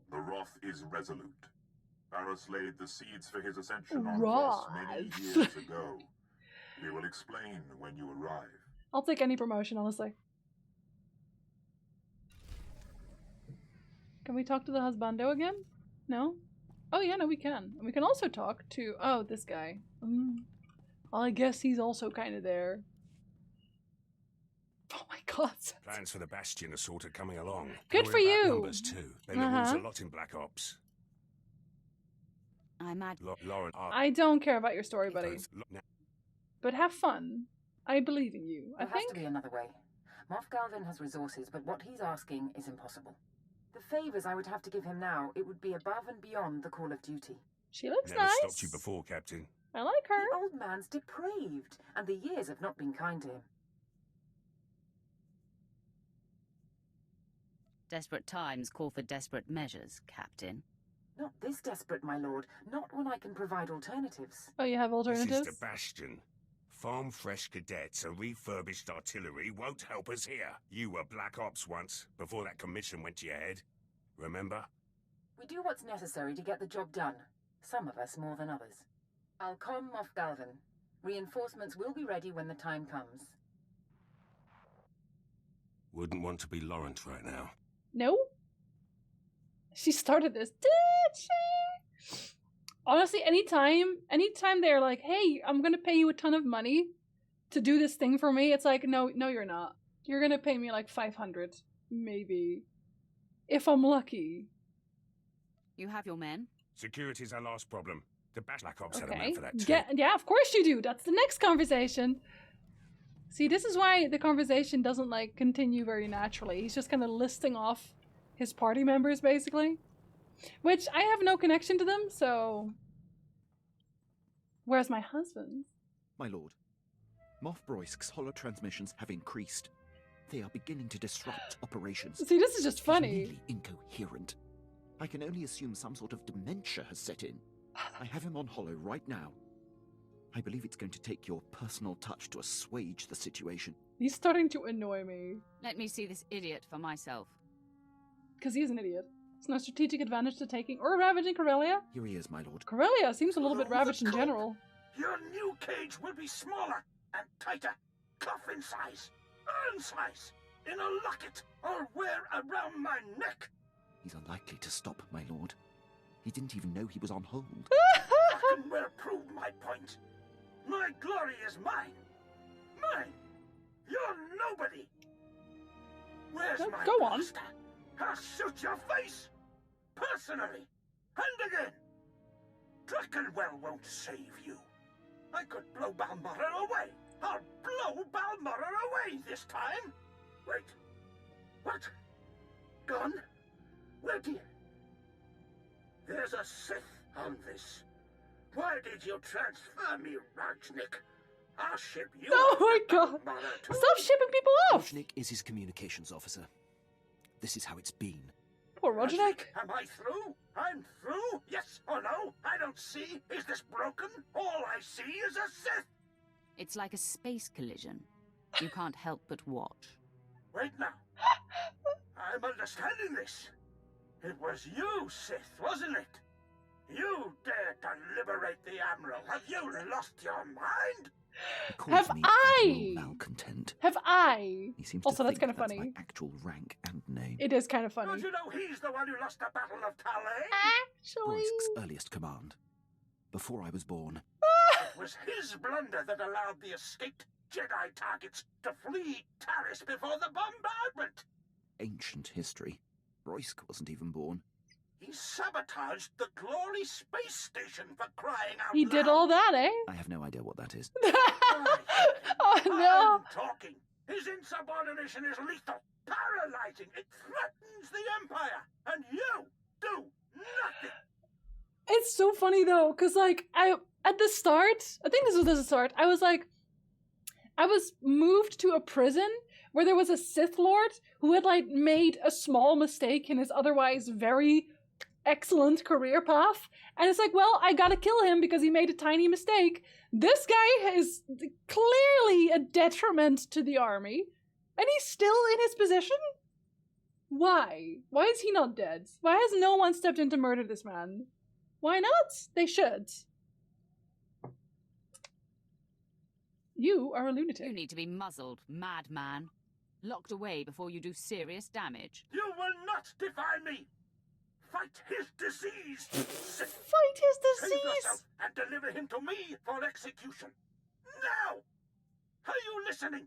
The Wrath is resolute. Barris laid the seeds for his ascension on Voss many years ago. We will explain when you arrive.
I'll take any promotion, honestly. Can we talk to the husbando again? No? Oh yeah, no, we can. And we can also talk to, oh, this guy. I guess he's also kind of there. Oh my god.
Plans for the Bastion are sort of coming along.
Good for you.
Numbers too. They lose a lot in Black Ops.
I'm at
Lauren.
I don't care about your story, buddy. But have fun. I believe in you.
There has to be another way. Moff Galvin has resources, but what he's asking is impossible. The favors I would have to give him now, it would be above and beyond the call of duty.
She looks
Never
nice.
stopped you before, Captain.
I like her.
The old man's depraved, and the years have not been kind to him.
Desperate times call for desperate measures, Captain.
Not this desperate, my lord. Not when I can provide alternatives.
Oh, you have alternatives?
This is the Bastion. Farm-fresh cadets and refurbished artillery won't help us here. You were Black Ops once, before that commission went to your head. Remember?
We do what's necessary to get the job done. Some of us more than others. I'll calm Moff Galvin. Reinforcements will be ready when the time comes.
Wouldn't want to be Laurent right now.
No? She started this, did she? Honestly, anytime they're like, hey, I'm gonna pay you a ton of money to do this thing for me, it's like, no, you're not. You're gonna pay me like 500, maybe. If I'm lucky.
You have your men?
Security's our last problem. The Black Ops had a man for that too.
Yeah, of course you do. That's the next conversation. See, this is why the conversation doesn't, like, continue very naturally. He's just kind of listing off his party members, basically. Which, I have no connection to them, so... Where's my husband?
My lord, Moff Broisk's holo transmissions have increased. They are beginning to disrupt operations.
See, this is just funny.
He's nearly incoherent. I can only assume some sort of dementia has set in. I have him on holo right now. I believe it's going to take your personal touch to assuage the situation.
He's starting to annoy me.
Let me see this idiot for myself.
Because he is an idiot. There's no strategic advantage to taking or ravaging Corellia.
Here he is, my lord.
Corellia seems a little bit ravaged in general.
Your new cage will be smaller and tighter. Coffin size, urn size, in a locket, or wear around my neck.
He's unlikely to stop, my lord. He didn't even know he was on hold.
I can well prove my point. My glory is mine. Mine. You're nobody. Where's my
Go on.
master? I'll shoot your face. Personally. And again. Drakenwell won't save you. I could blow Balmorra away. I'll blow Balmorra away this time. Wait. What? Gone? Where do you... There's a Sith on this. Why did you transfer me, Rajnik? I'll ship you.
Oh my god! Stop shipping people off!
Rojnik is his communications officer. This is how it's been.
Poor Rojnik.
Am I through? I'm through? Yes or no? I don't see. Is this broken? All I see is a Sith.
It's like a space collision. You can't help but watch.
Wait now. I'm understanding this. It was you, Sith, wasn't it? You dared to liberate the Amro. Have you lost your mind?
Have I?
Malcontent.
Have I?
He seems
Also,
to
that's
think
kind of
that's
funny.
my actual rank and name.
It is kind of funny.
Don't you know he's the one who lost the Battle of Talay?
Actually,
Roysk's earliest command. Before I was born.
It was his blunder that allowed the escaped Jedi targets to flee Taris before the bombardment.
Ancient history. Roysk wasn't even born.
He sabotaged the Glory Space Station for crying out
he
loud.
did all that, eh?
I have no idea what that is.
Oh no!
I'm talking. His insubordination is lethal, paralyzing. It threatens the Empire, and you do nothing.
It's so funny though, cause like at the start, I think this was the start. I was moved to a prison where there was a Sith Lord who had like made a small mistake in his otherwise very excellent career path, and it's like, well, I gotta kill him because he made a tiny mistake. This guy is clearly a detriment to the army, and he's still in his position? Why? Why is he not dead? Why has no one stepped in to murder this man? Why not? They should. You are a lunatic.
You need to be muzzled, madman. Locked away before you do serious damage.
You will not defy me. Fight his disease.
Fight his
Save
disease.
yourself and deliver him to me for execution. Now! Are you listening?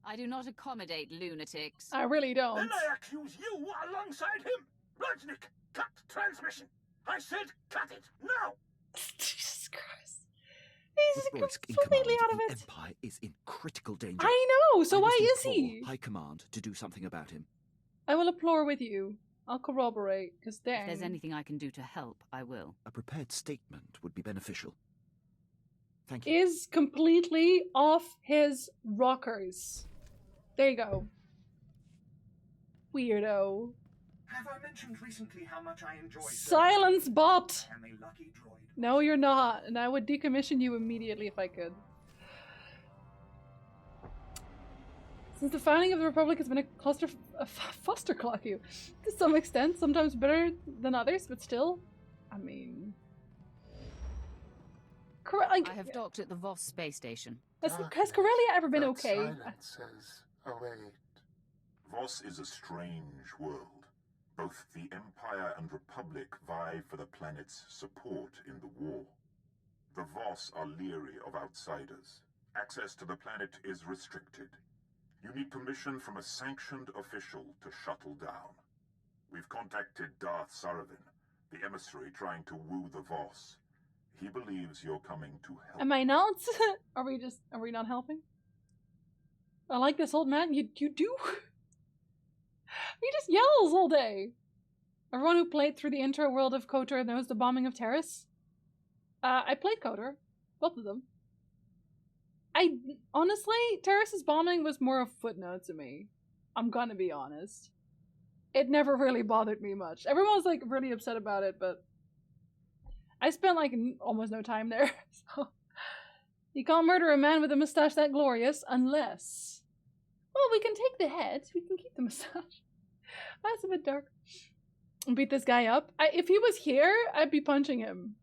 I do not accommodate lunatics.
I really don't.
Then I accuse you alongside him. Rajnik, cut transmission. I said cut it now.
Jesus Christ. He's
With Roysk in
completely
command,
out of
the
it.
Empire is in critical danger.
I know, so
I
why
must
is he?
implore High Command to do something about him.
I will implore with you. I'll corroborate, because
If
dang.
there's anything I can do to help, I will.
A prepared statement would be beneficial. Thank you.
Is completely off his rockers. There you go. Weirdo.
Have I mentioned recently how much I enjoy
Silence bot!
I'm a lucky droid.
No, you're not, and I would decommission you immediately if I could. Since the founding of the Republic has been a foster you to some extent, sometimes better than others, but still, I mean...
I have docked at the Voss space station.
Has Corellia ever been okay?
Silences await.
Voss is a strange world. Both the Empire and Republic vie for the planet's support in the war. The Voss are leery of outsiders. Access to the planet is restricted. You need permission from a sanctioned official to shuttle down. We've contacted Darth Saravin, the emissary trying to woo the Voss. He believes you're coming to help.
Am I not? Are we not helping? I like this old man. You do? He just yells all day. Everyone who played through the intro world of KOTOR knows the bombing of Taris. I played KOTOR. Both of them. Honestly, Taris's bombing was more a footnote to me. I'm gonna be honest. It never really bothered me much. Everyone was like really upset about it, but I spent like almost no time there. So you can't murder a man with a mustache that glorious unless... Well, we can take the head. We can keep the mustache. That's a bit dark. And beat this guy up. If he was here, I'd be punching him.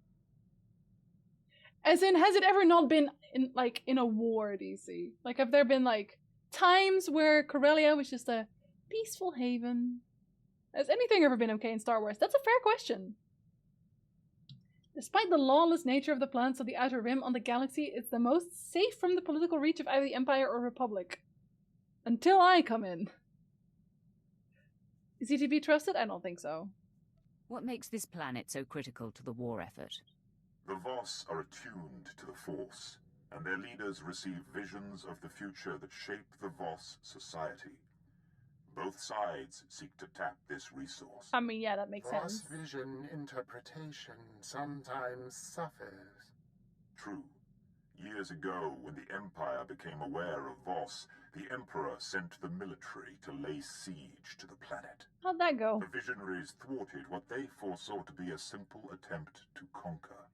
As in, has it ever not been in a war, DC? Like, have there been like times where Corellia was just a peaceful haven? Has anything ever been okay in Star Wars? That's a fair question. Despite the lawless nature of the planets of the Outer Rim on the galaxy, it's the most safe from the political reach of either the Empire or Republic. Until I come in. Is he to be trusted? I don't think so.
What makes this planet so critical to the war effort?
The Voss are attuned to the Force, and their leaders receive visions of the future that shape the Voss society. Both sides seek to tap this resource.
I mean, yeah, that makes sense.
Vision interpretation sometimes suffers.
True. Years ago, when the Empire became aware of Voss, the Emperor sent the military to lay siege to the planet.
How'd that go?
The Visionaries thwarted what they foresaw to be a simple attempt to conquer.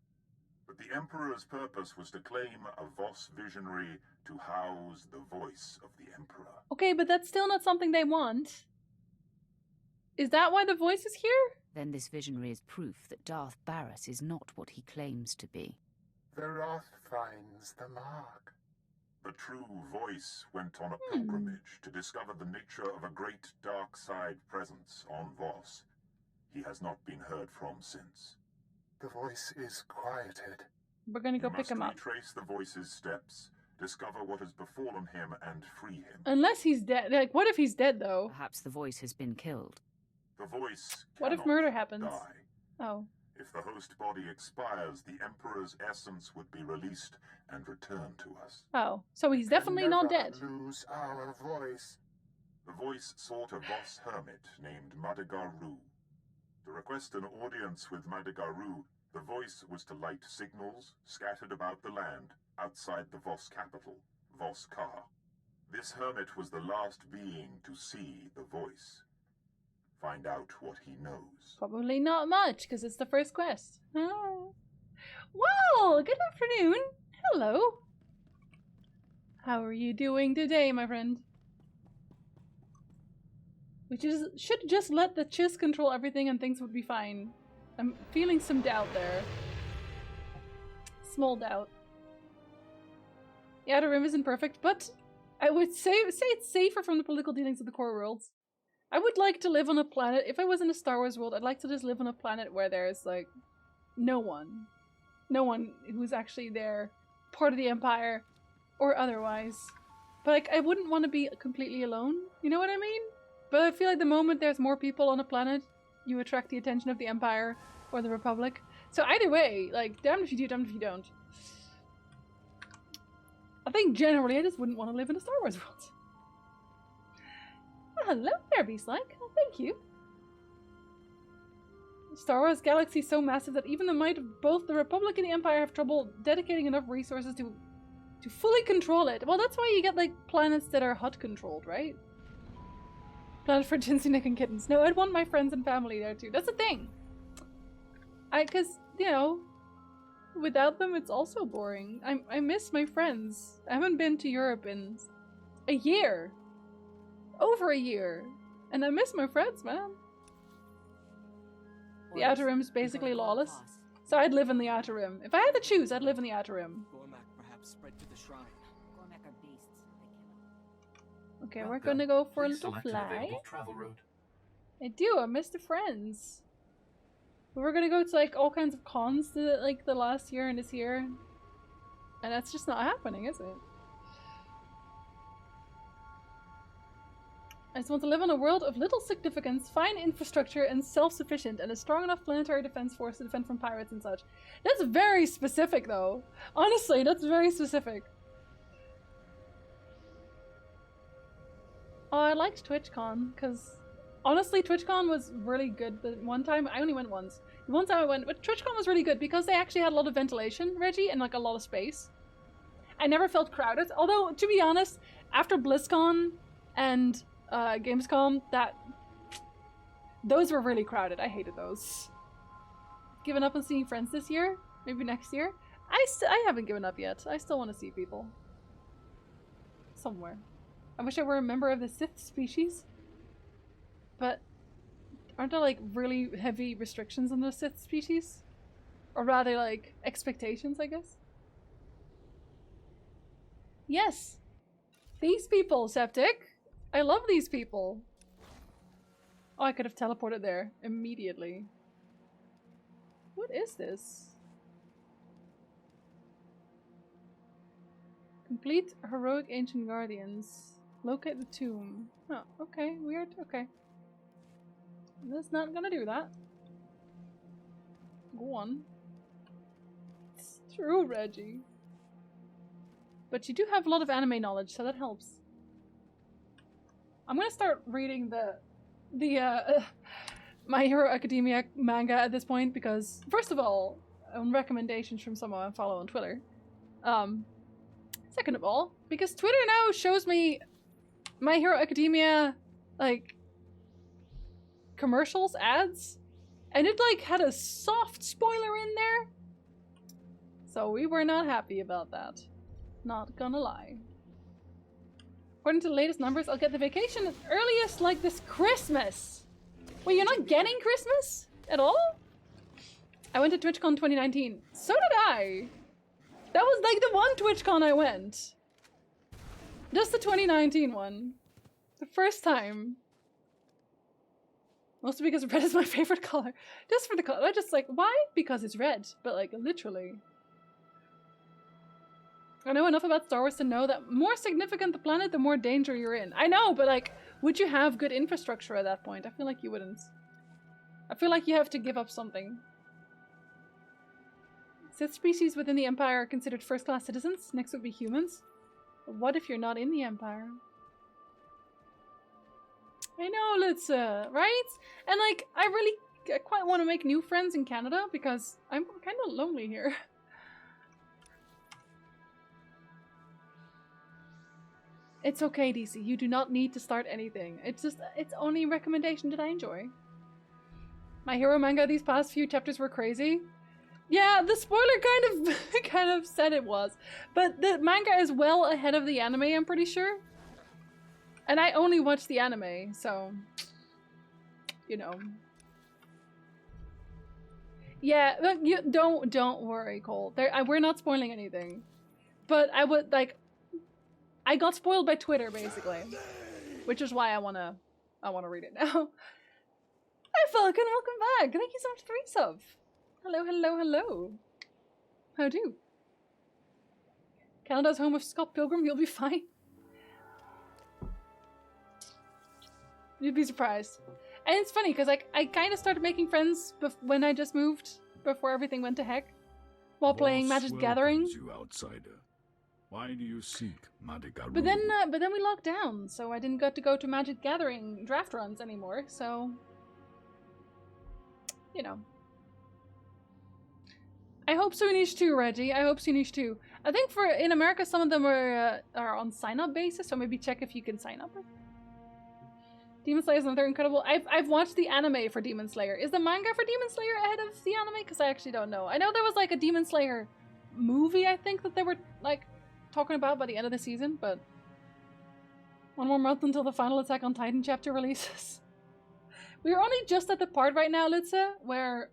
But the Emperor's purpose was to claim a Voss Visionary to house the voice of the Emperor.
Okay, but that's still not something they want. Is that why the voice is here?
Then this visionary is proof that Darth Barris is not what he claims to be.
The Wrath finds the mark.
The true voice went on a pilgrimage to discover the nature of a great dark side presence on Voss. He has not been heard from since.
The voice is quieted.
We're gonna go pick him up.
Retrace the voice's steps, discover what has befallen him, and free him.
Unless he's dead. Like, what if he's dead, though?
Perhaps the voice has been killed.
The voice
What if
cannot
murder happens?
die.
Oh.
If the host body expires, the Emperor's essence would be released and returned to us.
Oh. So he's definitely not dead.
Lose our voice.
The voice sought a Voss hermit named Madagar-Ru. To request an audience with Madagar-Ru, the voice was to light signals scattered about the land outside the Voss capital, Voss-Ka. This hermit was the last being to see the voice. Find out what he knows.
Probably not much, because it's the first quest. Oh. Well, good afternoon. Hello. How are you doing today, my friend? We should just let the Chiss control everything and things would be fine. I'm feeling some doubt there. Small doubt. The Outer Rim isn't perfect, but I would say it's safer from the political dealings of the core worlds. I would like to live on a planet, if I was in a Star Wars world, I'd like to just live on a planet where there's, like, no one. No one who's actually there, part of the Empire, or otherwise. But, like, I wouldn't want to be completely alone, you know what I mean? But I feel like the moment there's more people on a planet, you attract the attention of the Empire or the Republic. So either way, like, damned if you do, damned if you don't. I think generally I just wouldn't want to live in a Star Wars world. Hello there, Beast-like. Oh, thank you. Star Wars galaxy is so massive that even the might of both the Republic and the Empire have trouble dedicating enough resources to fully control it. Well, that's why you get, like, planets that are HUD-controlled, right? Planet for Jinsunik and Kittens. No, I'd want my friends and family there, too. That's the thing. Because, you know, without them, it's also boring. I miss my friends. I haven't been to Europe in a year. Over a year. And I miss my friends, man. The Outer Rim's basically lawless. So I'd live in the Outer Rim. If I had to choose, I'd live in the Outer Rim.
Gormak perhaps spread to the shrine.
Gormak are beasts.
Okay, we're gonna go for a little fly.
Travel route.
I do, I miss the friends. We were gonna go to, like, all kinds of cons like the last year and this year. And that's just not happening, is it? I just want to live on a world of little significance, fine infrastructure, and self-sufficient, and a strong enough planetary defense force to defend from pirates and such. That's very specific, though. Honestly, that's very specific. Oh, I liked TwitchCon, because honestly, TwitchCon was really good. The one time, I only went once. The one time I went, but TwitchCon was really good because they actually had a lot of ventilation, Reggie, and like a lot of space. I never felt crowded, although, to be honest, after BlizzCon and Gamescom, those were really crowded. I hated those. Given up on seeing friends this year? Maybe next year? I haven't given up yet. I still want to see people. Somewhere. I wish I were a member of the Sith species. But aren't there, like, really heavy restrictions on the Sith species? Or rather, like, expectations, I guess? Yes! These people, Septic! I love these people! Oh, I could have teleported there immediately. What is this? Complete Heroic Ancient Guardians. Locate the tomb. Oh, okay, weird, okay. That's not gonna do that. Go on. It's true, Reggie. But you do have a lot of anime knowledge, so that helps. I'm gonna start reading the My Hero Academia manga at this point because, first of all, on recommendations from someone I follow on Twitter, Second of all, because Twitter now shows me My Hero Academia, like, commercials, ads, and it, like, had a soft spoiler in there. So we were not happy about that. Not gonna lie. According to the latest numbers, I'll get the vacation earliest, like, this Christmas. Wait, you're not getting Christmas at all? I went to TwitchCon 2019. So did I. That was like the one TwitchCon I went. Just the 2019 one. The first time. Mostly because red is my favorite color. Just for the color. I just like, why? Because it's red. But like, literally. I know enough about Star Wars to know that more significant the planet, the more danger you're in. I know, but like, would you have good infrastructure at that point? I feel like you wouldn't. I feel like you have to give up something. Sith species within the Empire are considered first-class citizens. Next would be humans. But what if you're not in the Empire? I know, let's, right? And like, I quite want to make new friends in Canada because I'm kind of lonely here. It's okay, DC. You do not need to start anything. It's just, it's only a recommendation that I enjoy. My Hero manga, these past few chapters were crazy. Yeah, the spoiler kind of said it was. But the manga is well ahead of the anime, I'm pretty sure. And I only watched the anime, so... You know. Yeah, look, you don't worry, Cole. We're not spoiling anything. But I would, like... I got spoiled by Twitter, basically. Which is why I wanna read it now. Hi, Falcon, welcome back! Thank you so much for 3 subs. Hello, hello, hello. How do? Canada's home of Scott Pilgrim, you'll be fine. You'd be surprised. And it's funny, because like, I kind of started making friends when I just moved, before everything went to heck. While playing Magic the Gathering.
You outsider. Why do you seek Madigaru?
But then we locked down, so I didn't get to go to Magic Gathering draft runs anymore, so... You know. I hope Soonish too, Reggie. I hope Soonish too. I think in America some of them are on sign-up basis, so maybe check if you can sign up. Demon Slayer is another incredible... I've watched the anime for Demon Slayer. Is the manga for Demon Slayer ahead of the anime? Because I actually don't know. I know there was like a Demon Slayer movie, I think, that they were like talking about by the end of the season, but... One more month until the final Attack on Titan chapter releases. We're only just at the part right now, Litsa, where...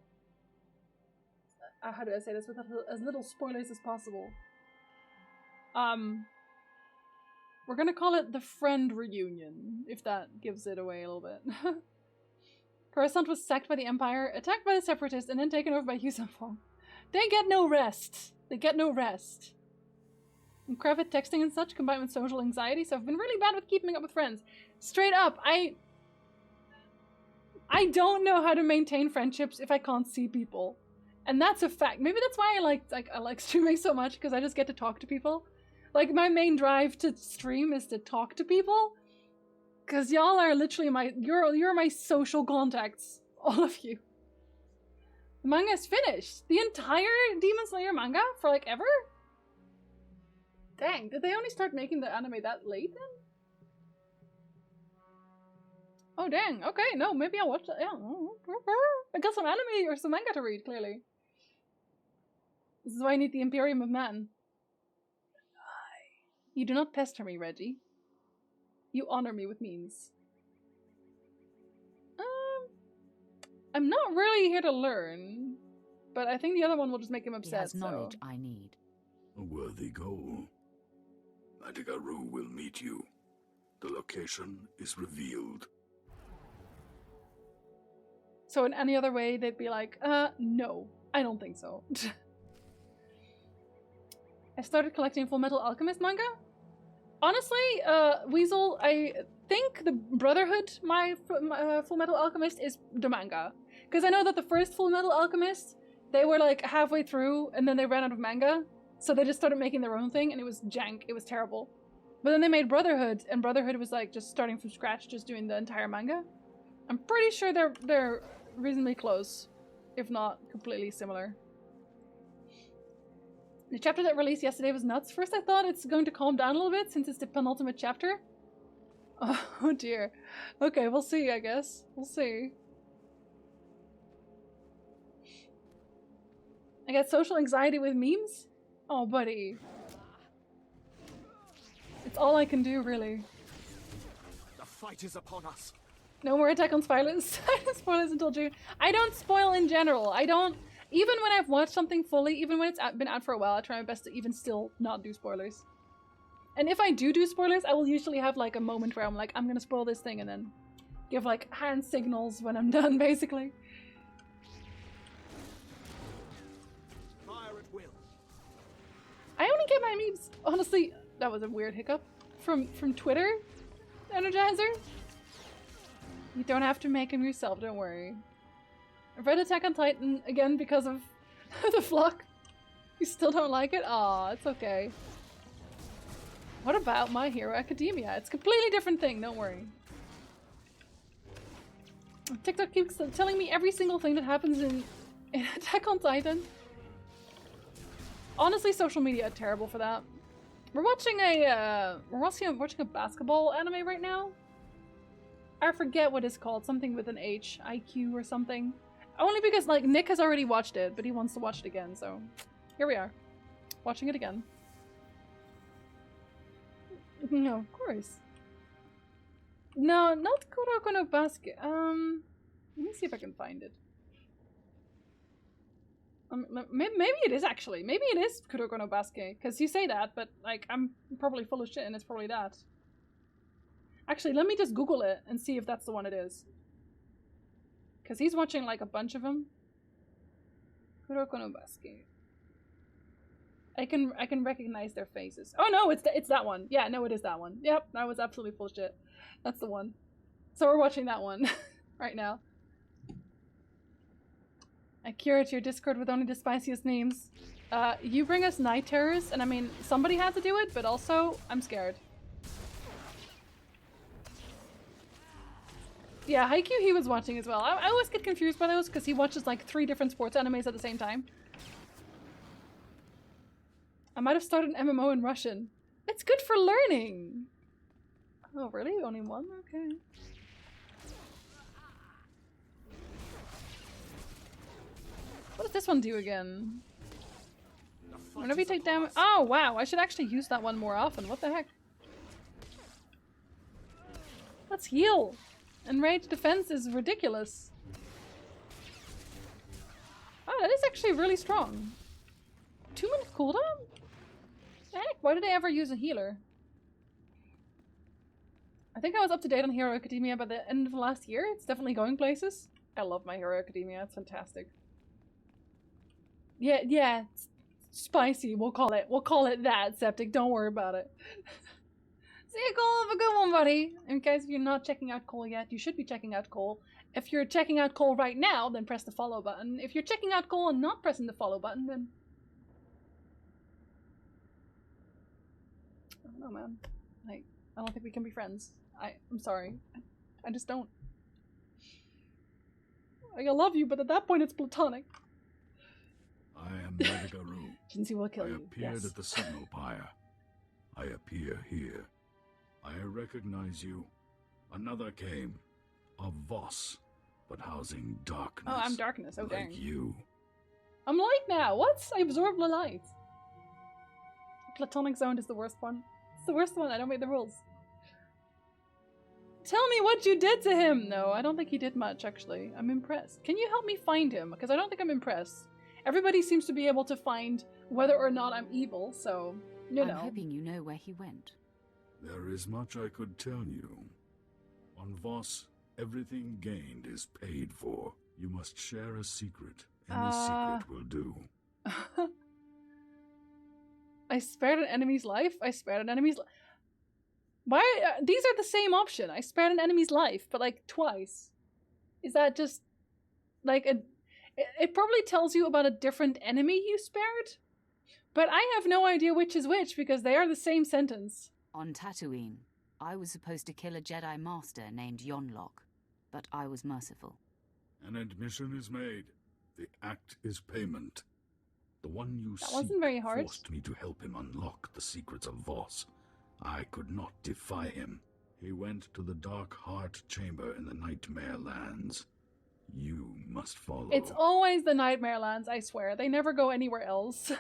how do I say this with as little spoilers as possible? We're gonna call it the friend reunion, if that gives it away a little bit. Coruscant was sacked by the Empire, attacked by the Separatists, and then taken over by Yuzanfong. They get no rest. They get no rest. And Kravit texting and such, combined with social anxiety, so I've been really bad with keeping up with friends. Straight up, I don't know how to maintain friendships if I can't see people. And that's a fact. Maybe that's why I like streaming so much, because I just get to talk to people. Like, my main drive to stream is to talk to people. Because y'all are literally you're my social contacts. All of you. The manga is finished. The entire Demon Slayer manga for like ever? Dang, did they only start making the anime that late then? Oh dang, okay, no, maybe I'll watch that. Yeah. I got some anime or some manga to read, clearly. This is why I need the Imperium of Man. You do not pester me, Reggie. You honor me with means. I'm not really here to learn, but I think the other one will just make him upset.
He has knowledge I need.
A worthy goal. Madigaru will meet you. The location is revealed.
So in any other way, they'd be like, no, I don't think so. I started collecting Full Metal Alchemist manga. Honestly, Weasel, I think the Brotherhood, my Full Metal Alchemist, is the manga. Because I know that the first Full Metal Alchemist, they were like halfway through and then they ran out of manga. So they just started making their own thing and it was jank, it was terrible. But then they made Brotherhood, and Brotherhood was like just starting from scratch, just doing the entire manga. I'm pretty sure they're reasonably close, if not completely similar. The chapter that released yesterday was nuts. First I thought it's going to calm down a little bit since it's the penultimate chapter. Oh dear. Okay, we'll see, I guess. We'll see. I got social anxiety with memes? Oh, buddy. It's all I can do, really.
The fight is upon us.
No more Attack on spoilers. Spoilers until June. I don't spoil in general. I don't... Even when I've watched something fully, even when it's been out for a while, I try my best to even still not do spoilers. And if I do spoilers, I will usually have like a moment where I'm like, I'm gonna spoil this thing, and then give like hand signals when I'm done, basically.
Fire at will.
I only get my memes, honestly, that was a weird hiccup, from Twitter, Energizer. You don't have to make them yourself, don't worry. I've read Attack on Titan again because of the flock. You still don't like it? Aw, it's okay. What about My Hero Academia? It's a completely different thing, don't worry. TikTok keeps telling me every single thing that happens in Attack on Titan. Honestly, social media are terrible for that. We're watching a basketball anime right now. I forget what it's called, something with an H, IQ or something. Only because like Nick has already watched it, but he wants to watch it again, so here we are. Watching it again. No, of course. No, not Kuroko no Basket. Let me see if I can find it. Maybe it is actually. Maybe it is Kuroko no Basket, because you say that, but like I'm probably full of shit and it's probably that. Actually, let me just Google it and see if that's the one it is. Because he's watching like a bunch of them. Kuroko no Basket. I can recognize their faces. Oh no, it's that one. Yeah, no, it is that one. Yep, that was absolutely bullshit. That's the one. So we're watching that one right now. I curate your Discord with only the spiciest names. You bring us night terrors, and I mean, somebody had to do it, but also, I'm scared. Yeah, Haikyuu he was watching as well. I always get confused by those because he watches like 3 different sports animes at the same time. I might have started an MMO in Russian. It's good for learning! Oh, really? Only one? Okay. What does this one do again? Whenever you take damage... Oh, wow! I should actually use that one more often. What the heck? Let's heal! Enraged defense is ridiculous. Oh, that is actually really strong. 2-minute cooldown? Heck, why did I ever use a healer? I think I was up to date on Hero Academia by the end of last year. It's definitely going places. I love My Hero Academia. It's fantastic. Yeah, it's spicy. We'll call it that, Septic. Don't worry about it. See you, Cole. Have a good one, buddy. And guys, if you're not checking out Cole yet, you should be checking out Cole. If you're checking out Cole right now, then press the follow button. If you're checking out Cole and not pressing the follow button, then... I don't know, man. Like, I don't think we can be friends. I'm sorry. I just don't. Like, I love you, but at that point it's platonic.
I am Nagaru.
Jinzi will kill you.
I appeared
Yes.
at the Sentinel Pyre. I appear here. I recognize you. Another came. A Voss, but housing darkness.
Oh, I'm darkness. Oh,
like
dang.
you.
I'm light now. What? I absorb the light. Platonic Zone is the worst one. It's the worst one. I don't make the rules. Tell me what you did to him! No, I don't think he did much, actually. I'm impressed. Can you help me find him? Because I don't think I'm impressed. Everybody seems to be able to find whether or not I'm evil, so, you know.
I'm hoping you know where he went.
There is much I could tell you. On Voss, everything gained is paid for. You must share a secret. Any secret will do.
I spared an enemy's life? I spared an enemy's life. Why? These are the same option. I spared an enemy's life, but like twice. Is that just like a... It probably tells you about a different enemy you spared, but I have no idea which is which because they are the same sentence.
On Tatooine, I was supposed to kill a Jedi Master named Yonlock, but I was merciful.
An admission is made. The act is payment. The one you
That wasn't very hard.
forced me to help him unlock the secrets of Voss. I could not defy him. He went to the Dark Heart Chamber in the Nightmare Lands. You must follow.
It's always the Nightmare Lands, I swear. They never go anywhere else.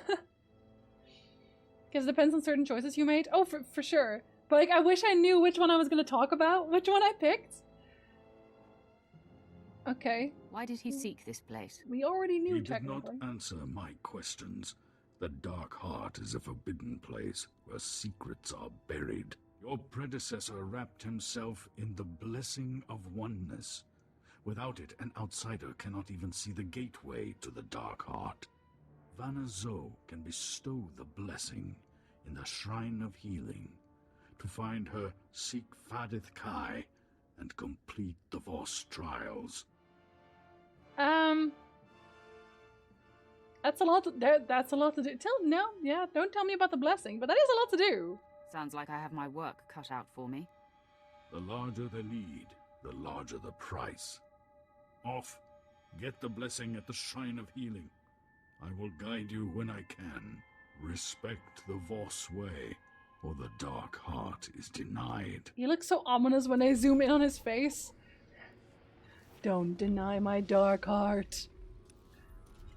Because it depends on certain choices you made. Oh, for sure. But like, I wish I knew which one I was going to talk about. Which one I picked. Okay.
Why did he seek this place?
We already knew,
He did
technically.
not answer my questions. The Dark Heart is a forbidden place where secrets are buried. Your predecessor wrapped himself in the blessing of oneness. Without it, an outsider cannot even see the gateway to the Dark Heart. Vanna Zoe can bestow the blessing in the Shrine of Healing. To find her, seek Fadith Kai and complete the Voss trials.
That's a lot. That's a lot to do. Don't tell me about the blessing, but that is a lot to do.
Sounds like I have my work cut out for me.
The larger the need, the larger the price. Off. Get the blessing at the Shrine of Healing. I will guide you when I can. Respect the Voss way, or the Dark Heart is denied.
He looks so ominous when they zoom in on his face. Don't deny my Dark Heart.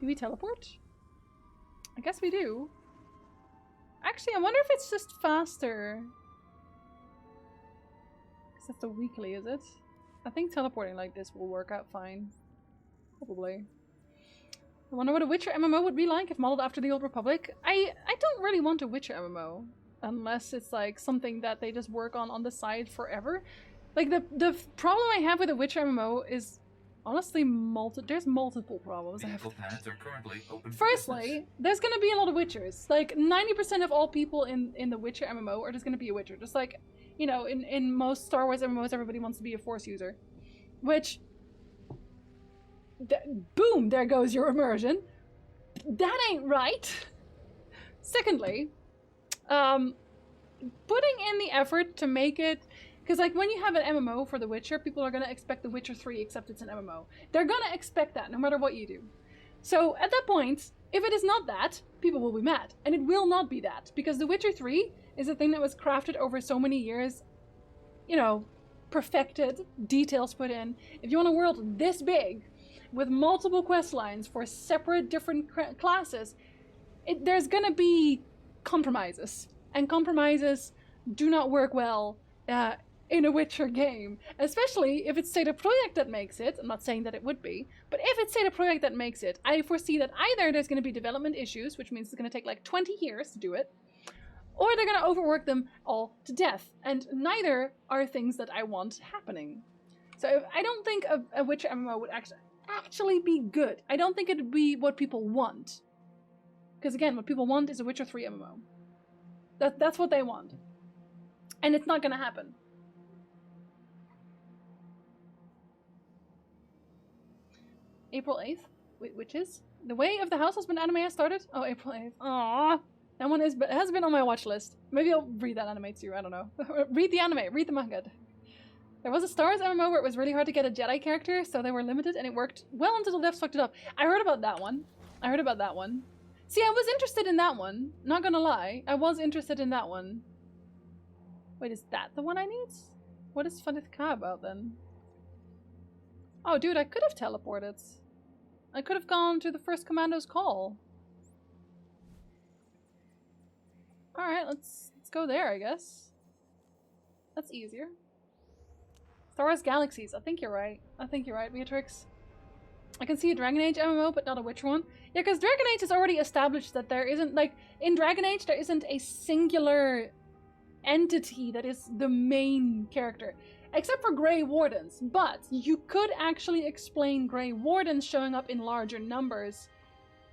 Do we teleport? I guess we do. Actually, I wonder if it's just faster. Because that's a weekly, is it? I think teleporting like this will work out fine. Probably. I wonder what a Witcher MMO would be like if modeled after the Old Republic. I don't really want a Witcher MMO. Unless it's like something that they just work on the side forever. Like the problem I have with a Witcher MMO is honestly there's multiple problems.
Paths are currently open.
Firstly, there's gonna be a lot of Witchers. Like 90% of all people in the Witcher MMO are just gonna be a Witcher. Just like, you know, in most Star Wars MMOs, everybody wants to be a Force user. Which, boom, there goes your immersion. That ain't right. Secondly, putting in the effort to make it, because like when you have an MMO for The Witcher, people are going to expect The Witcher 3 except it's an MMO. They're going to expect that no matter what you do. So at that point, if it is not that, people will be mad. And it will not be that, because The Witcher 3 is a thing that was crafted over so many years, you know, perfected, details put in. If you want a world this big, with multiple quest lines for separate different classes, there's going to be compromises. And compromises do not work well in a Witcher game. Especially if it's State of Projekt that makes it. I'm not saying that it would be. But if it's State of Projekt that makes it, I foresee that either there's going to be development issues, which means it's going to take like 20 years to do it, or they're going to overwork them all to death. And neither are things that I want happening. So I don't think a Witcher MMO would actually be good. I don't think it would be what people want. Because again, what people want is a Witcher 3 MMO. That's what they want. And it's not gonna happen. April 8th? Which is? The Way of the House Husband anime has started? Oh, April 8th. Aww. That one has been on my watch list. Maybe I'll read that anime too, I don't know. Read the anime, read the manga. There was a Star Wars MMO where it was really hard to get a Jedi character, so they were limited, and it worked well until the devs fucked it up. I heard about that one. See, I was interested in that one. Not gonna lie. I was interested in that one. Wait, is that the one I need? What is Fadith Kai about then? Oh, dude, I could have teleported. I could have gone to the first commando's call. Alright, let's go there, I guess. That's easier. Star Wars Galaxies. I think you're right. Beatrix. I can see a Dragon Age MMO, but not a Witcher one. Yeah, because Dragon Age has already established that there isn't, like, in Dragon Age, there isn't a singular entity that is the main character. Except for Grey Wardens. But you could actually explain Grey Wardens showing up in larger numbers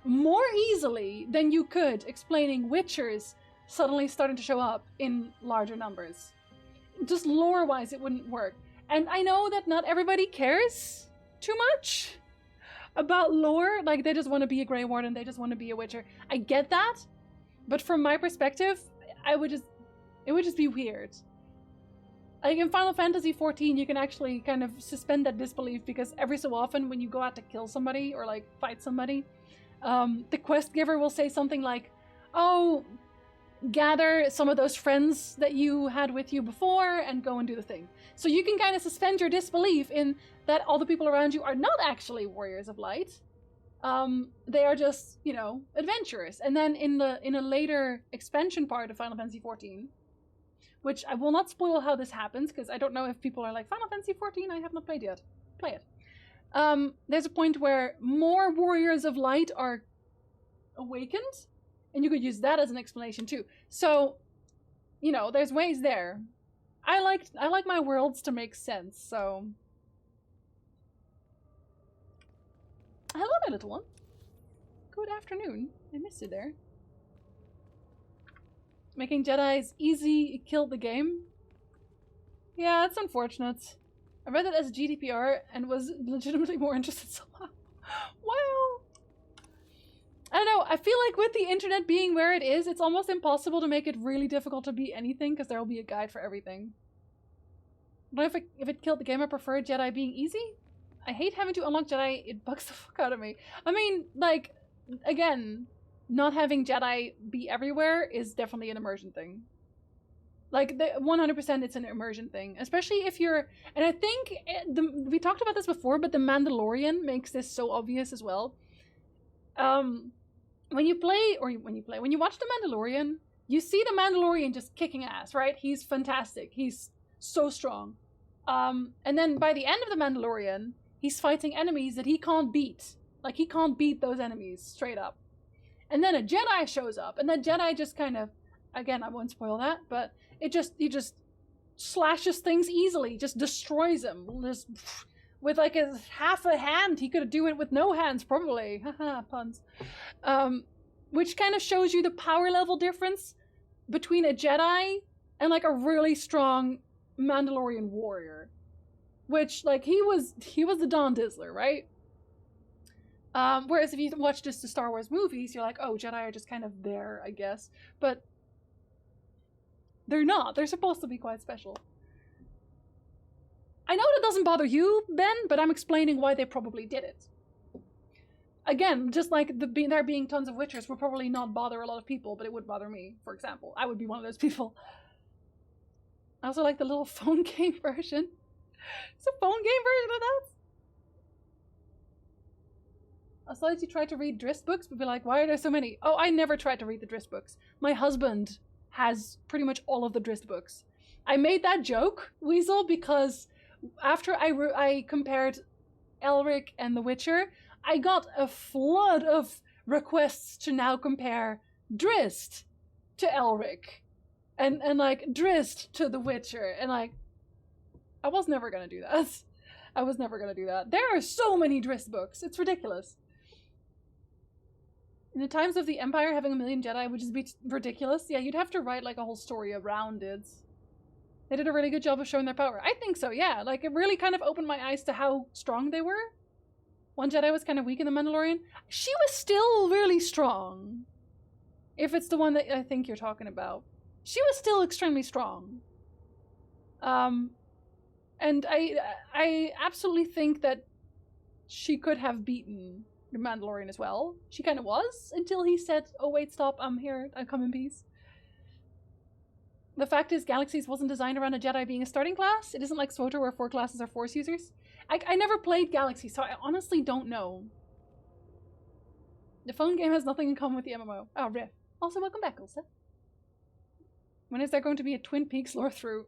more easily than you could explaining Witchers suddenly starting to show up in larger numbers. Just lore-wise, it wouldn't work. And I know that not everybody cares too much about lore. Like, they just want to be a Grey Warden, they just want to be a Witcher. I get that, but from my perspective, it would just be weird. Like in Final Fantasy XIV, you can actually kind of suspend that disbelief, because every so often when you go out to kill somebody or like fight somebody, the quest giver will say something like, oh, gather some of those friends that you had with you before and go and do the thing. So you can kind of suspend your disbelief in that all the people around you are not actually warriors of light. They are just, you know, adventurers. And then in a later expansion part of Final Fantasy XIV, which I will not spoil how this happens, because I don't know if people are like, Final Fantasy XIV, I have not played yet. Play it. There's a point where more warriors of light are awakened, and you could use that as an explanation too. So, you know, there's ways there. I like my worlds to make sense, so... Hello, my little one. Good afternoon. I missed you there. Making Jedis easy killed the game. Yeah, it's unfortunate. I read it as GDPR and was legitimately more interested somehow. Wow. I don't know, I feel like with the internet being where it is, it's almost impossible to make it really difficult to beat anything, because there will be a guide for everything. But if it killed the game, I prefer Jedi being easy. I hate having to unlock Jedi, it bugs the fuck out of me. I mean, like, again, not having Jedi be everywhere is definitely an immersion thing. Like, 100% it's an immersion thing. Especially if you're... And I think, we talked about this before, but The Mandalorian makes this so obvious as well. When you watch The Mandalorian, you see The Mandalorian just kicking ass, right? He's fantastic. He's so strong. And then by the end of The Mandalorian, he's fighting enemies that he can't beat. Like, he can't beat those enemies straight up. And then a Jedi shows up, and that Jedi just kind of, again, I won't spoil that, but he just slashes things easily, just destroys them. Just, with like half a hand, he could do it with no hands, probably. Haha, puns. Which kind of shows you the power level difference between a Jedi and like a really strong Mandalorian warrior. Which, like, he was the Don Dizzler, right? Whereas if you watch just the Star Wars movies, you're like, oh, Jedi are just kind of there, I guess. But they're not. They're supposed to be quite special. I know that doesn't bother you, Ben, but I'm explaining why they probably did it. Again, just like there being tons of Witchers would probably not bother a lot of people, but it would bother me, for example. I would be one of those people. I also like the little phone game version. It's a phone game version of that? I saw that you tried to read Drizzt books, but be like, why are there so many? Oh, I never tried to read the Drizzt books. My husband has pretty much all of the Drizzt books. I made that joke, Weasel, because after I compared Elric and The Witcher, I got a flood of requests to now compare Drizzt to Elric. And like, Drizzt to The Witcher. And like, I was never gonna do that. I was never gonna do that. There are so many Drizzt books. It's ridiculous. In the times of the Empire, having 1 million Jedi would just be ridiculous. Yeah, you'd have to write like a whole story around it. They did a really good job of showing their power. I think so, yeah. Like, it really kind of opened my eyes to how strong they were. One Jedi was kind of weak in The Mandalorian. She was still really strong. If it's the one that I think you're talking about. She was still extremely strong. And I absolutely think that she could have beaten the Mandalorian as well. She kind of was, until he said, oh wait, stop, I'm here, I come in peace. The fact is, Galaxies wasn't designed around a Jedi being a starting class. It isn't like SWTOR where 4 classes are Force users. I never played Galaxies, so I honestly don't know. The phone game has nothing in common with the MMO. Oh, Riff. Also, welcome back, Ulsa. When is there going to be a Twin Peaks lore through?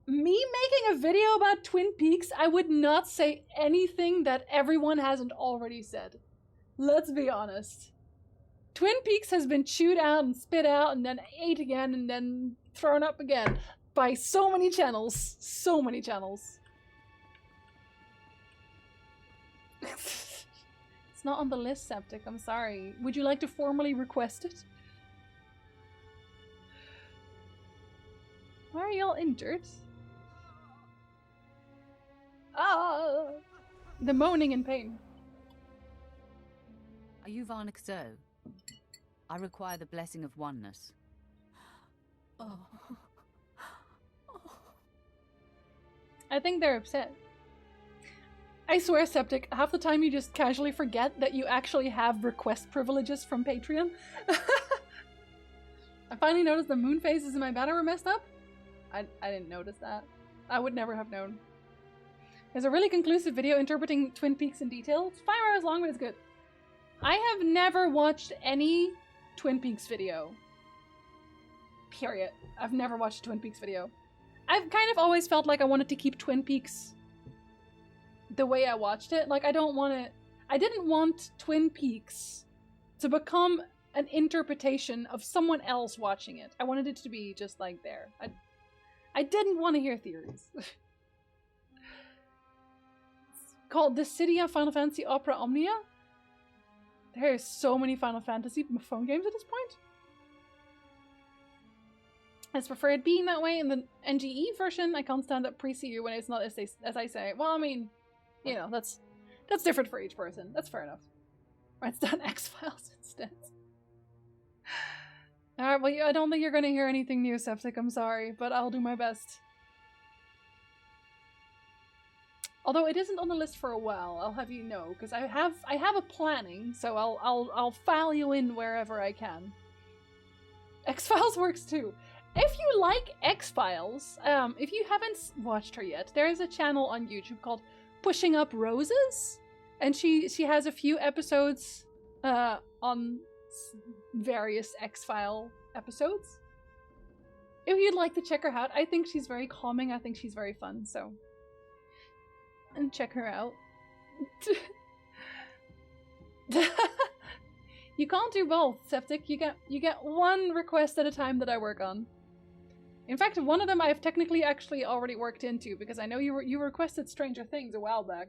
Me making a video about Twin Peaks, I would not say anything that everyone hasn't already said. Let's be honest. Twin Peaks has been chewed out and spit out and then ate again and then thrown up again by so many channels. So many channels. It's not on the list, Septic. I'm sorry. Would you like to formally request it? Why are y'all injured? Ah! The moaning in pain.
Are you Varnic Zo? I require the blessing of oneness.
Oh.
I think they're upset. I swear, Septic, half the time you just casually forget that you actually have request privileges from Patreon. I finally noticed the moon phases in my banner were messed up. I didn't notice that. I would never have known. There's a really conclusive video interpreting Twin Peaks in detail. It's 5 hours long, but it's good. I have never watched any Twin Peaks video. Period. I've never watched a Twin Peaks video. I've kind of always felt like I wanted to keep Twin Peaks the way I watched it. Like, I didn't want Twin Peaks to become an interpretation of someone else watching it. I wanted it to be just like there. I didn't want to hear theories. It's called Dissidia Final Fantasy Opera Omnia. There are so many Final Fantasy phone games at this point. I prefer it being that way. In the NGE version, I can't stand up pre-CU when it's not as I say. Well, I mean, you know, that's different for each person. That's fair enough. Write down X-Files instead. Alright, well, I don't think you're gonna hear anything new, Septic. I'm sorry, but I'll do my best. Although it isn't on the list for a while, I'll have you know, because I have a planning, so I'll file you in wherever I can. X-Files works too. If you like X-Files, if you haven't watched her yet, there is a channel on YouTube called Pushing Up Roses, and she has a few episodes on various X-File episodes. If you'd like to check her out, I think she's very calming. I think she's very fun, so and check her out. You can't do both, Septic. You get one request at a time that I work on. In fact, one of them I've technically actually already worked into, because I know you requested Stranger Things a while back.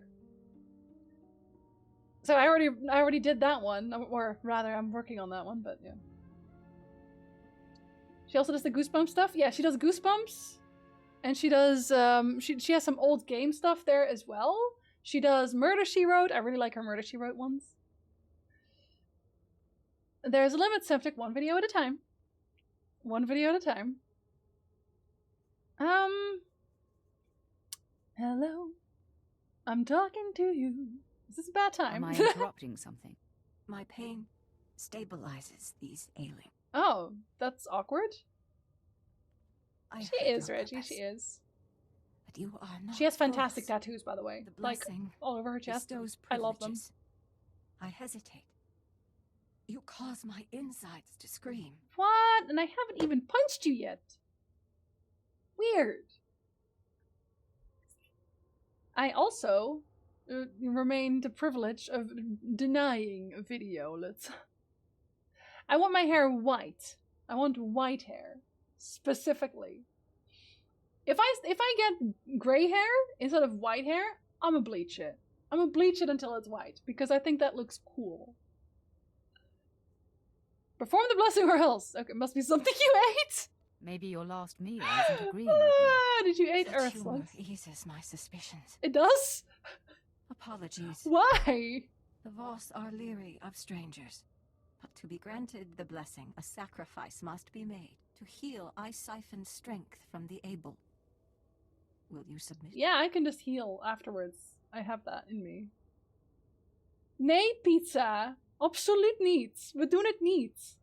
So I already did that one, or rather, I'm working on that one, but yeah. She also does the Goosebumps stuff. Yeah, she does Goosebumps, and she does she has some old game stuff there as well. She does Murder, She Wrote. I really like her Murder, She Wrote ones. There's a limit, Septic. One video at a time. One video at a time. Hello. I'm talking to you. Is this a bad time?
Am I interrupting something?
My pain stabilizes these ailing.
Oh, that's awkward. She is,
your
Reggie.
purpose.
She is.
But you are not.
She has fantastic
forced.
tattoos, by the way.
The
Like,
blessing
all over her chest.
bestows
I love them.
privileges. I hesitate. You cause my insides to scream.
What? And I haven't even punched you yet. Weird. I also remain the privilege of denying a video. I want my hair white. I want white hair. Specifically. If I get gray hair instead of white hair, I'm gonna bleach it. I'm gonna bleach it until it's white, because I think that looks cool. Perform the blessing or else. Okay, it must be something you ate.
Maybe your last meal isn't agreeing with you.
Did you eat
The
earth
tumor
slugs?
eases my suspicions.
It does?
Apologies.
Why?
The Voss are leery of strangers. But to be granted the blessing, a sacrifice must be made. To heal, I siphon strength from the able. Will you submit?
Yeah, I can just heal afterwards. I have that in me. Nee, pizza. Absoluut niet. We doen het niet.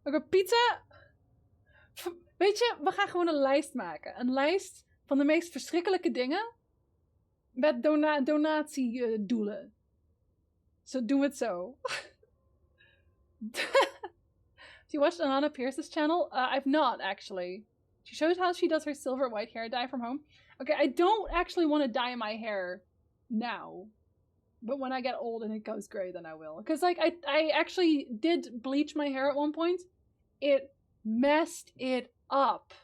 Oké, pizza. Weet je, we gaan gewoon een lijst maken. Een lijst van de meest verschrikkelijke dingen. Met donatiedoelen. Zo doen we het zo. Have you watched Alana Pierce's channel? I've not, actually. She shows how she does her silver white hair dye from home. Okay, I don't actually want to dye my hair now. But when I get old and it goes gray, then I will. Because, like, I actually did bleach my hair at one point. It messed it up.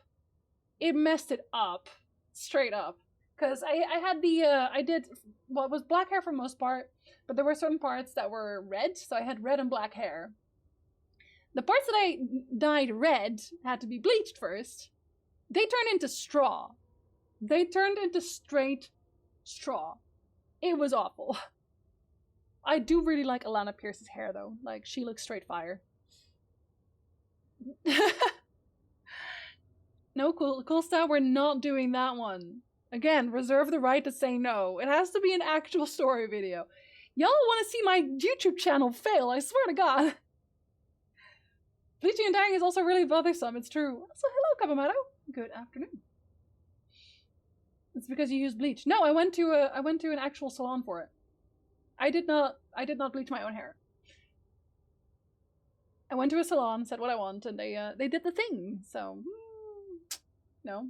It messed it up. Straight up. Because I had I did, well, it was black hair for the most part. But there were certain parts that were red. So I had red and black hair. The parts that I dyed red had to be bleached first. They turned into straw. They turned into straight straw. It was awful. I do really like Alana Pierce's hair, though. Like, she looks straight fire. No, cool style, we're not doing that one. Again, reserve the right to say no. It has to be an actual story video. Y'all want to see my YouTube channel fail, I swear to God. Bleaching and dyeing is also really bothersome, it's true. So hello, Kabamato. Good afternoon. It's because you use bleach. No, I went to an actual salon for it. I did not bleach my own hair. I went to a salon, said what I want, and they did the thing. So no.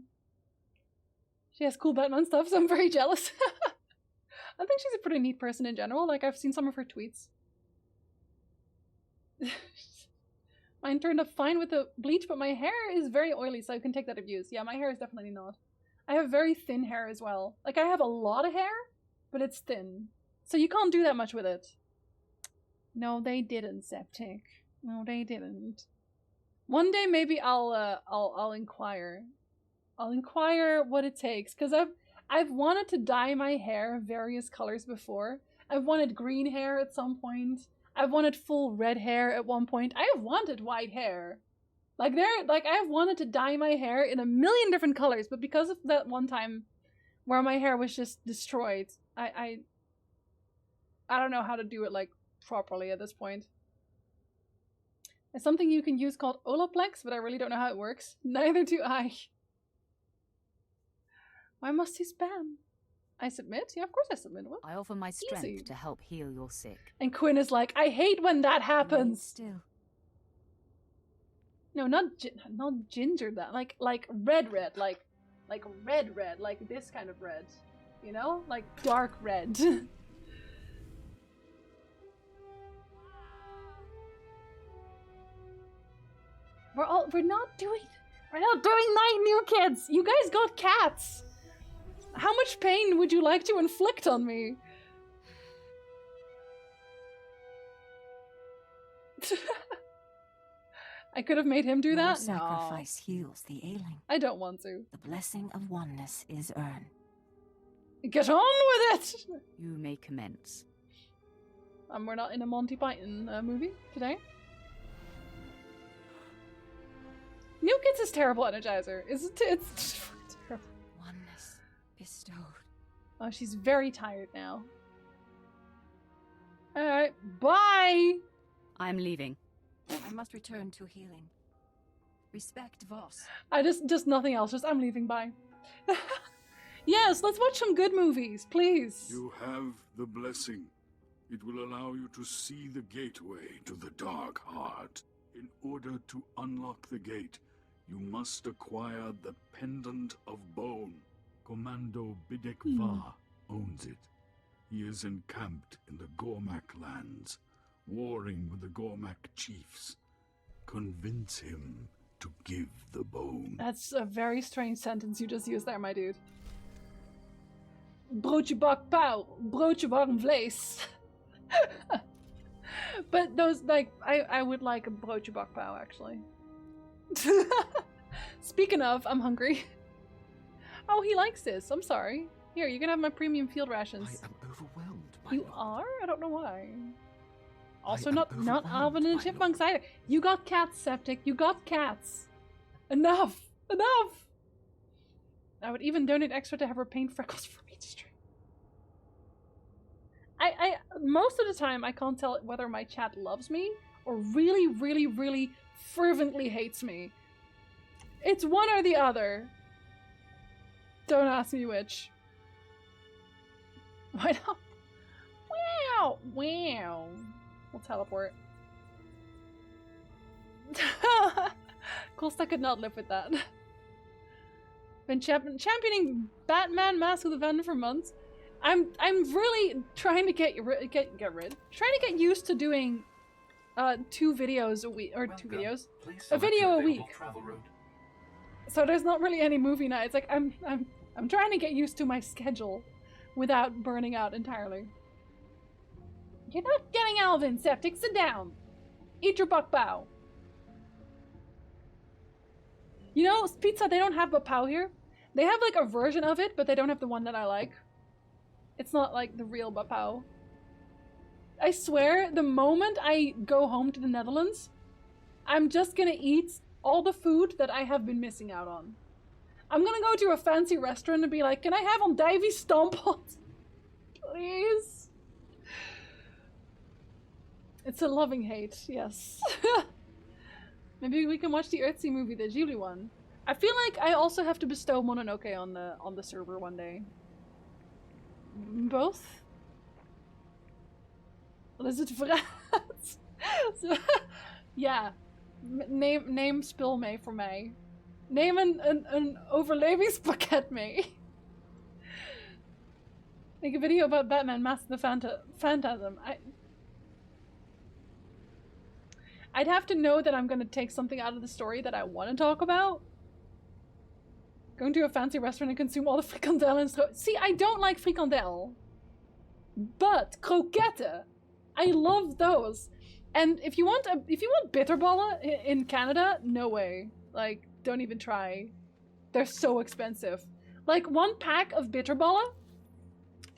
She has cool Batman stuff, so I'm very jealous. I think she's a pretty neat person in general. Like, I've seen some of her tweets. Mine turned up fine with the bleach, but my hair is very oily, so I can take that abuse. Yeah, my hair is definitely not. I have very thin hair as well. Like, I have a lot of hair, but it's thin. So you can't do that much with it. No, they didn't, Septic. No, they didn't. One day maybe I'll inquire. I'll inquire what it takes, because I've wanted to dye my hair various colors before. I've wanted green hair at some point. I've wanted full red hair at one point. I have wanted white hair. I have wanted to dye my hair in a million different colors, but because of that one time where my hair was just destroyed, I don't know how to do it like properly at this point. There's something you can use called Olaplex, but I really don't know how it works. Neither do I. Why must he spam? I submit? Yeah, of course I submit. What?
I offer my strength
Easy.
to help heal your sick.
And Quinn is like, I hate when that happens.
Still.
No, not ginger. That like red, like red, like this kind of red. You know, like dark red. We're not doing Night New Kids. You guys got cats. How much pain would you like to inflict on me? I could have made him do
Your
that.
sacrifice heals the ailing.
I don't want to.
The blessing of oneness is earned.
Get on with it.
You may commence.
We're not in a Monty Python movie today. New Kids is terrible Energizer. It's terrible.
Oneness bestowed.
Oh, she's very tired now. Alright, bye!
I'm leaving.
I must return to healing. Respect Voss.
I just nothing else, just I'm leaving, bye. Yes, let's watch some good movies, please.
You have the blessing. It will allow you to see the gateway to the Dark Heart. In order to unlock the gate, you must acquire the Pendant of Bone. Commando Bidek Va owns it. He is encamped in the Gormak lands, warring with the Gormak chiefs. Convince him to give the bone.
That's a very strange sentence you just used there, my dude. Broodje bak pauw, broodje warm vlees. But those, like, I would like a broodje bak pauw, actually. Speaking of, I'm hungry. Oh, he likes this. I'm sorry. Here, you can have my premium field rations.
I am overwhelmed by
You are? I don't know why. Also, not Alvin and the Chipmunks either. You got cats, Septic. You got cats. Enough. Enough. I would even donate extra to have her paint freckles for me to stream. I most of the time I can't tell whether my chat loves me or really, really, really fervently hates me. It's one or the other. Don't ask me which. Why not? Wow! Wow! We'll teleport. Coolsta could not live with that. Been championing Batman Mask of the Venom for months. I'm really trying to get rid. Trying to get used to doing 2 videos a week, or 2 videos, a video a week. So there's not really any movie nights. Like I'm trying to get used to my schedule without burning out entirely. You're not getting Alvin, Septic. Sit down. Eat your bak pao. You know, pizza, they don't have bak pao here. They have like a version of it, but they don't have the one that I like. It's not like the real bak pao. I swear, the moment I go home to the Netherlands, I'm just gonna eat all the food that I have been missing out on. I'm gonna go to a fancy restaurant and be like, can I have on Divey Stompot? Please? It's a loving hate, yes. Maybe we can watch the Earthsea movie, the Ghibli one. I feel like I also have to bestow Mononoke on the server one day. Both? Wat is het verraad? Ja. Neem spul mee voor mij. Neem een overlevingspakket mee. Make a video about Batman Mask of the Phantasm. I'd have to know that I'm gonna take something out of the story that I want to talk about. Going to a fancy restaurant and consume all the frikandel and see, I don't like frikandel. But croquette, I love those. And if you want bitterballen in Canada, no way. Like, don't even try. They're so expensive. Like, one pack of bitterballen,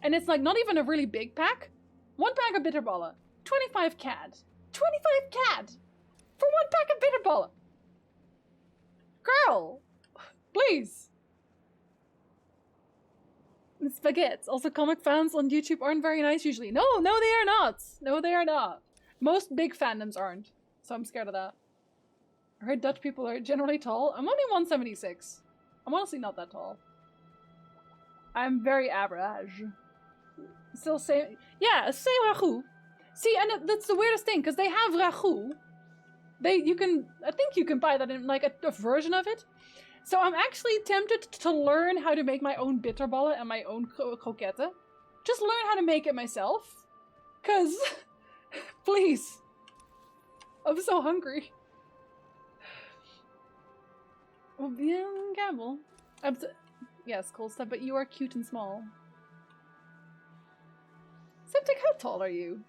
and it's like not even a really big pack. One pack of bitterballen, 25 CAD. 25 CAD for one pack of bitterballen. Girl, please. And spaghetti. Also, comic fans on YouTube aren't very nice usually. No, they are not. No, they are not. Most big fandoms aren't, so I'm scared of that. I heard Dutch people are generally tall. I'm only 176. I'm honestly not that tall. I'm very average. Still same. Yeah, same ragu. See, and that's the weirdest thing, because they have ragu. I think you can buy that in like a version of it. So I'm actually tempted to learn how to make my own bitterballen and my own croquette. Just learn how to make it myself. Because, please. I'm so hungry. Well, yeah, gamble. Yes, cool stuff, but you are cute and small. Septic, how tall are you?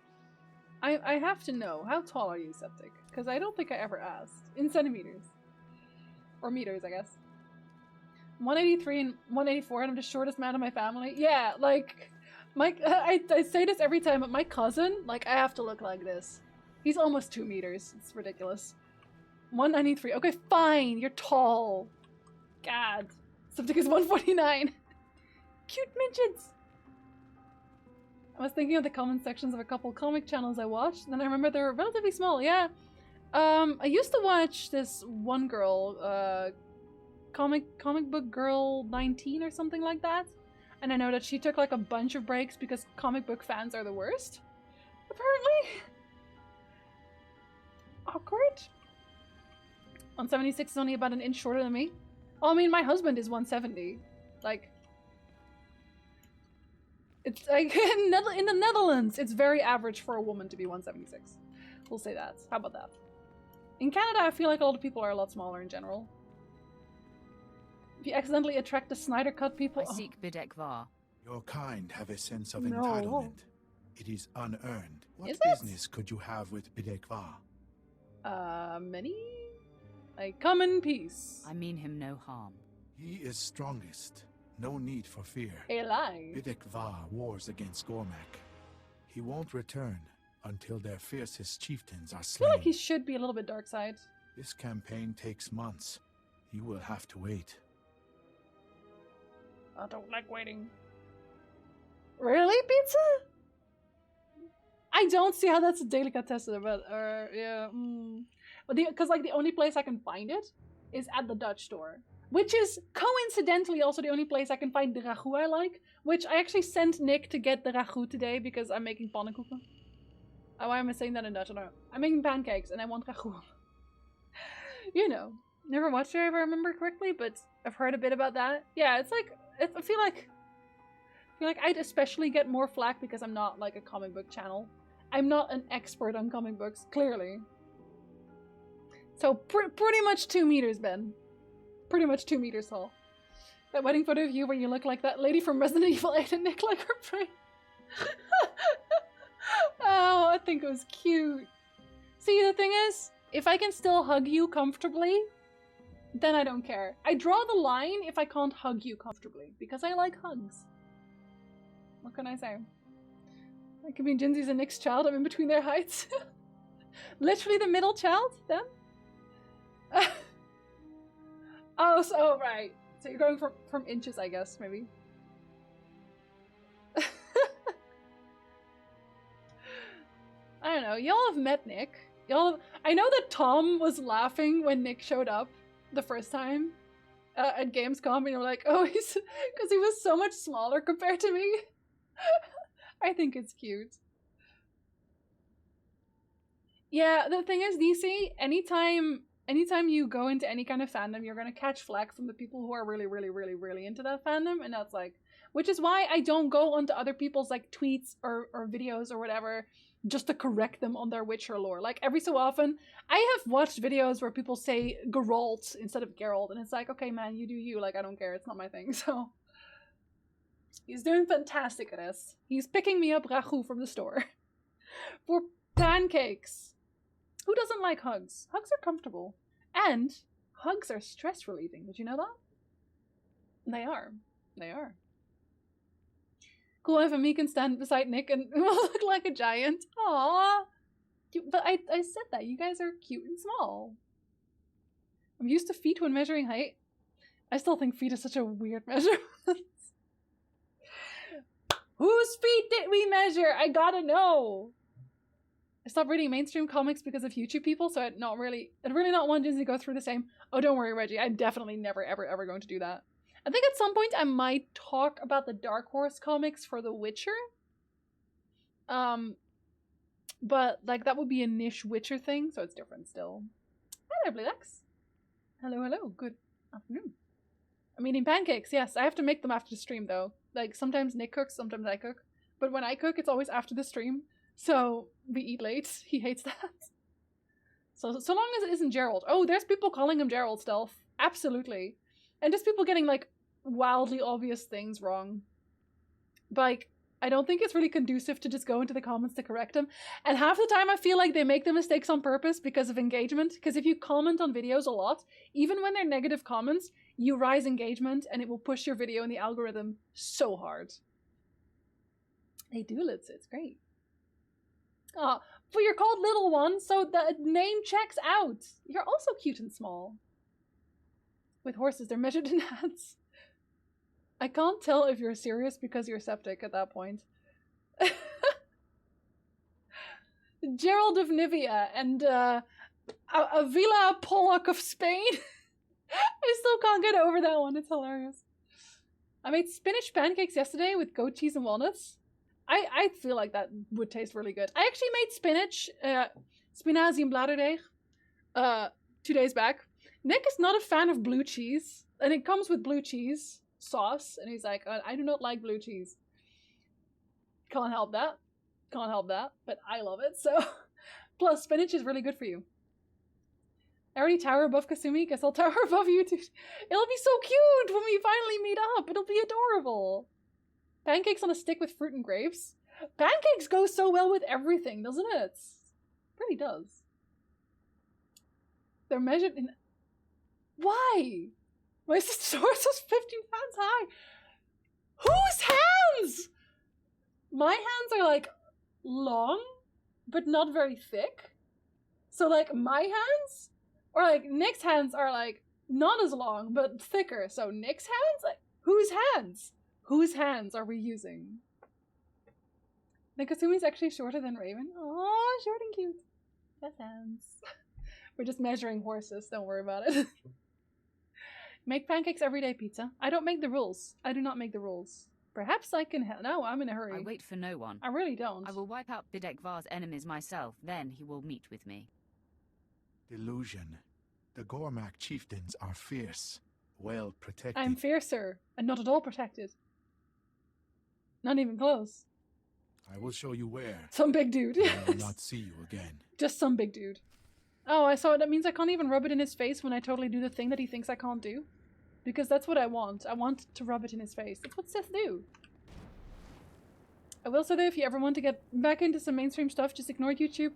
I have to know. How tall are you, Septic? Because I don't think I ever asked. In centimeters. Or meters, I guess. 183 and 184, and I'm the shortest man in my family. Yeah, like, I say this every time, but my cousin, like, I have to look like this. He's almost 2 meters. It's ridiculous. 193. Okay, fine. You're tall. God. Septic is 149. Cute midgets. I was thinking of the comment sections of a couple comic channels I watched, and then I remember they were relatively small. Yeah. I used to watch this one girl, comic book girl 19 or something like that. And I know that she took like a bunch of breaks because comic book fans are the worst. Apparently. Awkward. 176 is only about an inch shorter than me. Oh, I mean, my husband is 170. Like, it's like in the Netherlands, it's very average for a woman to be 176. We'll say that. How about that? In Canada, I feel like a lot of people are a lot smaller in general. If you accidentally attract the Snyder Cut people...
I seek Bidek Var.
Your kind have a sense of entitlement. It is unearned. What
Is
business could you have with Bidek Var?
Many? I come in peace.
I mean him no harm.
He is strongest. No need for fear.
A lie.
Bidek Var wars against Gormak. He won't return until their fiercest chieftains are
I feel
slain.
like he should be a little bit dark side.
This campaign takes months. You will have to wait.
I don't like waiting. Really, pizza? I don't see how that's a delicatessen, but yeah. Because like the only place I can find it is at the Dutch store, which is coincidentally also the only place I can find the ragu I like. Which I actually sent Nick to get the ragu today because I'm making pannenkoeken. Why am I saying that in Dutch? I don't know. I'm making pancakes and I want ragu. You know, never watched it if I remember correctly, but I've heard a bit about that. Yeah, it's like I feel like I'd especially get more flack because I'm not like a comic book channel. I'm not an expert on comic books, clearly. So pretty much 2 meters, Ben. Pretty much 2 meters tall. That wedding photo of you where you look like that lady from Resident Evil 8 and Nick like her brain. Oh, I think it was cute. See, the thing is, if I can still hug you comfortably, then I don't care. I draw the line if I can't hug you comfortably, because I like hugs. What can I say? I could be Jinzy's and Nick's child. I'm in between their heights. Literally the middle child, then? Oh, right. So you're going from inches, I guess, maybe. I don't know. Y'all have met Nick. I know that Tom was laughing when Nick showed up the first time at Gamescom, and you're like, oh, he's because he was so much smaller compared to me. I think it's cute. Yeah, the thing is, DC, anytime you go into any kind of fandom, you're gonna catch flack from the people who are really, really, really, really into that fandom, and that's like, which is why I don't go onto other people's like tweets or videos or whatever just to correct them on their Witcher lore. Like every so often, I have watched videos where people say Geralt instead of Geralt, and it's like, okay, man, you do you. Like I don't care. It's not my thing. So he's doing fantastic at this. He's picking me up ragu from the store for pancakes. Who doesn't like hugs? Hugs are comfortable. And hugs are stress relieving. Did you know that? They are. They are. Cool if me can stand beside Nick and look like a giant. Aww. But I said that. You guys are cute and small. I'm used to feet when measuring height. I still think feet is such a weird measurement. Whose feet did we measure? I gotta know. I stopped reading mainstream comics because of YouTube people, so I'd really not want Disney to go through the same. Oh, don't worry, Reggie. I'm definitely never, ever, ever going to do that. I think at some point I might talk about the Dark Horse comics for The Witcher. But like that would be a niche Witcher thing, so it's different still. Hello, Blex. Hello, hello. Good afternoon. I'm eating pancakes. Yes, I have to make them after the stream though. Like sometimes Nick cooks, sometimes I cook. But when I cook, it's always after the stream. So we eat late. He hates that. So long as it isn't Gerald. Oh, there's people calling him Gerald Stealth. Absolutely. And just people getting like wildly obvious things wrong. But like, I don't think it's really conducive to just go into the comments to correct them. And half the time I feel like they make the mistakes on purpose because of engagement. Because if you comment on videos a lot, even when they're negative comments, you rise engagement and it will push your video in the algorithm so hard. They do, it's great. Ah, but you're called Little One, so the name checks out. You're also cute and small. With horses, they're measured in hands. I can't tell if you're serious because you're septic at that point. Gerald of Nivea and Avila Pollock of Spain. I still can't get over that one. It's hilarious. I made spinach pancakes yesterday with goat cheese and walnuts. I feel like that would taste really good. I actually made spinach, spinazie and bladerdeeg, 2 days back. Nick is not a fan of blue cheese, and it comes with blue cheese sauce, and he's like, I do not like blue cheese. Can't help that. Can't help that, but I love it, so. Plus, spinach is really good for you. I already tower above Kasumi, guess I'll tower above you too. It'll be so cute when we finally meet up. It'll be adorable. Pancakes on a stick with fruit and grapes. Pancakes go so well with everything, doesn't it? It really does. They're measured in... Why? My source was 15 hands high. Whose hands? My hands are like long, but not very thick. So like my hands, or like Nick's hands are like not as long, but thicker. So Nick's hands? Like, whose hands? Whose hands are we using? Nakasumi's actually shorter than Raven. Oh, short and cute. Best hands. We're just measuring horses, don't worry about it. Make pancakes every day, pizza. I don't make the rules. I do not make the rules. Perhaps I can No, I'm in a hurry.
I wait for no one.
I really don't.
I will wipe out Bidek Var's enemies myself, then he will meet with me.
Delusion. The Gormak chieftains are fierce, well protected.
I'm fiercer, and not at all protected. Not even close.
I will show you where.
Some big dude.
I will not see you again.
Just some big dude. Oh, I saw it. That means I can't even rub it in his face when I totally do the thing that he thinks I can't do. Because that's what I want. I want to rub it in his face. That's what Sith do. I will say that if you ever want to get back into some mainstream stuff, just ignore YouTube.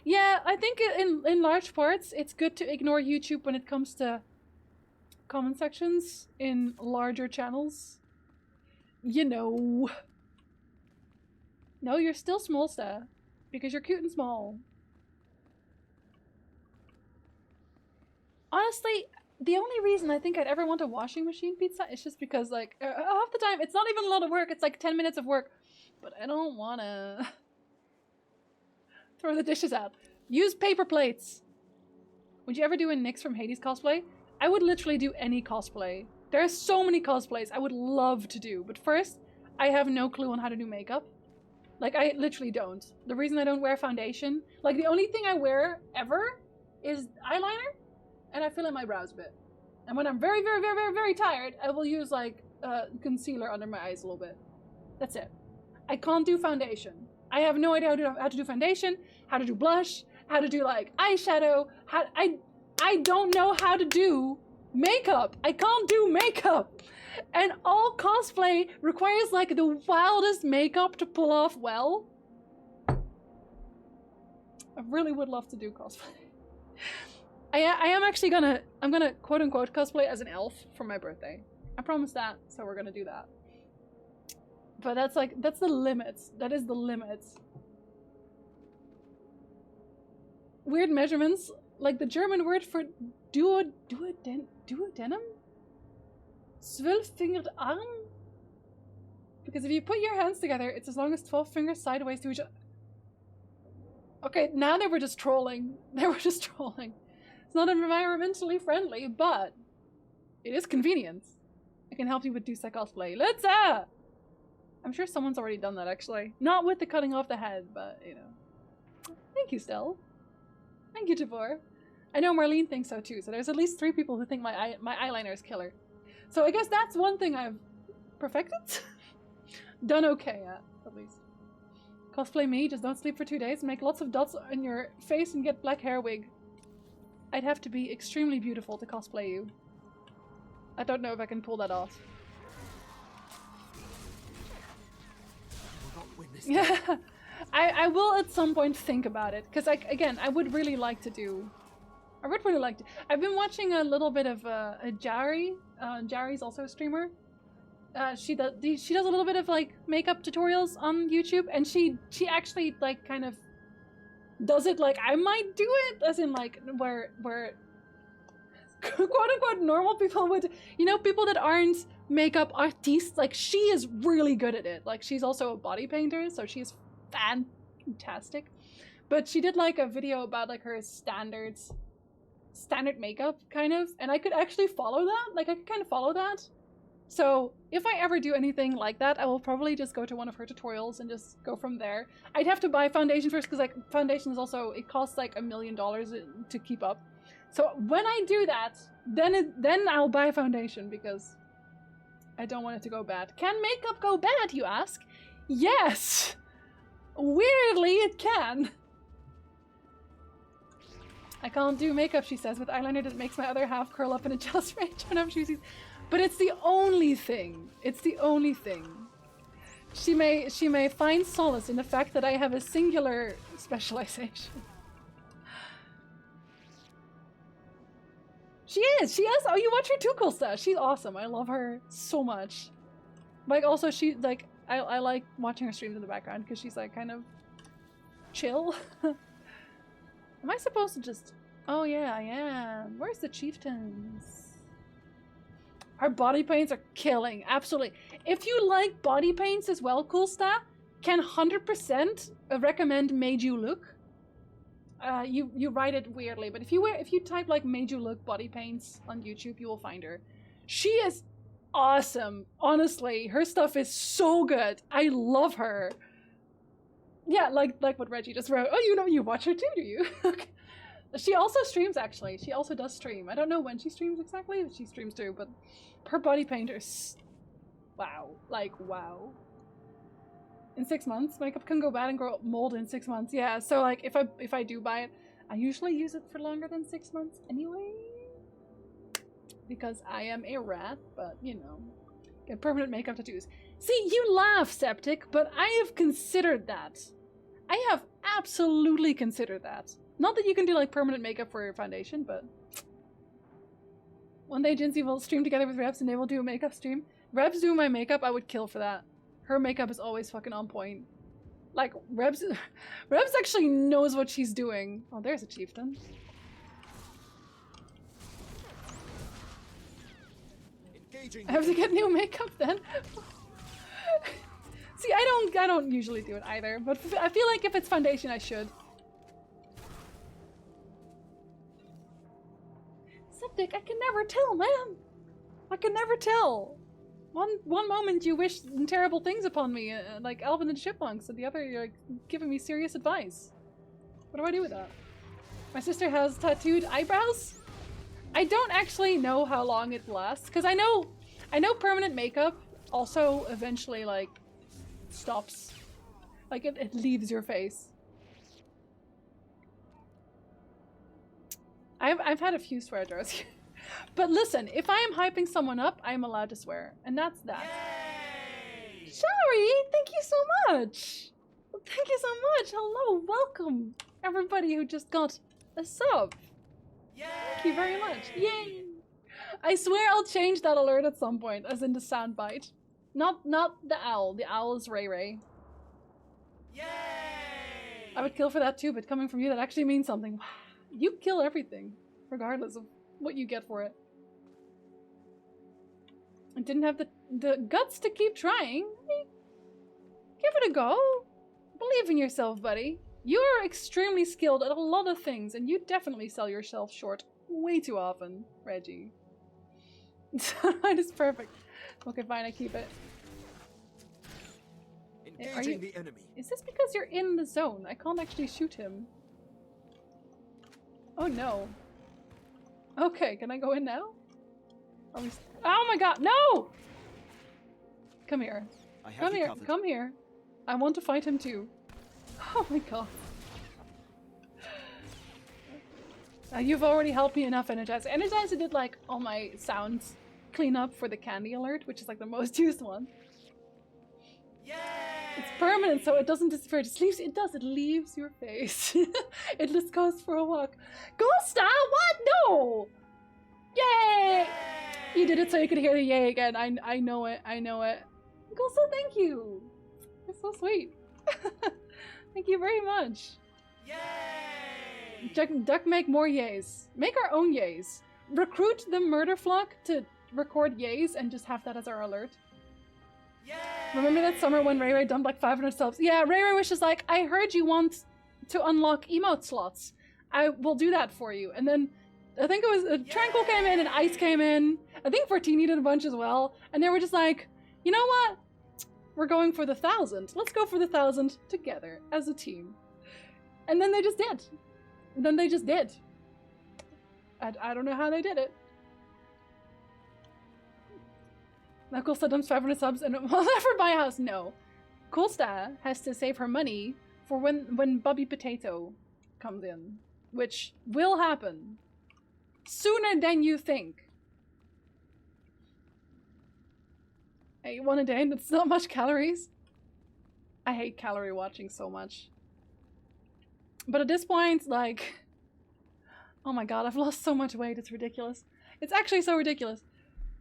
Yeah, I think in large parts, it's good to ignore YouTube when it comes to comment sections in larger channels. You know. No, you're still small, Sta. Because you're cute and small. Honestly, the only reason I think I'd ever want a washing machine pizza is just because, like, half the time, it's not even a lot of work. It's like 10 minutes of work. But I don't want to throw the dishes out. Use paper plates. Would you ever do a Nyx from Hades cosplay? I would literally do any cosplay. There are so many cosplays I would love to do. But first, I have no clue on how to do makeup. Like, I literally don't. The reason I don't wear foundation, like, the only thing I wear ever is eyeliner, and I fill in my brows a bit. And when I'm very, very, very, very, very tired, I will use, like, concealer under my eyes a little bit. That's it. I can't do foundation. I have no idea how to do foundation, how to do blush, how to do, like, eyeshadow. I don't know how to do makeup. I can't do makeup. And all cosplay requires, like, the wildest makeup to pull off well. I really would love to do cosplay. I am actually I'm gonna quote-unquote cosplay as an elf for my birthday. I promise that, so we're gonna do that. But that's the limits. That is the limits. Weird measurements, like the German word for duodenum? 12-fingered arm? Because if you put your hands together, it's as long as 12 fingers sideways to each other. Okay, now they were just trolling. They were just trolling. It's not environmentally friendly, but it is convenient. I can help you with Dusek cosplay. Let's I'm sure someone's already done that, actually. Not with the cutting off the head, but, you know. Thank you, Stel. Thank you, Javor. I know Marlene thinks so, too, so there's at least 3 people who think my eyeliner is killer. So I guess that's one thing I've perfected. Done okay at least. Cosplay me, just don't sleep for 2 days, make lots of dots on your face and get black hair wig. I'd have to be extremely beautiful to cosplay you. I don't know if I can pull that off. Yeah, I will at some point think about it, because again, I would really like to do. I would really like to. I've been watching a little bit of Jari. Jari's also a streamer. She does a little bit of like makeup tutorials on YouTube, and she actually like kind of does it like I might do it, as in like where quote unquote normal people would, you know, people that aren't makeup artistes, like she is really good at it. Like she's also a body painter, so she's fantastic. But she did like a video about like her standard makeup kind of, and I could actually follow that. Like I could kind of follow that. So if I ever do anything like that, I will probably just go to one of her tutorials and just go from there. I'd have to buy foundation first, because like foundation is also, it costs like $1 million to keep up. So when I do that, then I'll buy foundation, because I don't want it to go bad. Can makeup go bad, you ask? Yes! Weirdly, it can. I can't do makeup, she says, with eyeliner that makes my other half curl up in a jealous rage when I'm choosing. But it's the only thing. It's the only thing. She may find solace in the fact that I have a singular specialization. She is! Oh, you watch her too, cool stuff. She's awesome. I love her so much. Like, also, she, like, I like watching her streams in the background, because she's, like, kind of chill. Am I supposed to just... Oh, yeah, I am. Where's the chieftains? Her body paints are killing. Absolutely. If you like body paints as well, Coolsta, can 100% recommend Made You Look. You write it weirdly, but if you type like Made You Look body paints on YouTube, you will find her. She is awesome. Honestly, her stuff is so good. I love her. Yeah, like what Reggie just wrote. Oh, you know, you watch her too, do you? Okay. She also streams, actually. She also does stream. I don't know when she streams exactly, but she streams too, but her body painters, wow. Like, wow. In 6 months? Makeup can go bad and grow mold in 6 months. Yeah, so like, if I do buy it, I usually use it for longer than 6 months anyway. Because I am a rat, but, you know. Get permanent makeup tattoos. See, you laugh, Septic, but I have considered that. I have absolutely considered that. Not that you can do like permanent makeup for your foundation, but one day Jinsey will stream together with Rebs and they will do a makeup stream. Rebs doing my makeup, I would kill for that. Her makeup is always fucking on point. Like, Rebs actually knows what she's doing. Oh, there's a chieftain.
Engaging.
I have to get new makeup then. See, I don't usually do it either, but I feel like if it's foundation, I should. Septic, I can never tell, man. I can never tell. One moment you wish terrible things upon me, like Alvin and Chipmunks, and the other you're like, giving me serious advice. What do I do with that? My sister has tattooed eyebrows. I don't actually know how long it lasts, because I know permanent makeup also eventually like stops. Like it leaves your face. I've had a few swear jars. But listen, if I am hyping someone up, I am allowed to swear. And that's that. Yay! Shari, thank you so much! Thank you so much! Hello, welcome! Everybody who just got a sub. Yay! Thank you very much. Yay! I swear I'll change that alert at some point, as in the soundbite. Not the owl. The owl is Ray Ray. Yay! I would kill for that too, but coming from you, that actually means something. You kill everything, regardless of what you get for it. I didn't have the guts to keep trying. Give it a go. Believe in yourself, buddy. You're extremely skilled at a lot of things, and you definitely sell yourself short way too often, Reggie. That is perfect. Okay, fine, I keep it.
Engaging the enemy.
Is this because you're in the zone? I can't actually shoot him. Oh no. Okay, can I go in now? Oh my god, no! Come here. Come here, come here. I want to fight him too. Oh my god. You've already helped me enough, Energizer. Energizer did like all my sounds cleanup for the candy alert, which is like the most used one. Yay! It's permanent, so it doesn't disappear. It just leaves. It does. It leaves your face. It just goes for a walk. Gusta, what? No! Yay! You did it so you could hear the yay again. I know it. I know it. Gusta, thank you. You're so sweet. Thank you very much. Yay! Duck, make more yays. Make our own yays. Recruit the murder flock to record yays and just have that as our alert. Yay! Remember that summer when Ray Ray dumped like 500 subs? Yeah, Ray Ray was just like, I heard you want to unlock emote slots. I will do that for you. And then I think it was Tranquil came in and Ice came in. I think Fortini did a bunch as well. And they were just like, you know what? We're going for the 1,000. Let's go for the 1,000 together as a team. And then they just did. And then they just did. I don't know how they did it. Now Coolsta dumps 500 subs and will never buy a house. No. Coolsta has to save her money for when Bubby Potato comes in. Which will happen. Sooner than you think. Hey, one a day and it's not much calories. I hate calorie watching so much. But at this point, like... Oh my god, I've lost so much weight, it's ridiculous. It's actually so ridiculous.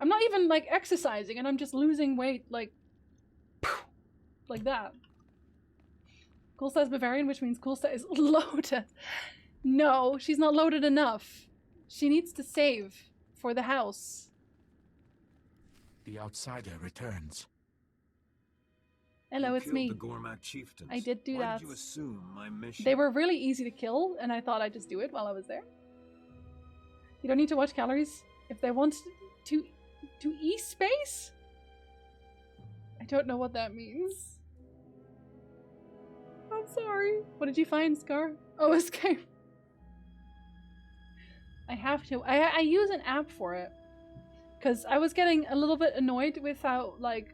I'm not even, like, exercising, and I'm just losing weight, like... like that. Coolsta is Bavarian, which means Coolsta is loaded. No, she's not loaded enough. She needs to save for the house.
The outsider returns.
Hello, it's me.
The Gormak chieftains.
I did do
Why
that.
Did you assume my mission?
They were really easy to kill, and I thought I'd just do it while I was there. You don't need to watch calories if they want to e-space? I don't know what that means. I'm sorry. What did you find, Scar? Oh, escape. I have to. I use an app for it. Because I was getting a little bit annoyed with how, like...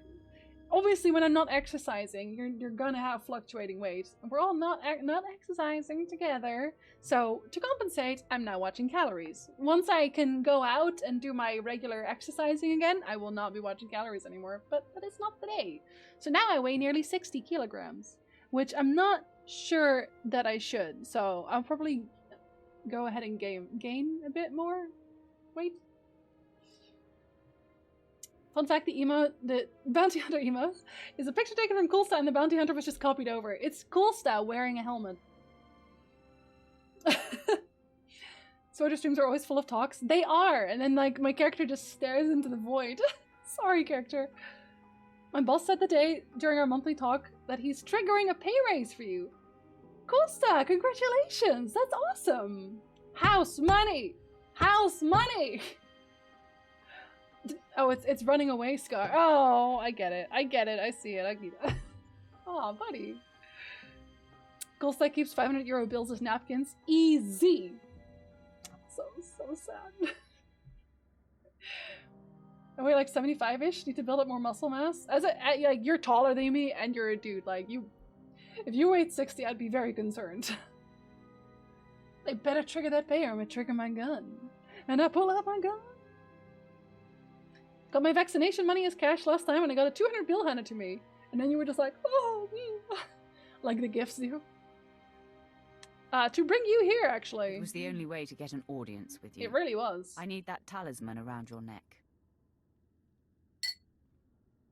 Obviously, when I'm not exercising, you're gonna have fluctuating weight. And we're all not exercising together. So, to compensate, I'm now watching calories. Once I can go out and do my regular exercising again, I will not be watching calories anymore. But it's not today. So now I weigh nearly 60 kilograms. Which I'm not sure that I should. So, I'll probably go ahead and gain a bit more weight. Fun fact, the Bounty Hunter emote is a picture taken from Coolsta and the Bounty Hunter was just copied over. It's Coolsta wearing a helmet. Sworders streams are always full of talks. They are! And then, like, my character just stares into the void. Sorry, character. My boss said the day during our monthly talk that he's triggering a pay raise for you. Costa, congratulations! That's awesome! House money! House money! Oh, it's running away, Scar. Oh, I get it. I get it. I see it. I get it. Aw, buddy. Costa keeps 500 euro bills as napkins. Easy! So sad. I weigh like 75-ish, need to build up more muscle mass. Like, you're taller than me and you're a dude. Like, if you weighed 60, I'd be very concerned. They better trigger that pay or I'm gonna trigger my gun. And I pull out my gun. Got my vaccination money as cash last time and I got a 200 bill handed to me. And then you were just like, oh, like the gifts do. To bring you here, actually.
It was the only way to get an audience with you.
It really was.
I need that talisman around your neck.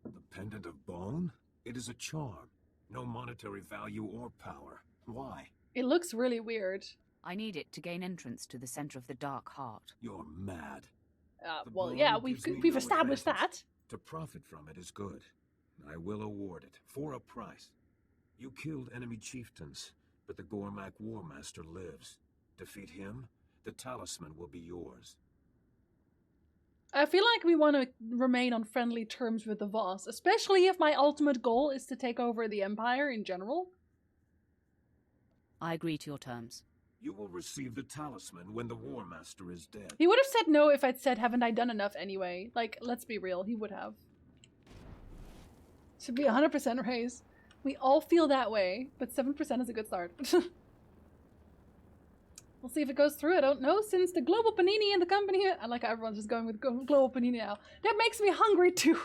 The pendant of bone? It is a charm. No monetary value or power. Why?
It looks really weird.
I need it to gain entrance to the center of the Dark Heart.
You're mad.
Well, yeah, we've established that.
To profit from it is good. I will award it, for a price. You killed enemy chieftains, but the Gormak Warmaster lives. Defeat him, the talisman will be yours.
I feel like we want to remain on friendly terms with the Voss, especially if my ultimate goal is to take over the Empire in general.
I agree to your terms.
You will receive the talisman when the Warmaster is dead.
He would have said no if I'd said, haven't I done enough anyway? Like, let's be real, he would have. Should be 100% raise. We all feel that way, but 7% is a good start. We'll see if it goes through. I don't know. Since the global panini in the company, I like how everyone's just going with global panini now. That makes me hungry too.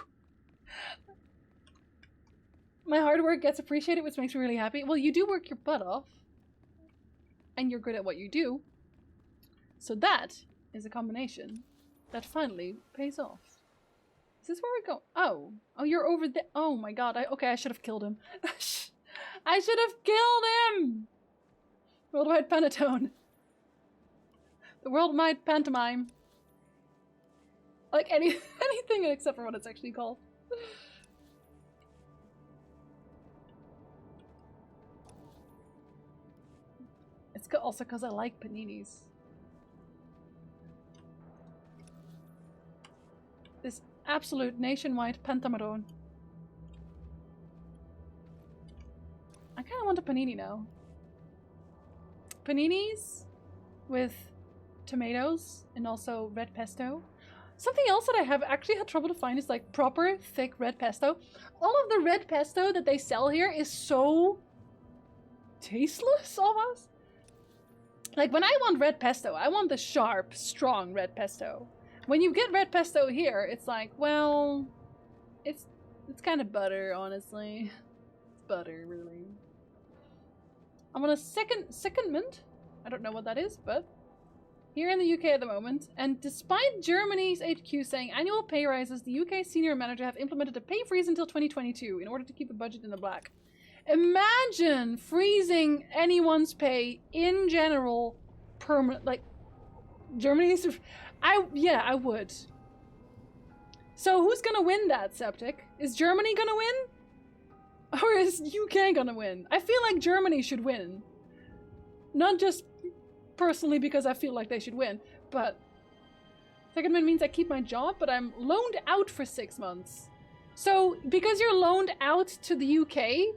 My hard work gets appreciated, which makes me really happy. Well, you do work your butt off. And you're good at what you do. So that is a combination that finally pays off. Is this where we go? Oh, you're over there. Oh my god. Okay, I should have killed him. I should have killed him! Worldwide Panatone. The worldwide pantomime. Like anything except for what it's actually called. It's also because I like paninis. This absolute nationwide pentamarone. I kind of want a panini now. Paninis with tomatoes and also red pesto. Something else that I have actually had trouble to find is like proper thick red pesto. All of the red pesto that they sell here is so tasteless almost. Like when I want red pesto, I want the sharp, strong red pesto. When you get red pesto here, it's like, well, it's kind of butter, honestly. It's butter, really. I'm on a secondment. I don't know what that is, but here in the UK at the moment. And despite Germany's HQ saying annual pay rises, the UK senior manager have implemented a pay freeze until 2022 in order to keep the budget in the black. Imagine freezing anyone's pay in general permanent, like Germany's. I would. So who's gonna win that, Septic? Is Germany gonna win? Or is UK gonna win? I feel like Germany should win. Not just personally because I feel like they should win, but secondment means I keep my job, but I'm loaned out for 6 months. So because you're loaned out to the UK,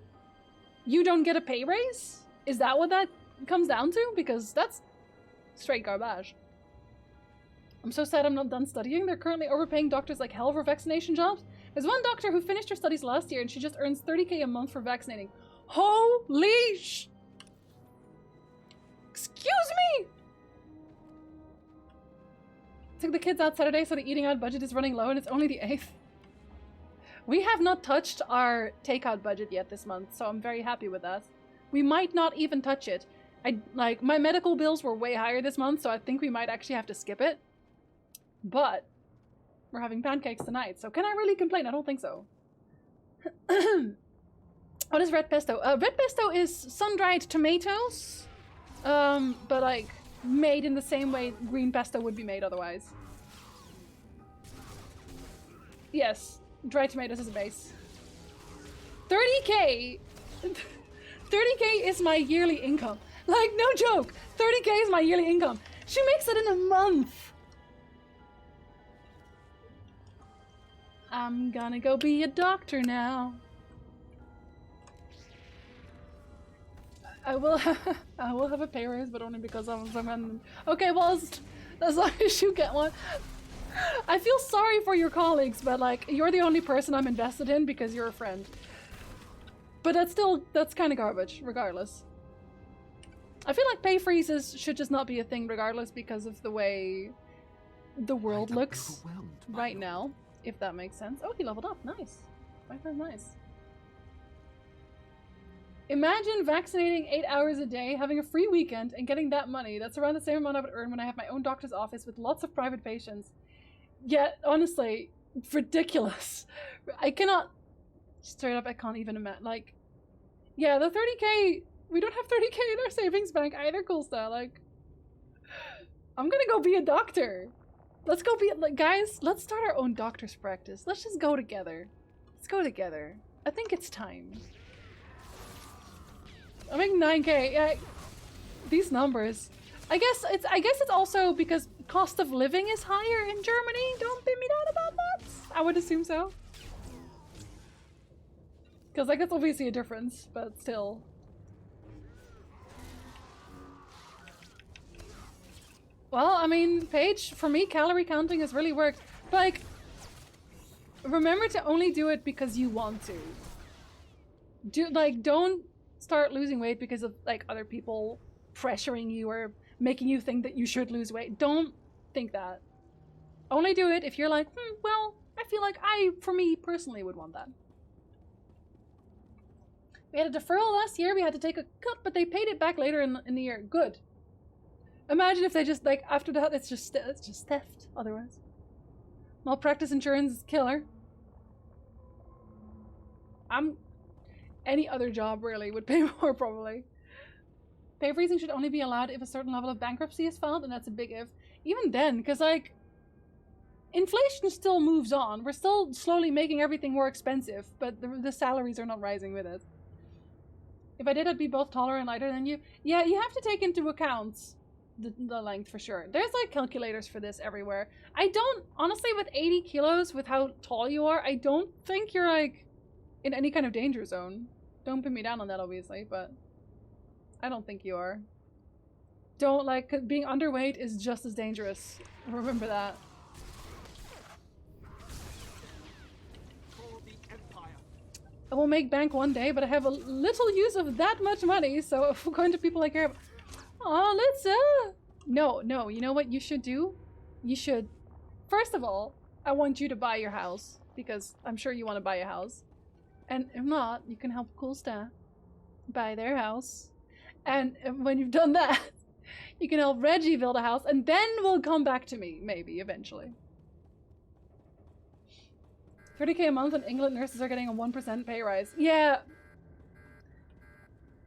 you don't get a pay raise? Is that what that comes down to? Because that's straight garbage. I'm so sad I'm not done studying. They're currently overpaying doctors like hell for vaccination jobs. There's one doctor who finished her studies last year and she just earns 30k a month for vaccinating. Holy sh... Excuse me! Took the kids out Saturday, so the eating out budget is running low and it's only the 8th. We have not touched our takeout budget yet this month, so I'm very happy with that. We might not even touch it. My medical bills were way higher this month, so I think we might actually have to skip it. But we're having pancakes tonight, so can I really complain? I don't think so. What is red pesto? Red pesto is sun-dried tomatoes, but like made in the same way green pesto would be made otherwise. Yes, dried tomatoes is a base. 30k! 30k is my yearly income. Like, no joke! 30k is my yearly income. She makes it in a month! I'm gonna go be a doctor now. I will have a pay raise, but only because I'm okay, well, as long as you get one. I feel sorry for your colleagues, but like, you're the only person I'm invested in because you're a friend. But that's kind of garbage, regardless. I feel like pay freezes should just not be a thing regardless because of the way the world looks right now, if that makes sense. Oh, he leveled up. Nice. My friend, nice. Imagine vaccinating 8 hours a day, having a free weekend, and getting that money. That's around the same amount I would earn when I have my own doctor's office with lots of private patients. Yet, honestly, ridiculous. I cannot... Straight up, I can't even imagine. Like, yeah, the 30k... We don't have 30k in our savings bank either, cool stuff. Like, I'm gonna go be a doctor. Let's go be... Like, guys, let's start our own doctor's practice. Let's just go together. Let's go together. I think it's time. I'm making 9k. Yeah, these numbers. I guess it's also because cost of living is higher in Germany. Don't pin me down about that. I would assume so. Because like that's obviously a difference, but still. Well, I mean, Paige, for me, calorie counting has really worked. But like, remember to only do it because you want to. Don't start losing weight because of like other people pressuring you or making you think that you should lose weight. Don't think that. Only do it if you're like, well, I feel like for me personally would want that. We had a deferral last year, we had to take a cut, but they paid it back later in the year. Good. Imagine if they just, like, after that, it's just theft otherwise. Malpractice insurance is killer. Any other job, really, would pay more, probably. Pay freezing should only be allowed if a certain level of bankruptcy is filed, and that's a big if. Even then, because, like, inflation still moves on. We're still slowly making everything more expensive, but the salaries are not rising with it. If I did, I'd be both taller and lighter than you. Yeah, you have to take into account the length for sure. There's, like, calculators for this everywhere. I don't, honestly, with 80 kilos, with how tall you are, I don't think you're, like, in any kind of danger zone. Don't pin me down on that, obviously, but I don't think you are. Don't, like, being underweight is just as dangerous. Remember that. I will make bank one day, but I have a little use of that much money, so if we're going to people I care about... Oh, let's, No, you know what you should do? You should... First of all, I want you to buy your house, because I'm sure you want to buy a house. And if not, you can help Cool Staff buy their house. And when you've done that, you can help Reggie build a house, and then we'll come back to me, maybe, eventually. 30k a month in England, nurses are getting a 1% pay rise. Yeah.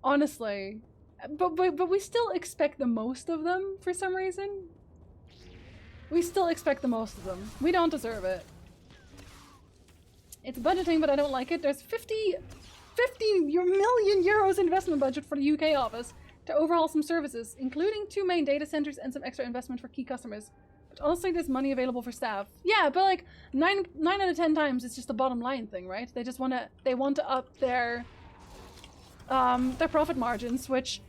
Honestly. But we still expect the most of them, for some reason. We still expect the most of them. We don't deserve it. It's budgeting, but I don't like it. There's 50 million euros investment budget for the UK office to overhaul some services, including 2 main data centers and some extra investment for key customers. But honestly, there's money available for staff. Yeah, but like 9 out of 10 times it's just a bottom line thing, right? They just want to up their profit margins, which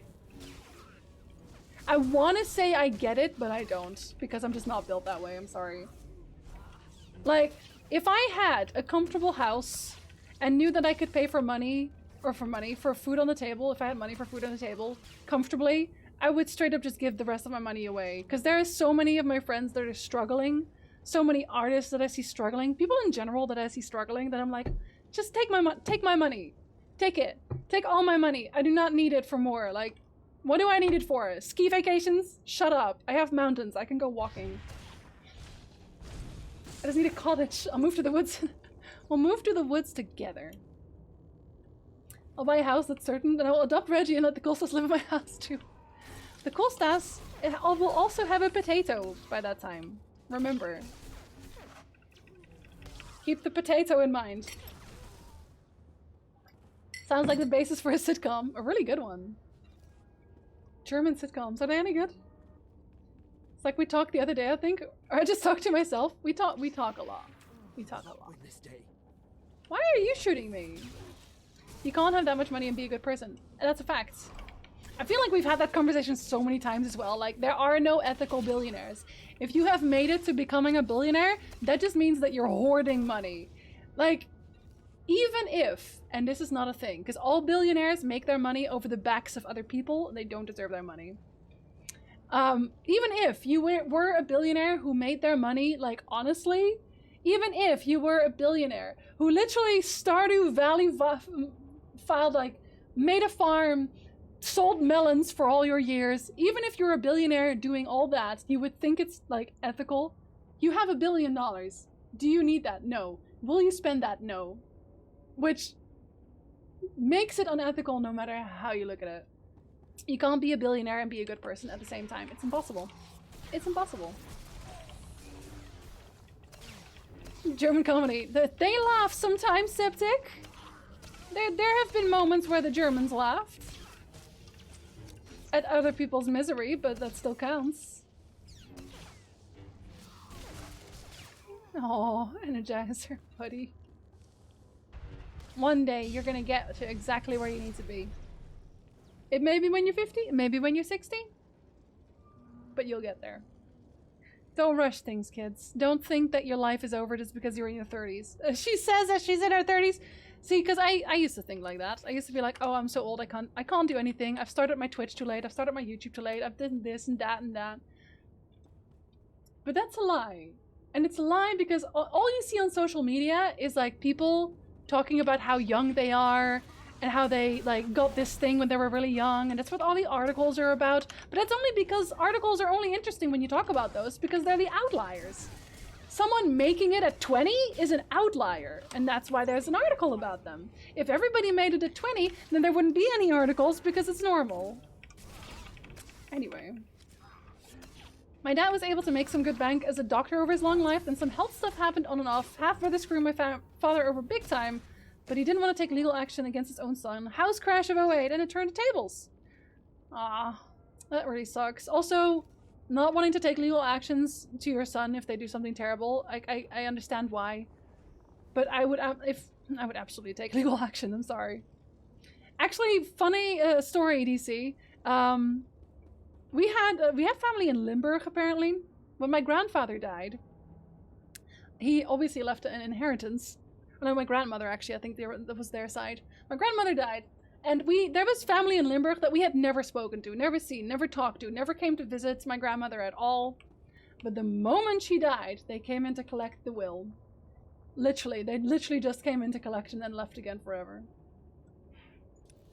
I want to say I get it, but I don't, because I'm just not built that way. I'm sorry. Like, if I had a comfortable house and knew that I could pay for food on the table, if I had money for food on the table comfortably, I would straight up just give the rest of my money away. Because there are so many of my friends that are struggling, so many artists that I see struggling, people in general that I see struggling, that I'm like, just take my money. Take it. Take all my money. I do not need it for more. Like, what do I need it for? Ski vacations? Shut up. I have mountains. I can go walking. I just need a cottage. I'll move to the woods. We'll move to the woods together. I'll buy a house that's certain, then I will adopt Reggie and let the Coolstas live in my house too. The Coolstas will also have a potato by that time. Remember. Keep the potato in mind. Sounds like the basis for a sitcom. A really good one. German sitcoms. Are they any good? It's like we talked the other day, I think. Or I just talked to myself. We talk a lot. We talk a lot. Why are you shooting me? You can't have that much money and be a good person. And that's a fact. I feel like we've had that conversation so many times as well. Like, there are no ethical billionaires. If you have made it to becoming a billionaire, that just means that you're hoarding money. Like, even if, and this is not a thing, because all billionaires make their money over the backs of other people, they don't deserve their money. Even if you were a billionaire who made their money, like, honestly, even if you were a billionaire who literally Stardew Valley filed, like, made a farm, sold melons for all your years, even if you're a billionaire doing all that, you would think it's, like, ethical. You have $1 billion. Do you need that? No. Will you spend that? No. Which makes it unethical no matter how you look at it. You can't be a billionaire and be a good person at the same time. It's impossible. It's impossible. German comedy. They laugh sometimes, Septic. There have been moments where the Germans laughed. At other people's misery, but that still counts. Oh, Energizer, buddy. One day you're gonna get to exactly where you need to be. It may be when you're 50, it may be when you're 60, but you'll get there. Don't rush things, kids. Don't think that your life is over just because you're in your 30s. She says that she's in her 30s. See, because I used to think like that. I used to be like, oh, I'm so old, I can't do anything. I've started my Twitch too late. I've started my YouTube too late. I've done this and that and that. But that's a lie. And it's a lie because all you see on social media is like people talking about how young they are and how they like got this thing when they were really young, and that's what all the articles are about. But that's only because articles are only interesting when you talk about those because they're the outliers. Someone making it at 20 is an outlier, and that's why there's an article about them. If everybody made it at 20, then there wouldn't be any articles because it's normal. Anyway. My dad was able to make some good bank as a doctor over his long life, and some health stuff happened on and off. Half brother screwed my father over big time, but he didn't want to take legal action against his own son. House crash of 08, and it turned the tables. Ah, that really sucks. Also, not wanting to take legal actions to your son if they do something terrible, I understand why. But I would absolutely take legal action, I'm sorry. Actually, funny story, DC. We had family in Limburg, apparently. When my grandfather died, he obviously left an inheritance. No, my grandmother, actually, I think that was their side. My grandmother died. And there was family in Limburg that we had never spoken to, never seen, never talked to, never came to visit my grandmother at all. But the moment she died, they came in to collect the will. Literally, they literally just came in to collect and then left again forever.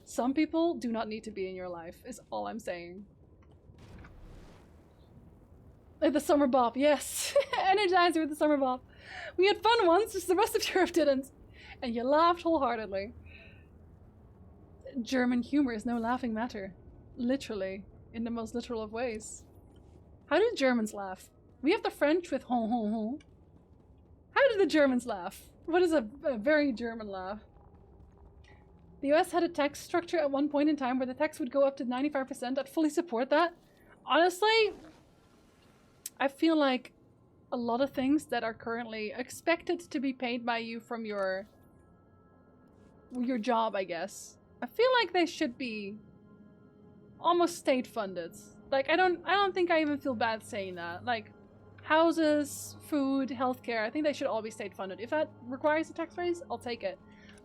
Some people do not need to be in your life, is all I'm saying. Like the summer bop, yes. Energizer with the summer bop. We had fun once, just the rest of Europe didn't. And you laughed wholeheartedly. German humor is no laughing matter. Literally. In the most literal of ways. How do Germans laugh? We have the French with hon hon hon. How do the Germans laugh? What is a very German laugh? The US had a tax structure at one point in time where the tax would go up to 95%. I'd fully support that. Honestly, I feel like a lot of things that are currently expected to be paid by you from your job, I guess. I feel like they should be almost state funded. Like I don't think I even feel bad saying that. Like houses, food, healthcare, I think they should all be state funded. If that requires a tax raise, I'll take it.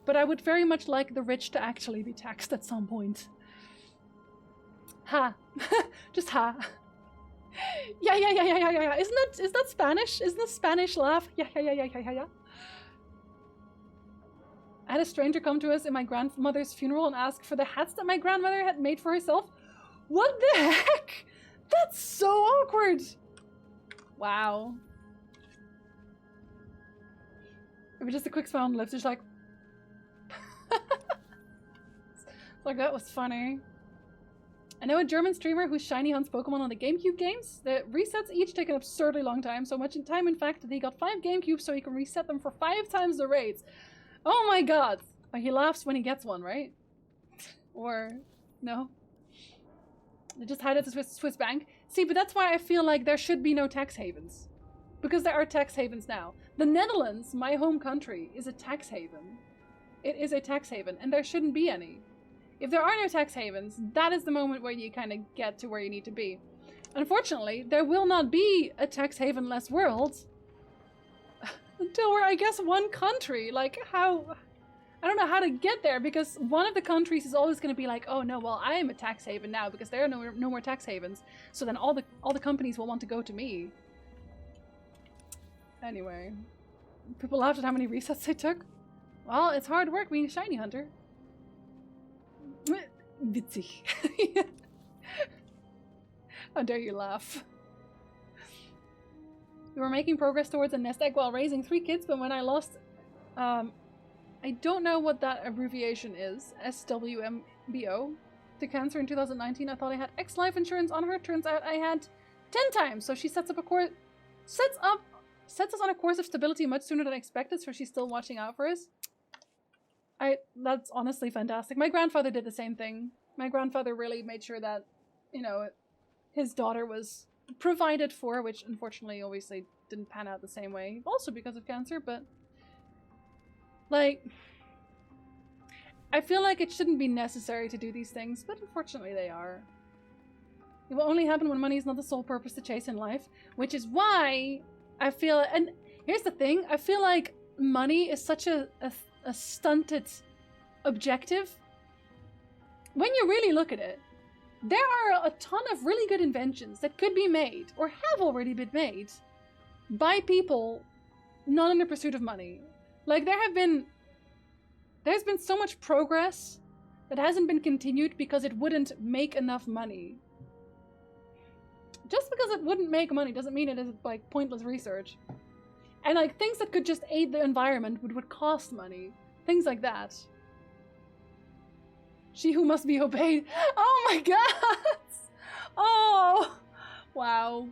But I would very much like the rich to actually be taxed at some point. Ha. Just ha. Yeah. Is that Spanish? Is the Spanish laugh? Yeah. I had a stranger come to us in my grandmother's funeral and ask for the hats that my grandmother had made for herself. What the heck? That's so awkward. Wow. It was just a quick smile on the lips. It's like... like, that was funny. I know a German streamer who shiny hunts Pokemon on the GameCube games. The resets each take an absurdly long time, so much in time, in fact, that he got 5 GameCubes so he can reset them for 5 times the rates. Oh my god! He laughs when he gets one, right? Or, no? They just hide it to Swiss bank. See, but that's why I feel like there should be no tax havens. Because there are tax havens now. The Netherlands, my home country, is a tax haven. It is a tax haven, and there shouldn't be any. If there are no tax havens, that is the moment where you kind of get to where you need to be. Unfortunately, there will not be a tax haven-less world until we're, I guess, one country. Like, how... I don't know how to get there, because one of the countries is always going to be like, oh no, well, I am a tax haven now, because there are no more tax havens. So then all the companies will want to go to me. Anyway. People laughed at how many resets they took. Well, it's hard work being a shiny hunter. Witzig. How dare you laugh. We were making progress towards a nest egg while raising 3 kids, but when I lost... I don't know what that abbreviation is. SWMBO. To cancer in 2019, I thought I had X life insurance on her. Turns out I had 10 times. So she sets us on a course of stability much sooner than expected, so she's still watching out for us. That's honestly fantastic. My grandfather did the same thing. My grandfather really made sure that, you know, his daughter was provided for, which unfortunately obviously didn't pan out the same way. Also because of cancer, but... like... I feel like it shouldn't be necessary to do these things, but unfortunately they are. It will only happen when money is not the sole purpose to chase in life, which is why I feel... and here's the thing, I feel like money is such a stunted objective. When you really look at it, there are a ton of really good inventions that could be made, or have already been made, by people not in the pursuit of money. Like, there's been so much progress that hasn't been continued because it wouldn't make enough money. Just because it wouldn't make money doesn't mean it is, like, pointless research. And, like, things that could just aid the environment would cost money. Things like that. She who must be obeyed. Oh my god! Oh! Wow.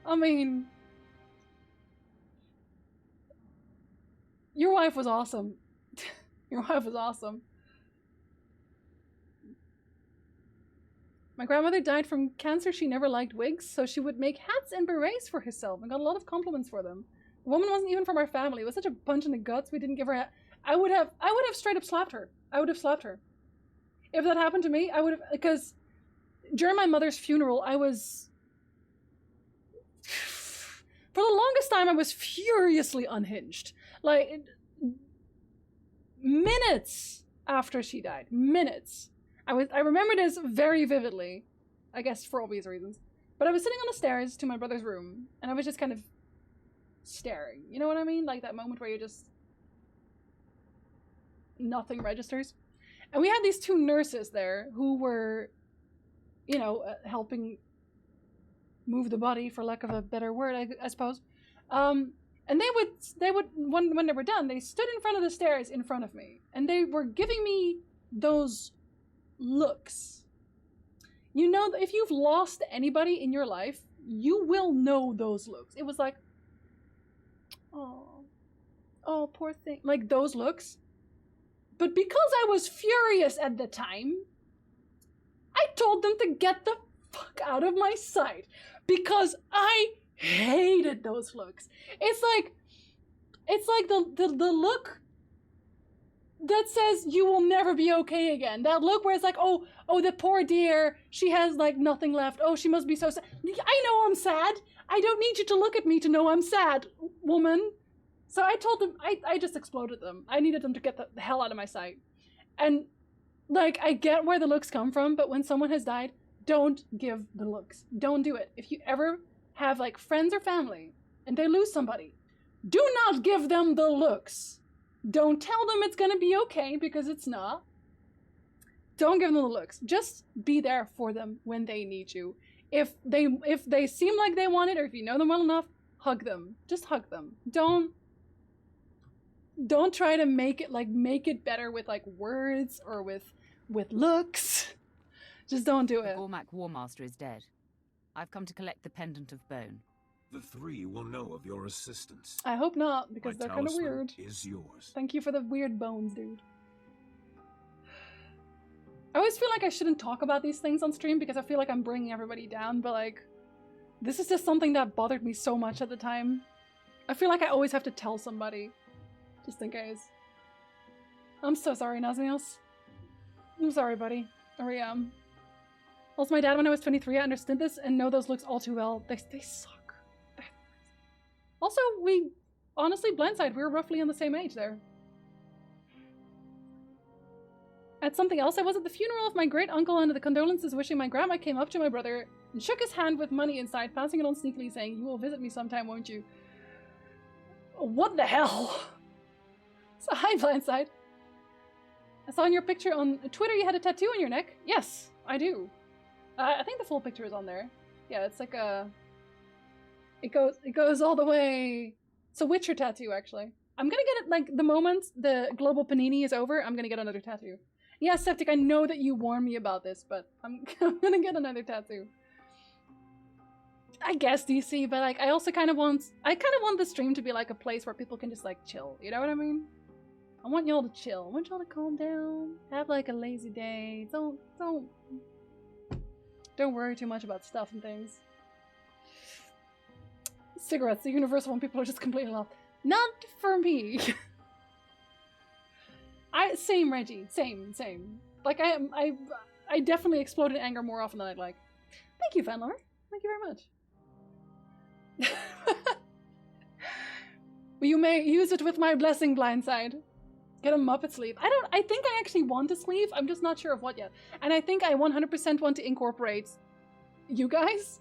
I mean... your wife was awesome. Your wife was awesome. My grandmother died from cancer. She never liked wigs, so she would make hats and berets for herself and got a lot of compliments for them. The woman wasn't even from our family. It was such a punch in the guts. We didn't give her a... I would have straight up slapped her. I would have slapped her. If that happened to me, I would have... because during my mother's funeral, I was... for the longest time, I was furiously unhinged. Like, minutes after she died. Minutes. I remember this very vividly. I guess for obvious reasons. But I was sitting on the stairs to my brother's room, and I was just kind of staring. You know what I mean? Like that moment where you just... nothing registers. And we had these 2 nurses there who were, you know, helping move the body, for lack of a better word, I suppose. And they would when they were done, they stood in front of the stairs in front of me, and they were giving me those looks. You know, if you've lost anybody in your life, you will know those looks. It was like, oh, poor thing. Like those looks. But because I was furious at the time, I told them to get the fuck out of my sight. Because I hated those looks. It's like the look that says you will never be okay again. That look where it's like, oh, the poor dear, she has like nothing left. Oh, she must be so sad. I know I'm sad. I don't need you to look at me to know I'm sad, woman. So I told them, I just exploded them. I needed them to get the hell out of my sight. And like, I get where the looks come from, but when someone has died, don't give the looks. Don't do it. If you ever have like friends or family and they lose somebody, do not give them the looks. Don't tell them it's gonna be okay, because it's not. Don't give them the looks. Just be there for them when they need you. If they seem like they want it, or if you know them well enough, hug them. Just hug them. Don't Don't try to make it better with like words or with looks. Just don't do it.
The Gormak Warmaster is dead. I've come to collect the Pendant of Bone.
The three will know of your assistance.
I hope not, because
My
they're kind of
talisman
weird.
is yours.
Thank you for the weird bones, dude. I always feel like I shouldn't talk about these things on stream because I feel like I'm bringing everybody down, but like, this is just something that bothered me so much at the time. I feel like I always have to tell somebody, just in case. I'm so sorry, Naznios. I'm sorry, buddy. I really am. Also, my dad, when I was 23, I understood this and know those looks all too well. They suck. Also, honestly, Blindside, we were roughly on the same age there. At something else, I was at the funeral of my great-uncle and the condolences wishing my grandma came up to my brother and shook his hand with money inside, passing it on sneakily, saying, "You will visit me sometime, won't you?" What the hell? So, hi, Blindside. I saw in your picture on Twitter you had a tattoo on your neck. Yes, I do. I think the full picture is on there. Yeah, it's like a... It goes all the way... It's a Witcher tattoo, actually. I'm gonna get it, like, the moment the global panini is over, I'm gonna get another tattoo. Yeah, Septic, I know that you warned me about this, but I'm gonna get another tattoo. I guess, DC, but, like, I also kind of want the stream to be, like, a place where people can just, like, chill. You know what I mean? I want y'all to chill. I want y'all to calm down. Have, like, a lazy day. Don't worry too much about stuff and things. Cigarettes, the universal one, people are just completely lost. Not for me. Same, Reggie. Same. Like, I definitely explode in anger more often than I'd like. Thank you, Fenlor. Thank you very much. You may use it with my blessing, Blindside. Get a Muppet sleeve. I think I actually want a sleeve. I'm just not sure of what yet. And I think I 100% want to incorporate you guys.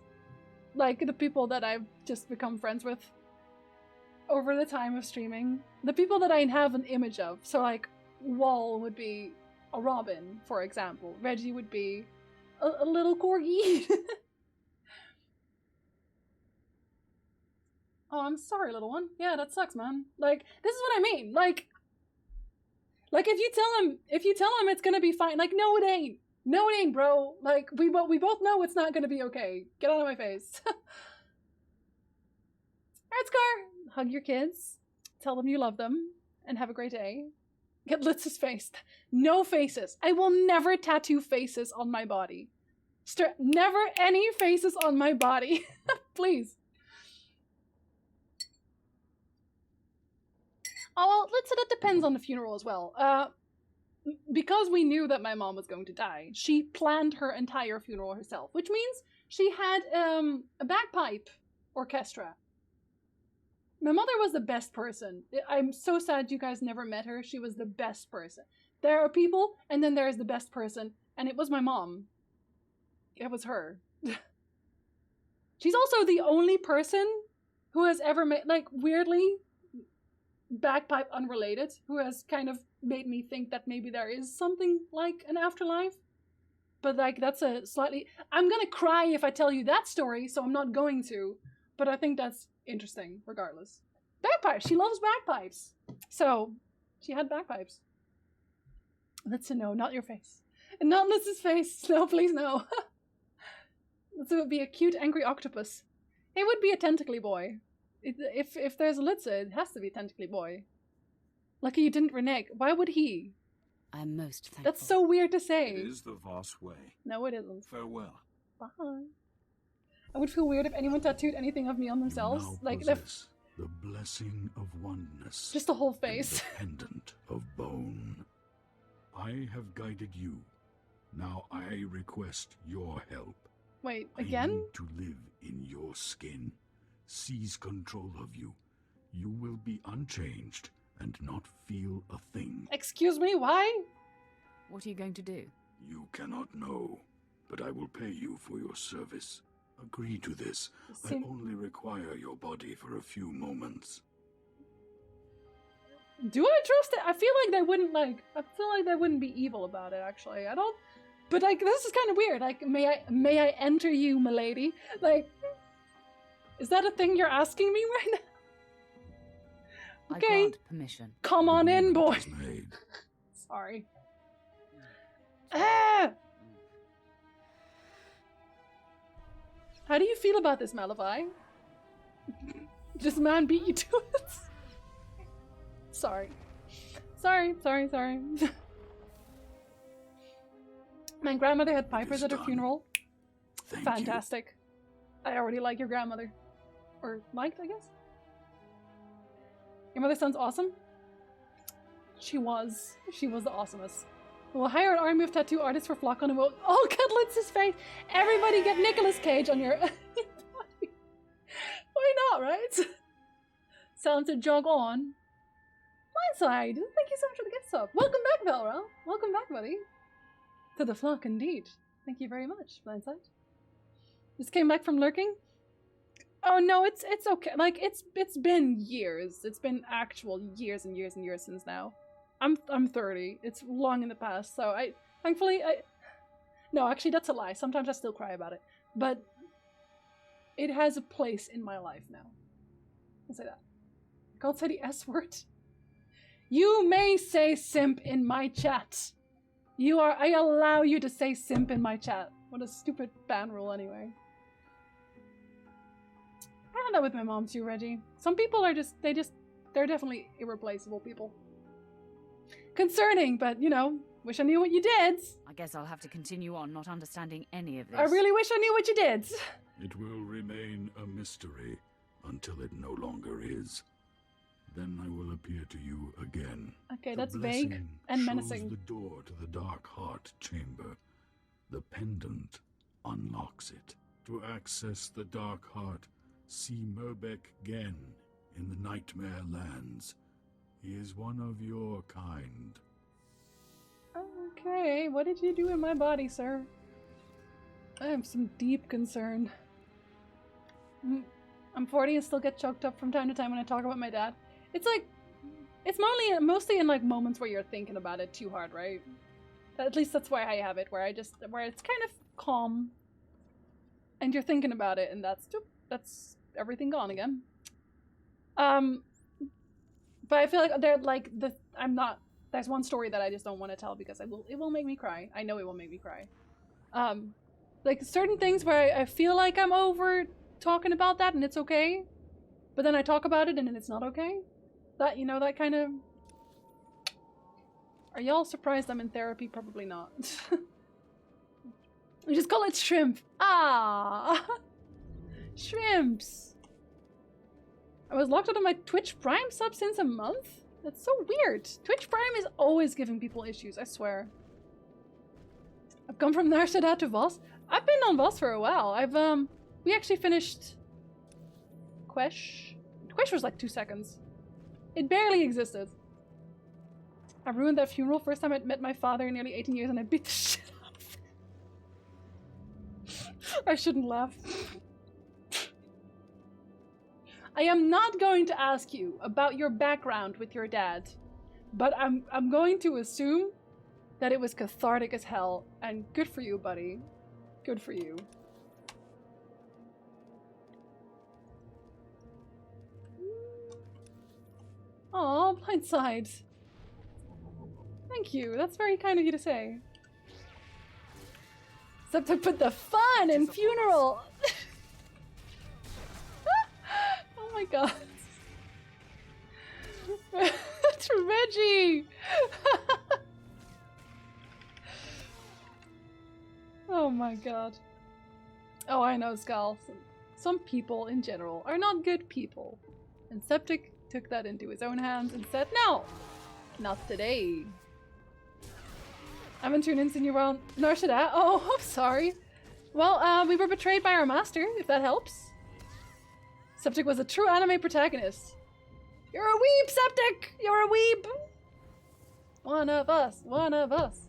Like, the people that I've just become friends with over the time of streaming. The people that I have an image of. So, like, Wall would be a Robin, for example. Reggie would be a little corgi. Oh, I'm sorry, little one. Yeah, that sucks, man. Like, this is what I mean. Like if you tell him it's gonna be fine. Like, no, it ain't. No, it ain't, bro. Like, we both know it's not gonna be okay. Get out of my face. Alright, Scar. Hug your kids. Tell them you love them. And have a great day. Get Litz's face. No faces. I will never tattoo faces on my body. Never any faces on my body. Please. Oh, well, that depends on the funeral as well. Because we knew that my mom was going to die, she planned her entire funeral herself, which means she had a bagpipe orchestra. My mother was the best person. I'm so sad you guys never met her. She was the best person. There are people, and then there's the best person, and it was my mom. It was her. She's also the only person who has ever made, like, weirdly, bagpipe unrelated, who has kind of made me think that maybe there is something like an afterlife. But, like, that's a slightly... I'm gonna cry if I tell you that story, so I'm not going to. But I think that's interesting, regardless. Bagpipes! She loves bagpipes! So, she had bagpipes. That's a no, not your face. And not Liz's face! No, please no. This would be a cute, angry octopus. It would be a tentacly boy. If there's a Litza, it has to be a tentacly boy. Lucky you didn't renege. Why would he?
I'm most thankful.
That's so weird to say.
It is the Voss way.
No, it isn't.
Farewell.
Bye. I would feel weird if anyone tattooed anything of me on themselves.
You now
like
possess the blessing of oneness.
Just the whole face.
And the pendant of bone. I have guided you. Now I request your help.
Wait, again?
I need to live in your skin. Seize control of you. You will be unchanged and not feel a thing.
Excuse me, why?
What are you going to do?
You cannot know, but I will pay you for your service. Agree to this. I only require your body for a few moments.
Do I trust it? I feel like they wouldn't be evil about it, actually. I don't... But, like, this is kind of weird. Like, may I enter you, milady? Like, is that a thing you're asking me right now?
I
Okay.
grant permission.
Come on in, boy.
Is made.
Sorry. Ah! How do you feel about this, Malavai? This man beat you to it? Sorry. Sorry. My grandmother had pipers at her funeral. Fantastic. I already like your grandmother. Or liked, I guess. Your mother sounds awesome. She was the awesomest. We'll hire an army of tattoo artists for Flockon and we'll all cut Litz's face. Everybody get Nicolas Cage on your body. Why not, right? Sound to jog on. Blindside, thank you so much for the gift sub. Welcome back, Velra. Welcome back, buddy. To the flock, indeed. Thank you very much, Blindside. Just came back from lurking. Oh no, it's okay. Like it's been years. It's been actual years and years and years since now. I'm 30. It's long in the past. So no, actually that's a lie. Sometimes I still cry about it. But it has a place in my life now. I'll say that. Can't say the S word. You may say simp in my chat. I allow you to say simp in my chat. What a stupid ban rule anyway. I had that with my mom too, Reggie. Some people are they're definitely irreplaceable people. Concerning, but you know, wish I knew what you did.
I guess I'll have to continue on not understanding any of this.
I really wish I knew what you did.
It will remain a mystery until it no longer is. Then I will appear to you again.
Okay,
The
that's vague
blessing
and
shows
menacing.
the door to the Dark Heart chamber. The pendant unlocks it. To access the Dark Heart, see Merbek Gen in the Nightmare Lands. He is one of your kind.
Okay, what did you do in my body, sir? I have some deep concern. I'm 40 and still get choked up from time to time when I talk about my dad. It's like, it's mostly in like moments where you're thinking about it too hard, right? At least that's why I have it, where it's kind of calm, and you're thinking about it, and that's everything gone again. But I feel like there's one story that I just don't want to tell because it will make me cry. I know it will make me cry. Like certain things where I feel like I'm over talking about that and it's okay, but then I talk about it and then it's not okay. That, you know, that kind of... Are y'all surprised I'm in therapy? Probably not. We just call it shrimp. Ah! Shrimps! I was locked out of my Twitch Prime sub since a month? That's so weird. Twitch Prime is always giving people issues, I swear. I've come from Nar Shaddaa to Voss. I've been on Voss for a while. We actually finished... Quesh? Quesh was like 2 seconds. It barely existed. I ruined that funeral. First time I met my father in nearly 18 years and I beat the shit out of him. I shouldn't laugh. I am not going to ask you about your background with your dad, but I'm going to assume that it was cathartic as hell, and good for you, buddy. Good for you. Aw, Blindside. Thank you. That's very kind of you to say. Except to put the fun in funeral. Oh my god. It's Reggie. Oh my god. Oh, I know, Skal. Some people in general are not good people. And Septic took that into his own hands and said, no, not today. I haven't tuned in since you were on Nar Shaddaa. Oh, I'm sorry. Well, we were betrayed by our master, if that helps. Septic was a true anime protagonist. You're a weeb, Septic! You're a weeb! One of us, one of us.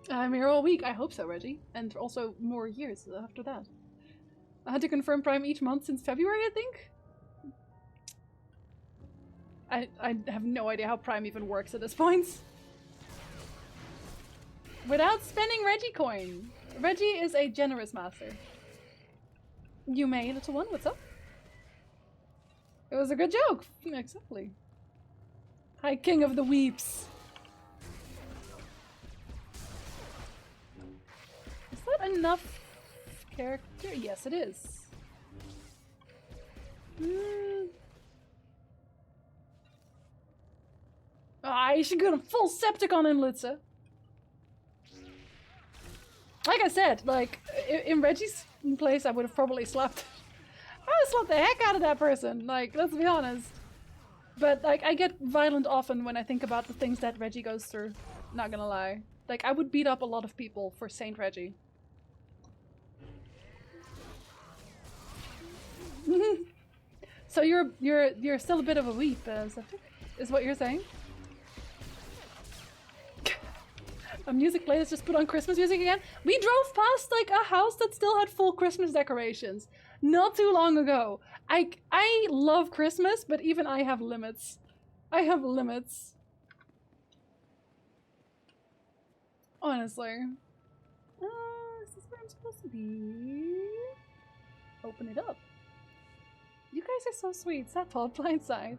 I'm here all week. I hope so, Reggie. And also more years after that. I had to confirm Prime each month since February, I think? I have no idea how Prime even works at this point. Without spending Reggie coin. Reggie is a generous master. You may, little one. What's up? It was a good joke. Exactly. Hi, King of the Weeps. Is that enough character? Yes, it is. You should go to full Septicon in Lutze. Like I said, like, in Reggie's place, I would have probably slapped... I would have slapped the heck out of that person, like, let's be honest. But, like, I get violent often when I think about the things that Reggie goes through. Not gonna lie. Like, I would beat up a lot of people for Saint Reggie. So you're still a bit of a weep, is what you're saying? A music playlist just put on Christmas music again? We drove past like a house that still had full Christmas decorations not too long ago. I love Christmas, but even I have limits. I have limits. Honestly. Is this where I'm supposed to be? Open it up. You guys are so sweet. Sad Paul, blindside.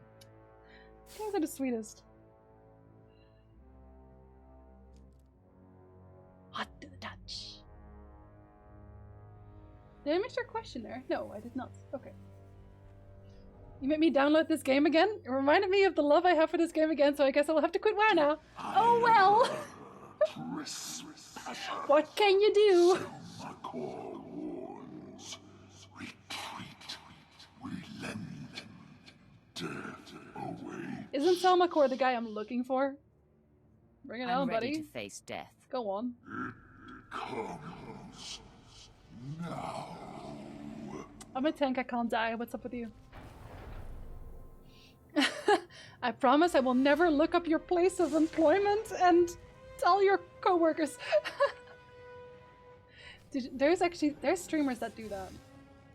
You guys are the sweetest. Hot to the touch. Did I miss your question there? No, I did not. Okay. You made me download this game again? It reminded me of the love I have for this game again, so I guess I'll have to quit WoW now. Oh well! What can you do? Isn't Selmakor the guy I'm looking for? Bring it on, buddy.
I'm ready to face death.
Go on.
It comes now.
I'm a tank, I can't die. What's up with you? I promise I will never look up your place of employment and tell your coworkers. There's streamers that do that.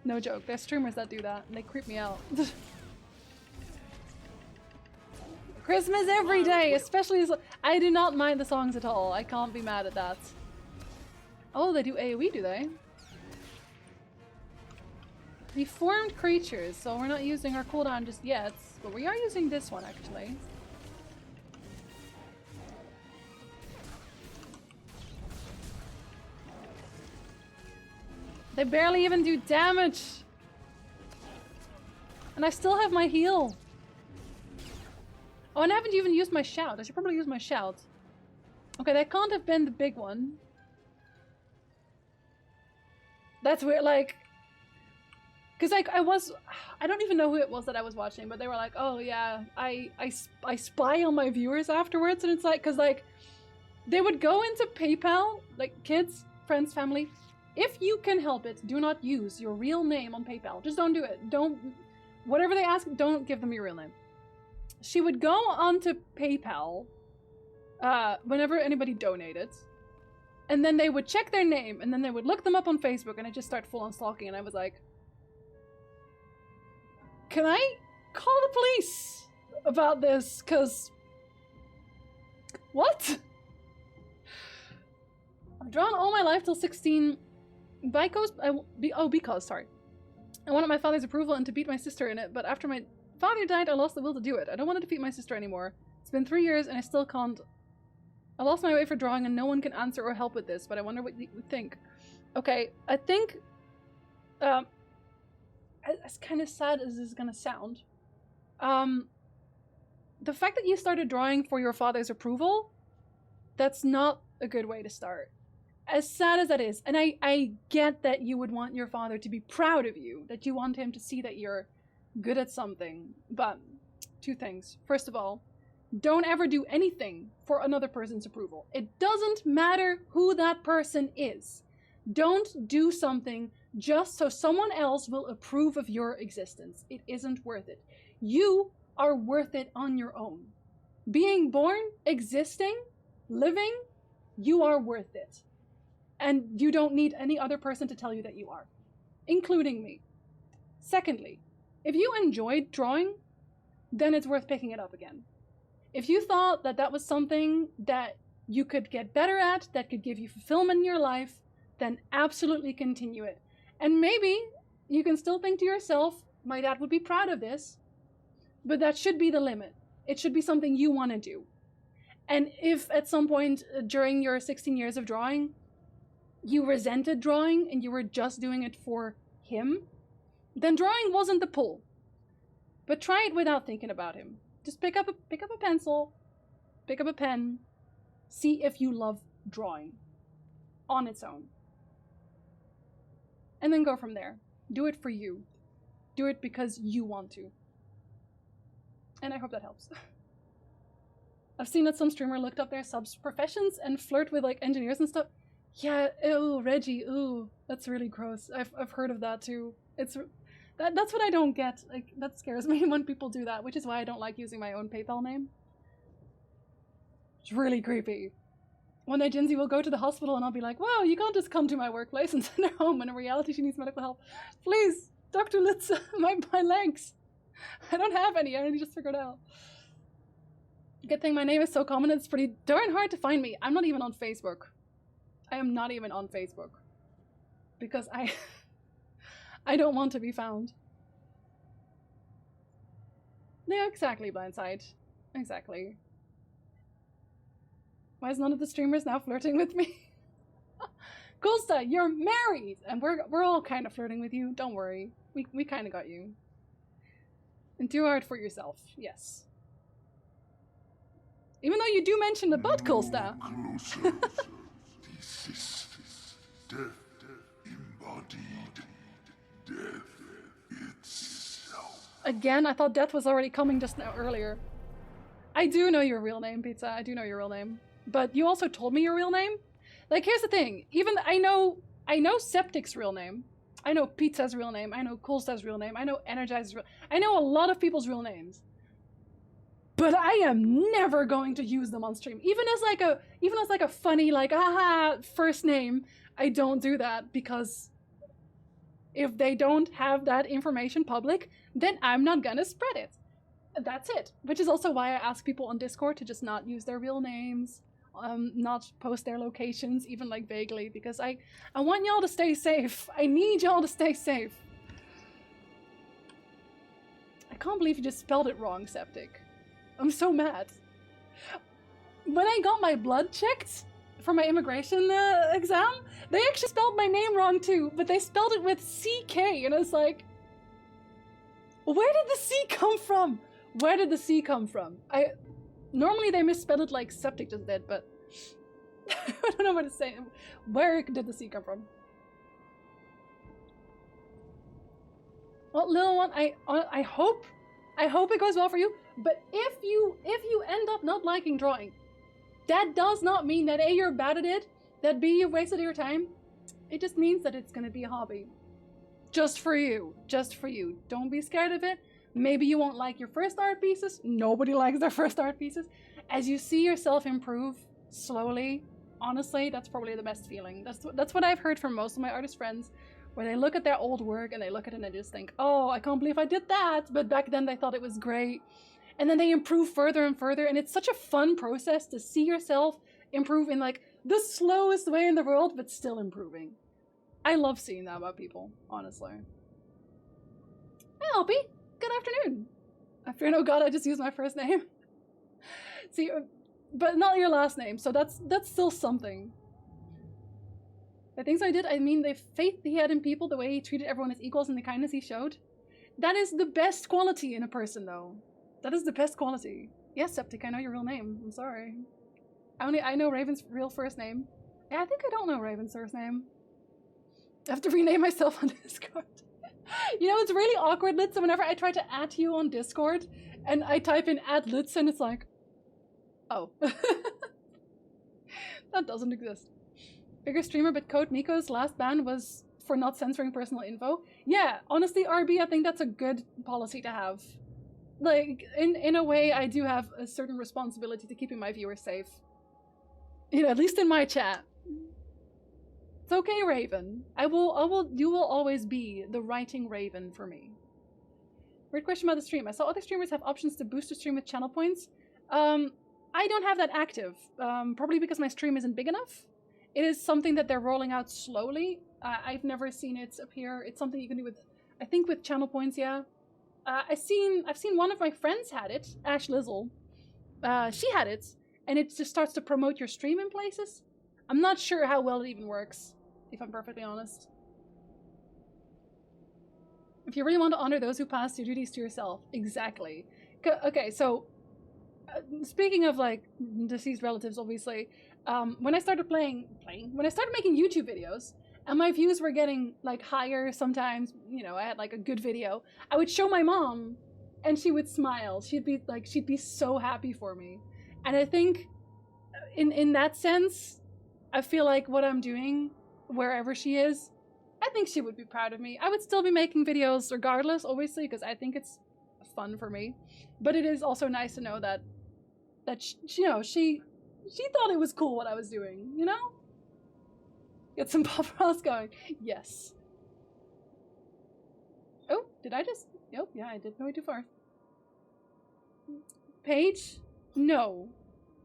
No joke, there's streamers that do that and they creep me out. Christmas every day, especially as I do not mind the songs at all. I can't be mad at that. Oh, they do AoE, do they? Deformed creatures, so we're not using our cooldown just yet, but we are using this one actually. They barely even do damage! And I still have my heal. Oh, and I haven't even used my shout. I should probably use my shout. Okay, that can't have been the big one. That's weird, like... Because, like, I don't even know who it was that I was watching, but they were like, oh, yeah, I spy on my viewers afterwards, and it's like, because, like, they would go into PayPal, like, kids, friends, family. If you can help it, do not use your real name on PayPal. Just don't do it. Don't... Whatever they ask, don't give them your real name. She would go onto PayPal whenever anybody donated, and then they would check their name, and then they would look them up on Facebook, and I just start full-on stalking, and I was like, can I call the police about this? Because... What? I've drawn all my life till 16 because sorry. I wanted my father's approval and to beat my sister in it, but after my father died, I lost the will to do it. I don't want to defeat my sister anymore. It's been 3 years and I still can't. I lost my way for drawing and no one can answer or help with this, but I wonder what you would think. Okay, I think, as kind of sad as this is gonna sound, the fact that you started drawing for your father's approval, that's not a good way to start. As sad as that is, and I get that you would want your father to be proud of you, that you want him to see that you're good at something, but two things. First of all, don't ever do anything for another person's approval. It doesn't matter who that person is. Don't do something just so someone else will approve of your existence. It isn't worth it. You are worth it on your own. Being born, existing, living, you are worth it. And you don't need any other person to tell you that you are, including me. Secondly, if you enjoyed drawing, then it's worth picking it up again. If you thought that that was something that you could get better at, that could give you fulfillment in your life, then absolutely continue it. And maybe you can still think to yourself, my dad would be proud of this. But that should be the limit. It should be something you want to do. And if at some point during your 16 years of drawing, you resented drawing and you were just doing it for him, then drawing wasn't the pull. But try it without thinking about him. Just pick up a pencil, pick up a pen, see if you love drawing on its own. And then go from there. Do it for you. Do it because you want to. And I hope that helps. I've seen that some streamer looked up their subs professions and flirt with like engineers and stuff. Yeah, ew, Reggie, ooh, that's really gross. I've heard of that too. That's what I don't get. Like, that scares me when people do that, which is why I don't like using my own PayPal name. It's really creepy. One day Jinsey will go to the hospital and I'll be like, wow, you can't just come to my workplace and send her home, and in reality she needs medical help. Please, Dr. Litz, my legs. I don't have any, I already just figured out. Good thing my name is so common, it's pretty darn hard to find me. I'm not even on Facebook. I am not even on Facebook. Because I don't want to be found. Yeah, exactly, Blindside. Exactly. Why is none of the streamers now flirting with me? Gulsta, you're married! And we're all kind of flirting with you, don't worry. We kind of got you. And do art for yourself, yes. Even though you do mention the butt, Gulsta.
This is death embodied. Death itself.
Again, I thought death was already coming just now earlier. I do know your real name, Pizza. I do know your real name. But you also told me your real name? Like, here's the thing. Even I know Septic's real name. I know Pizza's real name. I know Coolsta's real name. I know Energizer's real I know a lot of people's real names. But I am never going to use them on stream. Even as like a funny, like, haha, first name, I don't do that, because if they don't have that information public, then I'm not gonna spread it. That's it. Which is also why I ask people on Discord to just not use their real names, not post their locations, even like vaguely, because I want y'all to stay safe. I need y'all to stay safe. I can't believe you just spelled it wrong, Septic. I'm so mad. When I got my blood checked for my immigration exam, they actually spelled my name wrong too, but they spelled it with CK, and I was like, where did the C come from? Where did the C come from? Normally they misspelled it like Septic just did, but I don't know what to say. Where did the C come from? Well, little one, I hope it goes well for you. But if you end up not liking drawing, that does not mean that A, you're bad at it, that B, you wasted your time. It just means that it's gonna be a hobby. Just for you. Just for you. Don't be scared of it. Maybe you won't like your first art pieces. Nobody likes their first art pieces. As you see yourself improve slowly, honestly, that's probably the best feeling. That's what I've heard from most of my artist friends, where they look at their old work and they look at it and they just think, oh, I can't believe I did that, but back then they thought it was great. And then they improve further and further, and it's such a fun process to see yourself improve in like the slowest way in the world, but still improving. I love seeing that about people, honestly. Hey, Alpi. Good afternoon. Afternoon, oh god, I just used my first name. See, but not your last name, so that's still something. The things I did, I mean, the faith he had in people, the way he treated everyone as equals, and the kindness he showed, that is the best quality in a person, though. That is the best quality. Yes, Septic, I know your real name. I'm sorry. I know Raven's real first name. Yeah, I think I don't know Raven's first name. I have to rename myself on Discord. You know, it's really awkward, Litz, whenever I try to add you on Discord, and I type in @Litz, and it's like, oh. That doesn't exist. Bigger streamer, but Code Miko's last ban was for not censoring personal info. Yeah, honestly, RB, I think that's a good policy to have. Like, in a way, I do have a certain responsibility to keeping my viewers safe. You know, at least in my chat. It's okay, Raven. You will always be the writing Raven for me. Weird question about the stream. I saw other streamers have options to boost the stream with channel points. I don't have that active, probably because my stream isn't big enough. It is something that they're rolling out slowly. I've never seen it appear. It's something you can do with, I think with channel points, yeah. I've seen one of my friends had it, Ash Lizzle. She had it, and it just starts to promote your stream in places. I'm not sure how well it even works, if I'm perfectly honest. If you really want to honor those who passed your duties to yourself. Exactly. Okay, so speaking of like deceased relatives, obviously, when I started when I started making YouTube videos, and my views were getting like higher sometimes, you know, I had like a good video, I would show my mom and she would smile. She'd be so happy for me. And I think in that sense, I feel like what I'm doing, wherever she is, I think she would be proud of me. I would still be making videos regardless, obviously, because I think it's fun for me. But it is also nice to know that she thought it was cool what I was doing, you know? Get some pop rolls going. Yes. Oh, did I just... Oh, yeah, I did go way too far. Paige? No.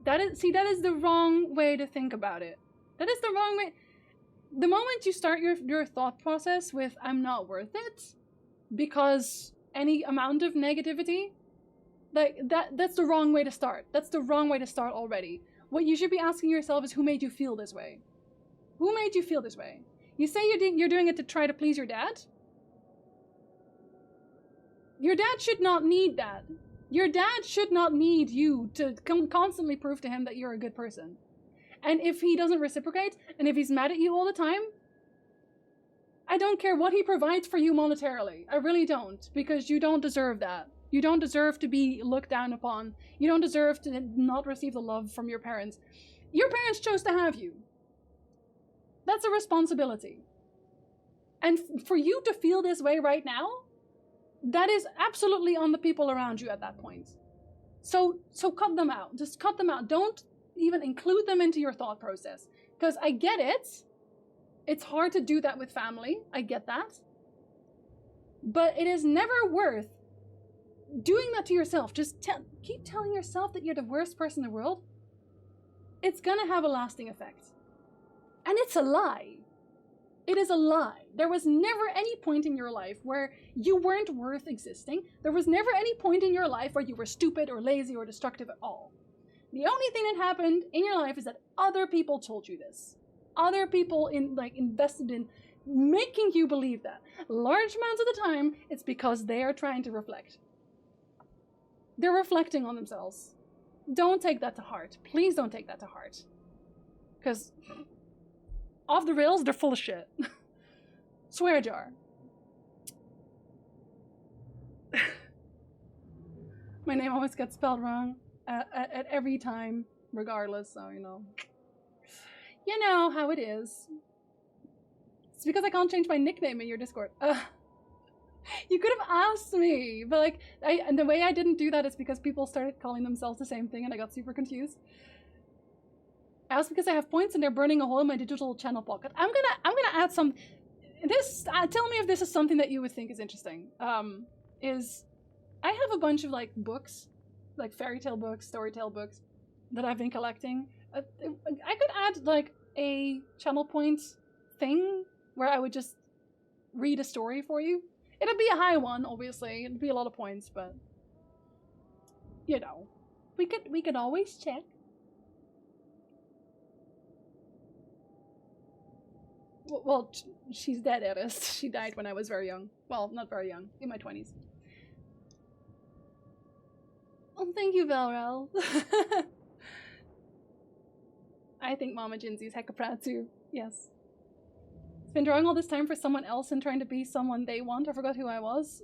That is the wrong way to think about it. That is the wrong way... The moment you start your thought process with, I'm not worth it, because any amount of negativity, like, that's the wrong way to start. That's the wrong way to start already. What you should be asking yourself is, who made you feel this way? Who made you feel this way? You say you're doing it to try to please your dad? Your dad should not need that. Your dad should not need you to constantly prove to him that you're a good person. And if he doesn't reciprocate, and if he's mad at you all the time, I don't care what he provides for you monetarily. I really don't, because you don't deserve that. You don't deserve to be looked down upon. You don't deserve to not receive the love from your parents. Your parents chose to have you. That's a responsibility. And for you to feel this way right now, that is absolutely on the people around you at that point. So cut them out. Just cut them out. Don't even include them into your thought process. Because I get it. It's hard to do that with family. I get that. But it is never worth doing that to yourself. Just keep telling yourself that you're the worst person in the world. It's gonna have a lasting effect. And it's a lie. It is a lie. There was never any point in your life where you weren't worth existing. There was never any point in your life where you were stupid or lazy or destructive at all. The only thing that happened in your life is that other people told you this. Other people invested in making you believe that. Large amounts of the time, it's because they are trying to reflect. They're reflecting on themselves. Don't take that to heart. Please don't take that to heart. Because off the rails, they're full of shit. Swear jar. My name always gets spelled wrong at every time, regardless, so, you know. You know how it is. It's because I can't change my nickname in your Discord. You could have asked me, but and the way I didn't do that is because people started calling themselves the same thing and I got super confused. Asked because I have points and they're burning a hole in my digital channel pocket. I'm gonna add some. Tell me if this is something that you would think is interesting. Is I have a bunch of books, like fairy tale books, storytale books, that I've been collecting. I could add a channel point thing where I would just read a story for you. It'd be a high one, obviously. It'd be a lot of points, but you know, we could always check. Well, she's dead, Eris. She died when I was very young. Well, not very young, in my 20s. Oh, thank you, Valrel. I think Mama Jinzy's hecka proud too. Yes. It's been drawing all this time for someone else and trying to be someone they want. I forgot who I was.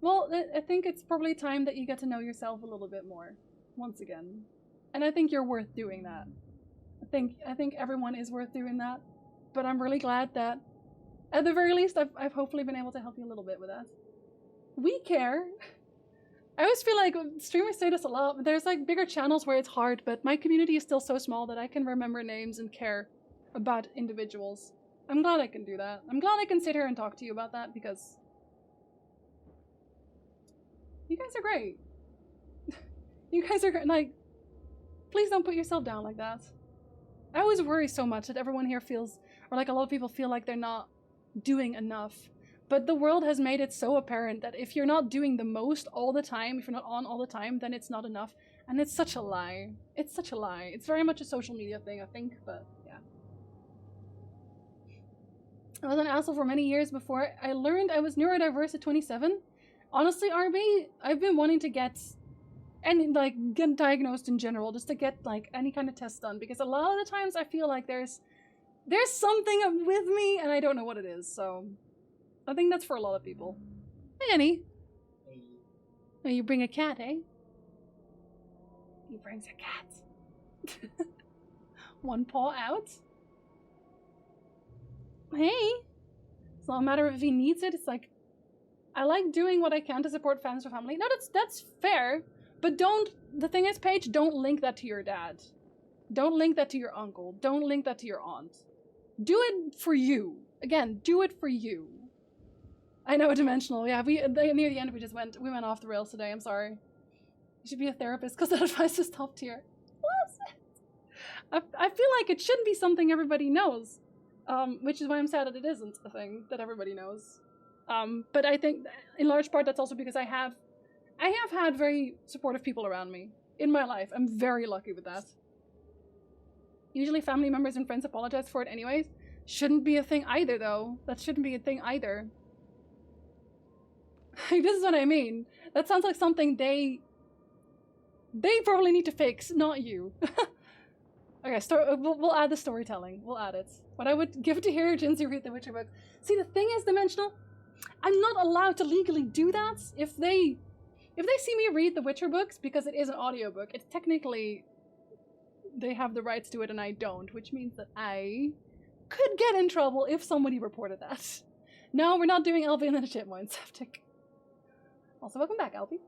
Well, I think it's probably time that you get to know yourself a little bit more. Once again. And I think you're worth doing that. I think everyone is worth doing that. But I'm really glad that, at the very least, I've hopefully been able to help you a little bit with that. We care. I always feel like streamers say this a lot, but there's bigger channels where it's hard, but my community is still so small that I can remember names and care about individuals. I'm glad I can do that. I'm glad I can sit here and talk to you about that because you guys are great. You guys are please don't put yourself down like that. I always worry so much that everyone here feels, or a lot of people feel like they're not doing enough. But the world has made it so apparent that if you're not doing the most all the time, if you're not on all the time, then it's not enough. And it's such a lie. It's such a lie. It's very much a social media thing, I think, but yeah. I was an asshole for many years before I learned I was neurodiverse at 27. Honestly, RB, I've been wanting to get diagnosed in general, just to get like any kind of test done, because a lot of the times I feel like there's something with me and I don't know what it is, so I think that's for a lot of people. Hey, Annie. Oh, you bring a cat, eh? He brings a cat. One paw out. Hey. It's not a matter of if he needs it, it's like, I like doing what I can to support fans or family. No, that's fair. But the thing is, Paige, don't link that to your dad. Don't link that to your uncle. Don't link that to your aunt. Do it for you. Again, do it for you. I know, Dimensional. Yeah, near the end we went off the rails today. I'm sorry. You should be a therapist because that advice is top tier. What? I feel like it should be something everybody knows, which is why I'm sad that it isn't a thing that everybody knows. But I think in large part that's also because I have had very supportive people around me in my life. I'm very lucky with that. Usually family members and friends apologize for it anyways. Shouldn't be a thing either, though. That shouldn't be a thing either. This is what I mean. That sounds like something they probably need to fix, not you. Okay, we'll add the storytelling. We'll add it. But I would give it to hear Jinsey read the Witcher book. See, the thing is, Dimensional, I'm not allowed to legally do that. If they see me read the Witcher books, because it is an audiobook, it's technically they have the rights to it and I don't, which means that I could get in trouble if somebody reported that. No, we're not doing Alvin and the Chipmunk Septic. Also, welcome back, Alfie.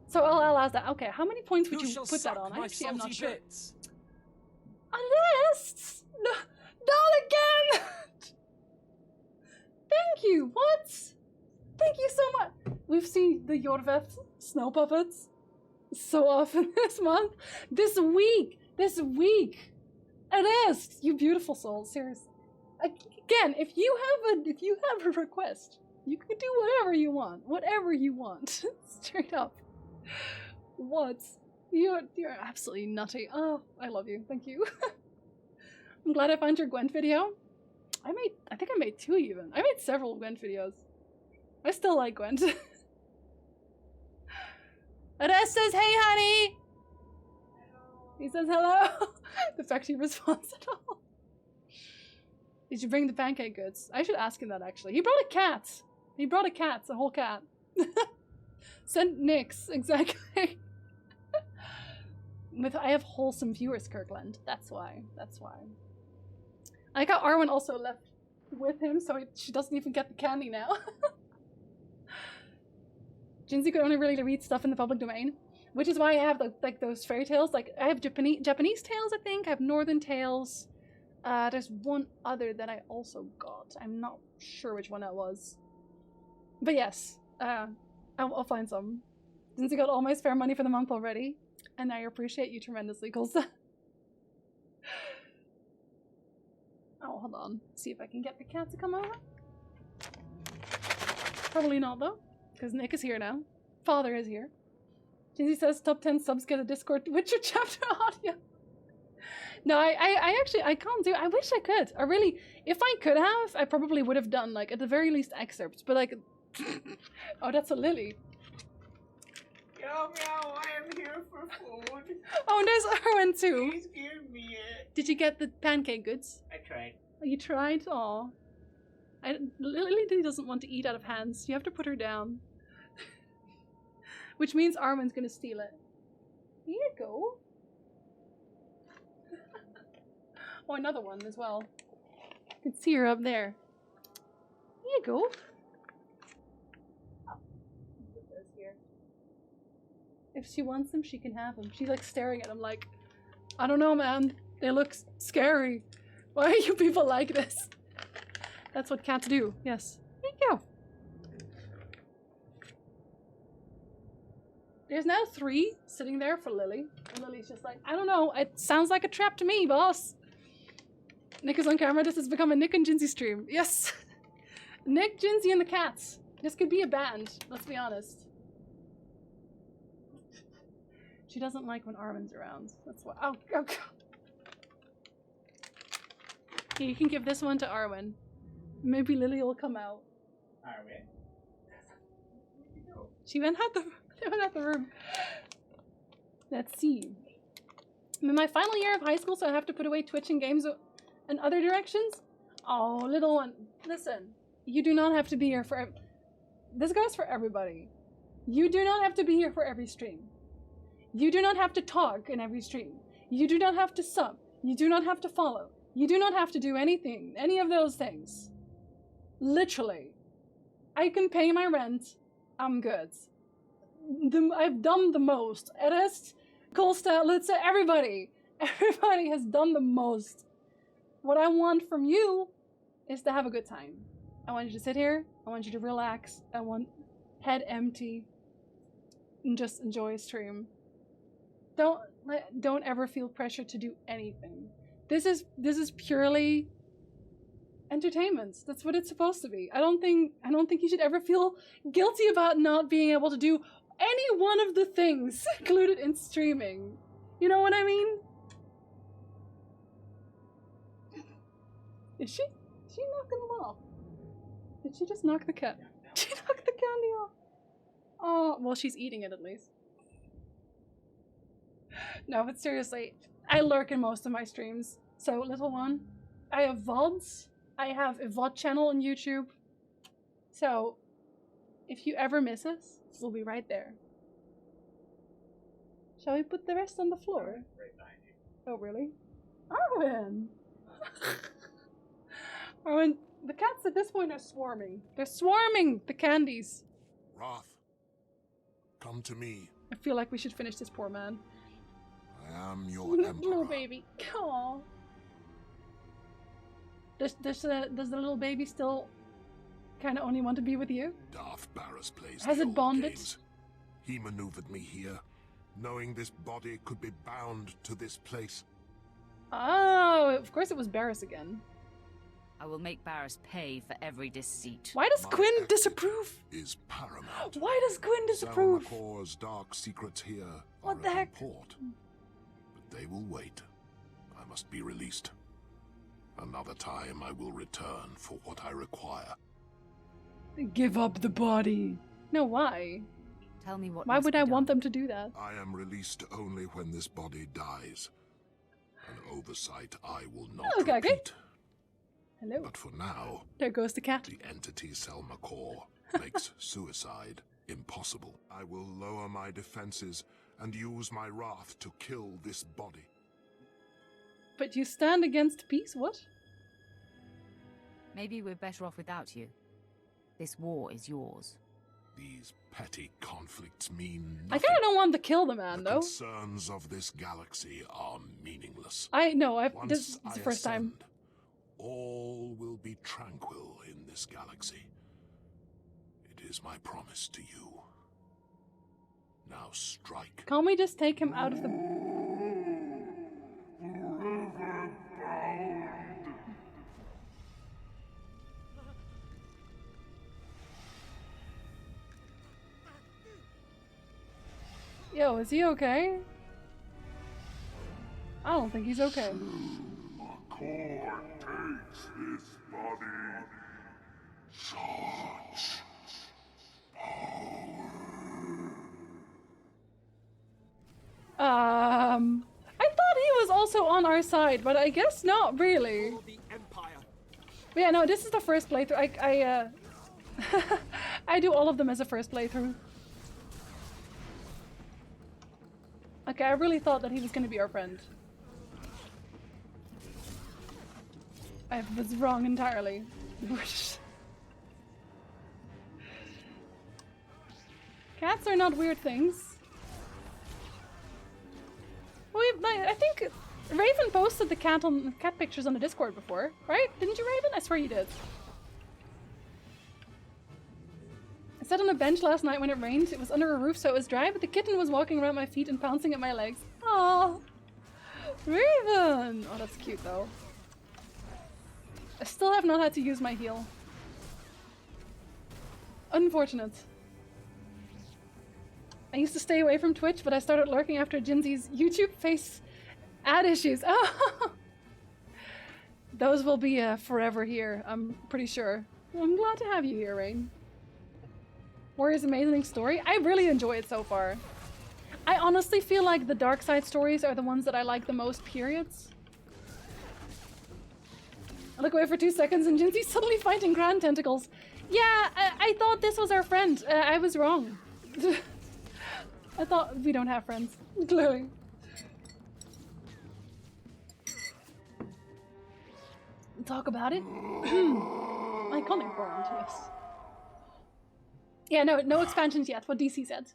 So I'll ask that. Okay, how many points would you put that on? I actually am not sure. Unless... No, not again! Thank you, what? Thank you so much. We've seen the Jorvet snow puppets so often this month. This week! It is! You beautiful soul, seriously. Again, if you have a request, you can do whatever you want. Whatever you want. Straight up. What? You're absolutely nutty. Oh, I love you. Thank you. I'm glad I found your Gwent video. I think I made 2 even. I made several Gwent videos. I still like Gwent. Ades says, hey honey! He says hello. The fact he responds at all. Did you bring the pancake goods? I should ask him that actually. He brought a cat. He brought a cat, a whole cat. Sent Nyx, exactly. I have wholesome viewers, Kirkland. That's why. I like how Arwen also left with him, so she doesn't even get the candy now. Jinsey could only really read stuff in the public domain, which is why I have like those fairy tales. Like I have Japanese tales, I think. I have Northern tales. There's one other that I also got. I'm not sure which one that was. But yes, I'll find some. Jinsey got all my spare money for the month already, and I appreciate you tremendously, Colza. Oh, hold on. See if I can get the cat to come over. Probably not, though, because Nick is here now. Father is here. Jinsey says top 10 subs get a Discord Witcher chapter audio. No, I actually can't do it. I wish I could. I really, if I could have, I probably would have done, like, at the very least excerpts, but like, oh, that's a lily.
Meow meow, I am here for food.
Oh, and there's Arwen too.
Please give me it.
Did you get the pancake goods?
I tried.
Oh, you tried? Aw. Lily doesn't want to eat out of hands. You have to put her down. Which means Arwen's gonna steal it. Here you go. Oh, another one as well. You can see her up there. Here you go. If she wants them, she can have them. She's like staring at them like, I don't know, man. They look scary. Why are you people like this? That's what cats do. Yes. Here you go. There's now 3 sitting there for Lily. And Lily's just like, I don't know. It sounds like a trap to me, boss. Nick is on camera. This has become a Nick and Jinsey stream. Yes. Nick, Jinsey, and the cats. This could be a band, let's be honest. She doesn't like when Armin's around. That's why. Oh God. Here, you can give this one to Arwen. Maybe Lily will come out.
Arwen.
She went out the room. Let's see. I'm in my final year of high school, so I have to put away Twitch and games and other directions. Oh, little one. Listen, you do not have to be here for... This goes for everybody. You do not have to be here for every stream. You do not have to talk in every stream. You do not have to sub. You do not have to follow. You do not have to do anything, any of those things. Literally. I can pay my rent. I'm good. I've done the most. Erest, Kolsta, Litsa, everybody. Everybody has done the most. What I want from you is to have a good time. I want you to sit here. I want you to relax. I want head empty. And just enjoy a stream. Don't ever feel pressure to do anything. This is purely entertainment. That's what it's supposed to be. I don't think you should ever feel guilty about not being able to do any one of the things included in streaming. You know what I mean? Is she knocking them off? Did she just knock the cat? She knocked the candy off. Oh, well, she's eating it at least. No, but seriously, I lurk in most of my streams. So, little one, I have VODs. I have a VOD channel on YouTube. So, if you ever miss us, we'll be right there. Shall we put the rest on the floor?
Right behind you.
Oh, really? Arwen! Arwen, the cats at this point are swarming. They're swarming the candies.
Wrath, come to me.
I feel like we should finish this poor man.
I am your
Little
emperor.
baby. Aww. Does the little baby still kind of only want to be with you?
Darth Barras plays
Has
the
it
old
bonded?
games. He maneuvered me here, knowing this body could be bound to this place.
Oh, of course it was Barris again.
I will make Barris pay for every deceit.
Why does
My
Quinn
act
disapprove?
Is paramount.
Why does Quinn disapprove?
Selmacor's dark secrets here
What
are
the
of
heck?
import. But they will wait. I must be released. Another time I will return for what I require.
Give up the body. No, why?
Tell me what.
Why would I want them to do that?
I am released only when this body dies. An oversight I will not
Oh, okay, okay.
repeat.
Hello.
But for now,
There goes the cat.
the entity Selmacor makes suicide impossible. I will lower my defenses and use my wrath to kill this body.
But you stand against peace? What?
Maybe we're better off without you. This war is yours.
These petty conflicts mean
I
nothing.
kind of don't want to kill the man,
The
though.
concerns of this galaxy are meaningless.
I know.
Once
This is
I
the first time.
ascend, all will be tranquil in this galaxy. It is my promise to you. Now strike.
Can't we just take him out of the... Yo, is he okay? I don't think he's okay.
Core takes this body. Such
I thought he was also on our side, but I guess not really. But yeah, no, this is the first playthrough. I do all of them as a first playthrough. Okay, I really thought that he was gonna be our friend. I was wrong entirely. Cats are not weird things. I think Raven posted the cat pictures on the Discord before, right? Didn't you, Raven? I swear you did. I sat on a bench last night when it rained. It was under a roof, so it was dry, but the kitten was walking around my feet and pouncing at my legs. Aww. Raven! Oh, that's cute, though. I still have not had to use my heal. Unfortunate. I used to stay away from Twitch, but I started lurking after Jinzi's YouTube face ad issues. Oh! Those will be forever here, I'm pretty sure. I'm glad to have you here, Rain. Warrior's amazing story. I really enjoy it so far. I honestly feel like the dark side stories are the ones that I like the most, periods. I look away for 2 seconds and Jinzy's suddenly fighting grand tentacles. Yeah, I thought this was our friend. I was wrong. I thought we don't have friends, clearly. Talk about it? Iconic brand, yes. Yeah, no expansions yet, what DC said.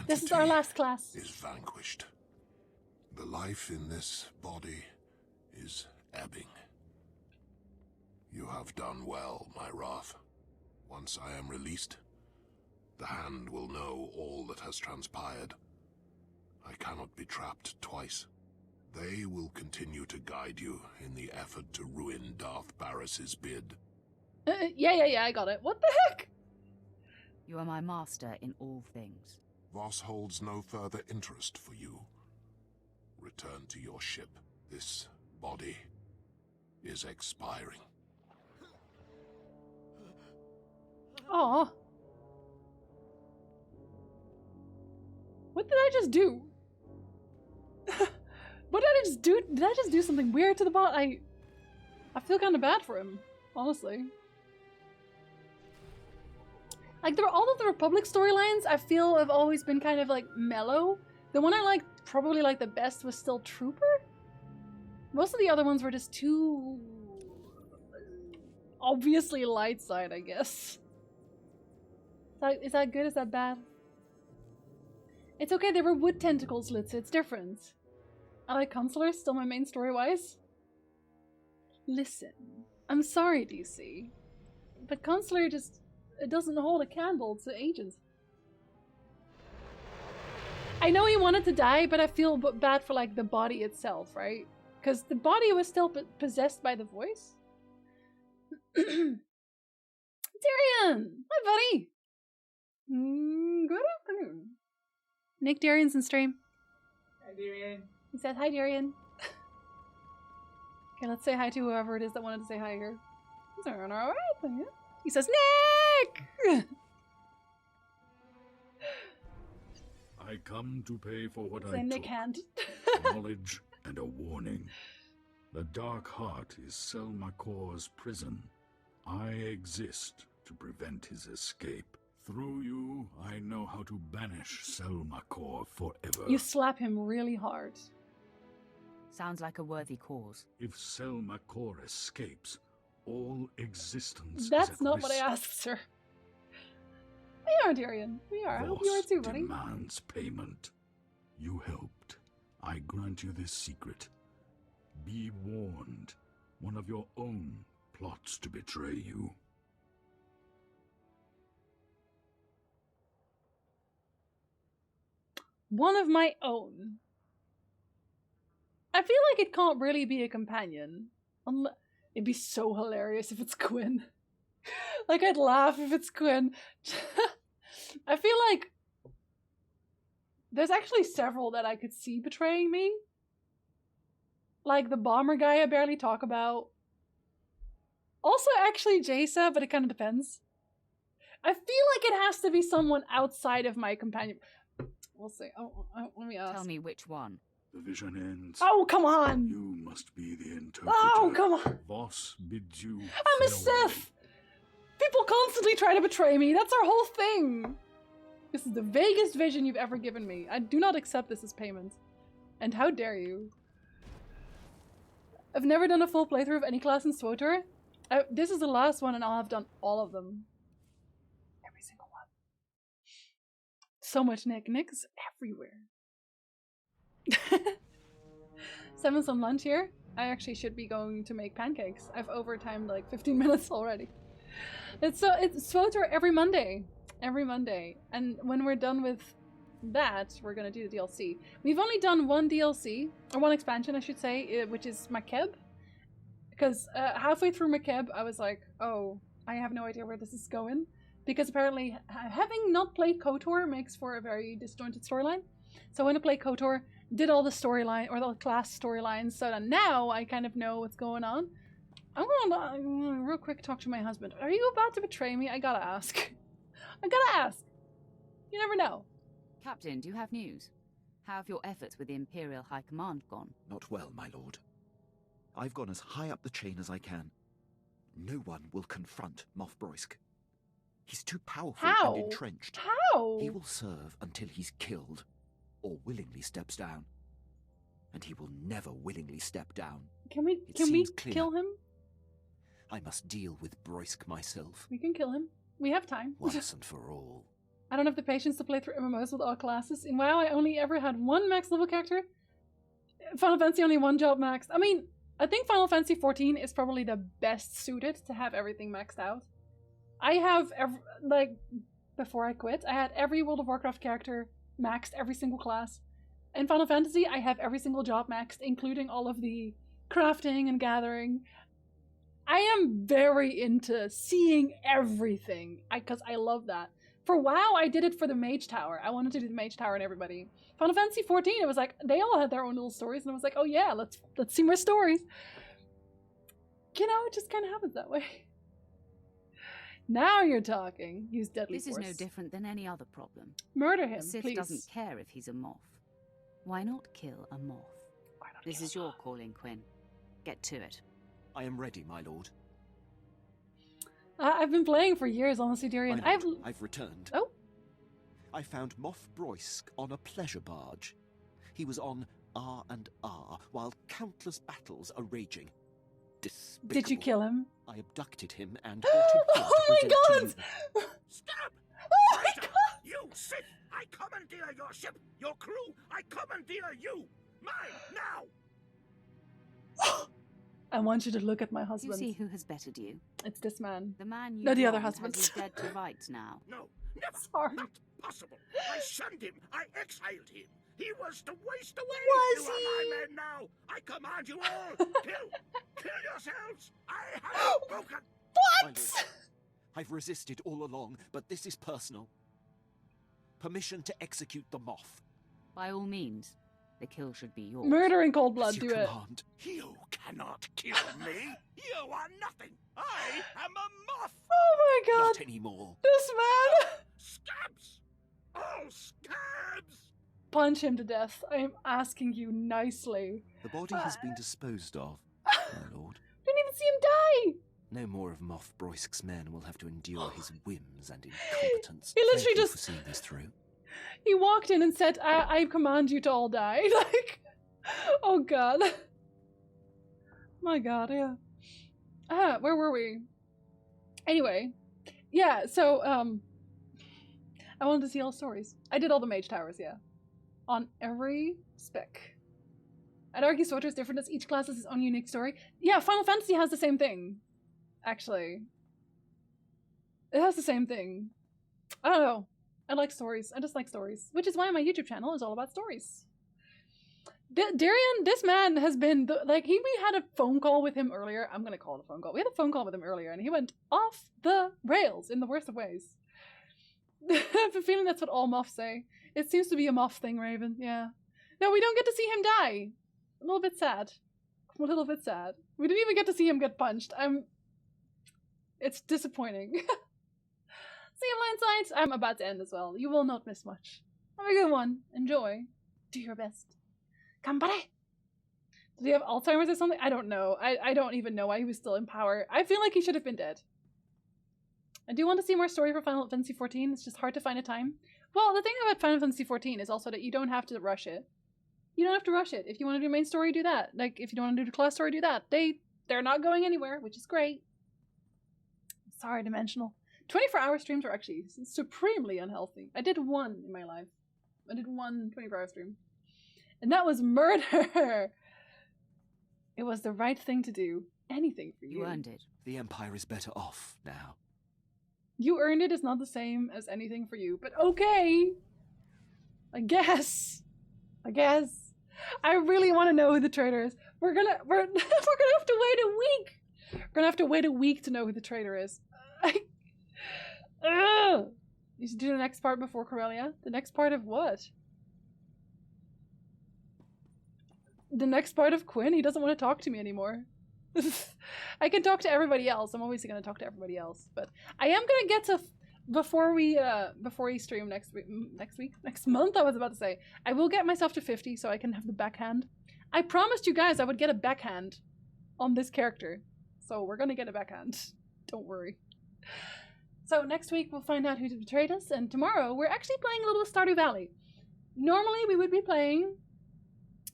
This is our last class.
Is vanquished. The life in this body is ebbing. You have done well, my Wrath. Once I am released, the Hand will know all that has transpired. I cannot be trapped twice. They will continue to guide you in the effort to ruin Darth Barris's bid.
Yeah, I got it. What the heck?
You are my master in all things.
Voss holds no further interest for you. Return to your ship. This body is expiring.
Aw. What did I just do? What did I just do? Did I just do something weird to the bot? I feel kind of bad for him, honestly. Like, all of the Republic storylines I feel have always been kind of like mellow. The one I liked, probably like the best, was still Trooper. Most of the other ones were just too obviously light side, I guess. Is that good? Is that bad? It's okay, they were wood tentacles, Litz. It's different. I like Consular, still my main story-wise. Listen, I'm sorry, DC, but Consular just it doesn't hold a candle to Agent. I know he wanted to die, but I feel bad for like the body itself, right? Because the body was still possessed by the voice. Tyrion! Hi, buddy! Good afternoon. Nick Darian's in stream.
Hi, Darian.
He said, hi, Darian. Okay, let's say hi to whoever it is that wanted to say hi here. He's doing alright, yeah. He says, Nick!
I come to pay for what
Say
I
Nick
took.
hand.
Knowledge and a warning. The Dark Heart is Selma Kor's prison. I exist to prevent his escape. Through you, I know how to banish Selma Kor forever.
You slap him really hard.
Sounds like a worthy cause.
If Selma Kor escapes, all existence is
That's
at
not what I
risk.
asked, sir. We are, Darian. We are. I hope you are too, buddy.
Demands payment. You helped. I grant you this secret. Be warned. One of your own plots to betray you.
One of my own. I feel like it can't really be a companion. It'd be so hilarious if it's Quinn. Like, I'd laugh if it's Quinn. I feel like there's actually several that I could see betraying me. Like the bomber guy I barely talk about. Also, actually, Jaisa, but it kind of depends. I feel like it has to be someone outside of my companion. We'll see. Oh, let me ask.
Tell me which one.
The vision ends.
Oh, come on!
You must be the interpreter.
Oh, come on!
Voss bids you
I'm a Sith! People constantly try to betray me. That's our whole thing. This is the vaguest vision you've ever given me. I do not accept this as payment. And how dare you? I've never done a full playthrough of any class in SWTOR. This is the last one and I'll have done all of them. Every single one. So much Nick. Nick's everywhere. 7's on lunch here. I actually should be going to make pancakes. I've overtimed like 15 minutes already. It's SWTOR every Monday. Every Monday. And when we're done with that, we're gonna do the DLC. We've only done one DLC, or one expansion I should say, which is Makeb. Because halfway through Makeb, I was like, oh, I have no idea where this is going. because apparently having not played KOTOR makes for a very disjointed storyline. So I went to play KOTOR, did all the storyline or the class storylines, so that now I kind of know what's going on. I'm gonna real quick talk to my husband. Are you about to betray me? I gotta ask. I gotta ask. You never know.
Captain, do you have news? How have your efforts with the Imperial High Command gone?
Not well, my lord. I've gone as high up the chain as I can. No one will confront Moff Broisk. He's too powerful
How?
and entrenched.
How?
He will serve until he's killed, or willingly steps down. And he will never willingly step down.
Can we
clear.
kill him?
I must deal with Broisk myself.
We can kill him. We have time.
Once and for all.
I don't have the patience to play through MMOs with all classes. In WoW, I only ever had one max level character. Final Fantasy only one job maxed. I mean, I think Final Fantasy 14 is probably the best suited to have everything maxed out. I have, before I quit, I had every World of Warcraft character maxed, every single class. In Final Fantasy, I have every single job maxed, including all of the crafting and gathering. I am very into seeing everything, because I love that. For WoW, I did it for the Mage Tower. I wanted to do the Mage Tower and everybody. Final Fantasy 14, it was like, they all had their own little stories, and I was like, oh yeah, let's see more stories. You know, it just kind of happens that way. Now you're talking. Use deadly
This
force.
is no different than any other problem.
Murder him,
Sith
please.
doesn't care if he's a Moff. Why not kill a Moff? This is your calling, Quinn. Get to it.
I am ready, my lord.
I've been playing for years, honestly, Darian.
I've returned.
Oh?
I found Moff Broisk on a pleasure barge. He was on R&R while countless battles are raging. Despicable.
Did you kill him?
I abducted him and brought him here to present to you.
Stop!
Oh my god!
You Sith! I commandeer your ship, your crew! I commandeer you! Mine, now!
I want you to look at my
You
husband.
see who has bettered you?
It's this man.
The man you
No, the other
wronged
husband.
has you dead to rights now.
No, never!
Sorry.
Not possible! I shunned him! I exiled him! He was to waste away!
Was
you
he?
are my men now! I command you all! Kill yourselves! I have spoken!
My lord, I've resisted all along, but this is personal. Permission to execute the Moff.
By all means, the kill should be yours.
Murder in cold blood,
As you
do it.
command.
You cannot kill me! You are nothing! I am a Moff!
Oh my god!
Not anymore.
This man!
Scabs! All scabs!
Punch him to death. I am asking you nicely.
The body has been disposed of, my lord.
Didn't even see him die!
No more of Moff Broisk's men will have to endure his whims and incompetence.
He literally
Thank you
just-
for seeing this through.
He walked in and said, I command you to all die. Like, oh god. My god, yeah. Where were we? Anyway. Yeah, so, I wanted to see all stories. I did all the Mage Towers, yeah. On every spec. I'd argue SWTOR is different as each class has its own unique story. Yeah, Final Fantasy has the same thing. Actually. It has the same thing. I don't know. I like stories. I just like stories. Which is why my YouTube channel is all about stories. Darian, this man has been, we had a phone call with him earlier. I'm gonna call it a phone call. We had a phone call with him earlier and he went off the rails in the worst of ways. I have a feeling that's what all Moffs say. It seems to be a Moff thing, Raven. Yeah. No, we don't get to see him die. A little bit sad. A little bit sad. We didn't even get to see him get punched. It's disappointing. See you, Blindsight. I'm about to end as well. You will not miss much. Have a good one. Enjoy. Do your best. Gambare! Did he have Alzheimer's or something? I don't know. I don't even know why he was still in power. I feel like he should have been dead. I do want to see more story for Final Fantasy XIV. It's just hard to find a time. Well, the thing about Final Fantasy XIV is also that you don't have to rush it. You don't have to rush it. If you want to do main story, do that. Like, if you don't want to do the class story, do that. They're not going anywhere, which is great. Sorry, Dimensional. 24-hour streams are actually supremely unhealthy. I did one in my life. I did one 24-hour stream. And that was murder! It was the right thing to do. Anything for you.
You earned it.
The Empire is better off now.
You earned it is not the same as anything for you, but okay! I guess. I really want to know who the traitor is. We're gonna have to wait a week! We're gonna have to wait a week to know who the traitor is. Ugh! You should do the next part before Corellia. The next part of what? The next part of Quinn? He doesn't want to talk to me anymore. I can talk to everybody else. I'm always going to talk to everybody else. But I am going to get to... Before we stream next month, I was about to say. I will get myself to 50 so I can have the backhand. I promised you guys I would get a backhand on this character. So we're going to get a backhand. Don't worry. So next week we'll find out who betrayed us, and tomorrow we're actually playing a little Stardew Valley. Normally we would be playing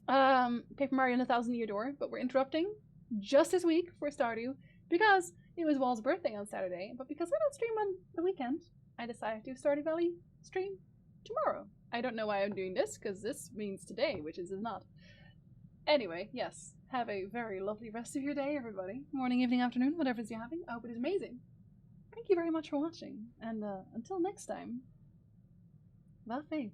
Paper Mario and the Thousand Year Door, but we're interrupting just this week for Stardew because it was Wall's birthday on Saturday, but because I don't stream on the weekend, I decided to do Stardew Valley stream tomorrow. I don't know why I'm doing this, because this means today, which is not. Anyway, yes, have a very lovely rest of your day, everybody. Morning, evening, afternoon, whatever you're having. I hope it is amazing. Thank you very much for watching, and until next time, love faith.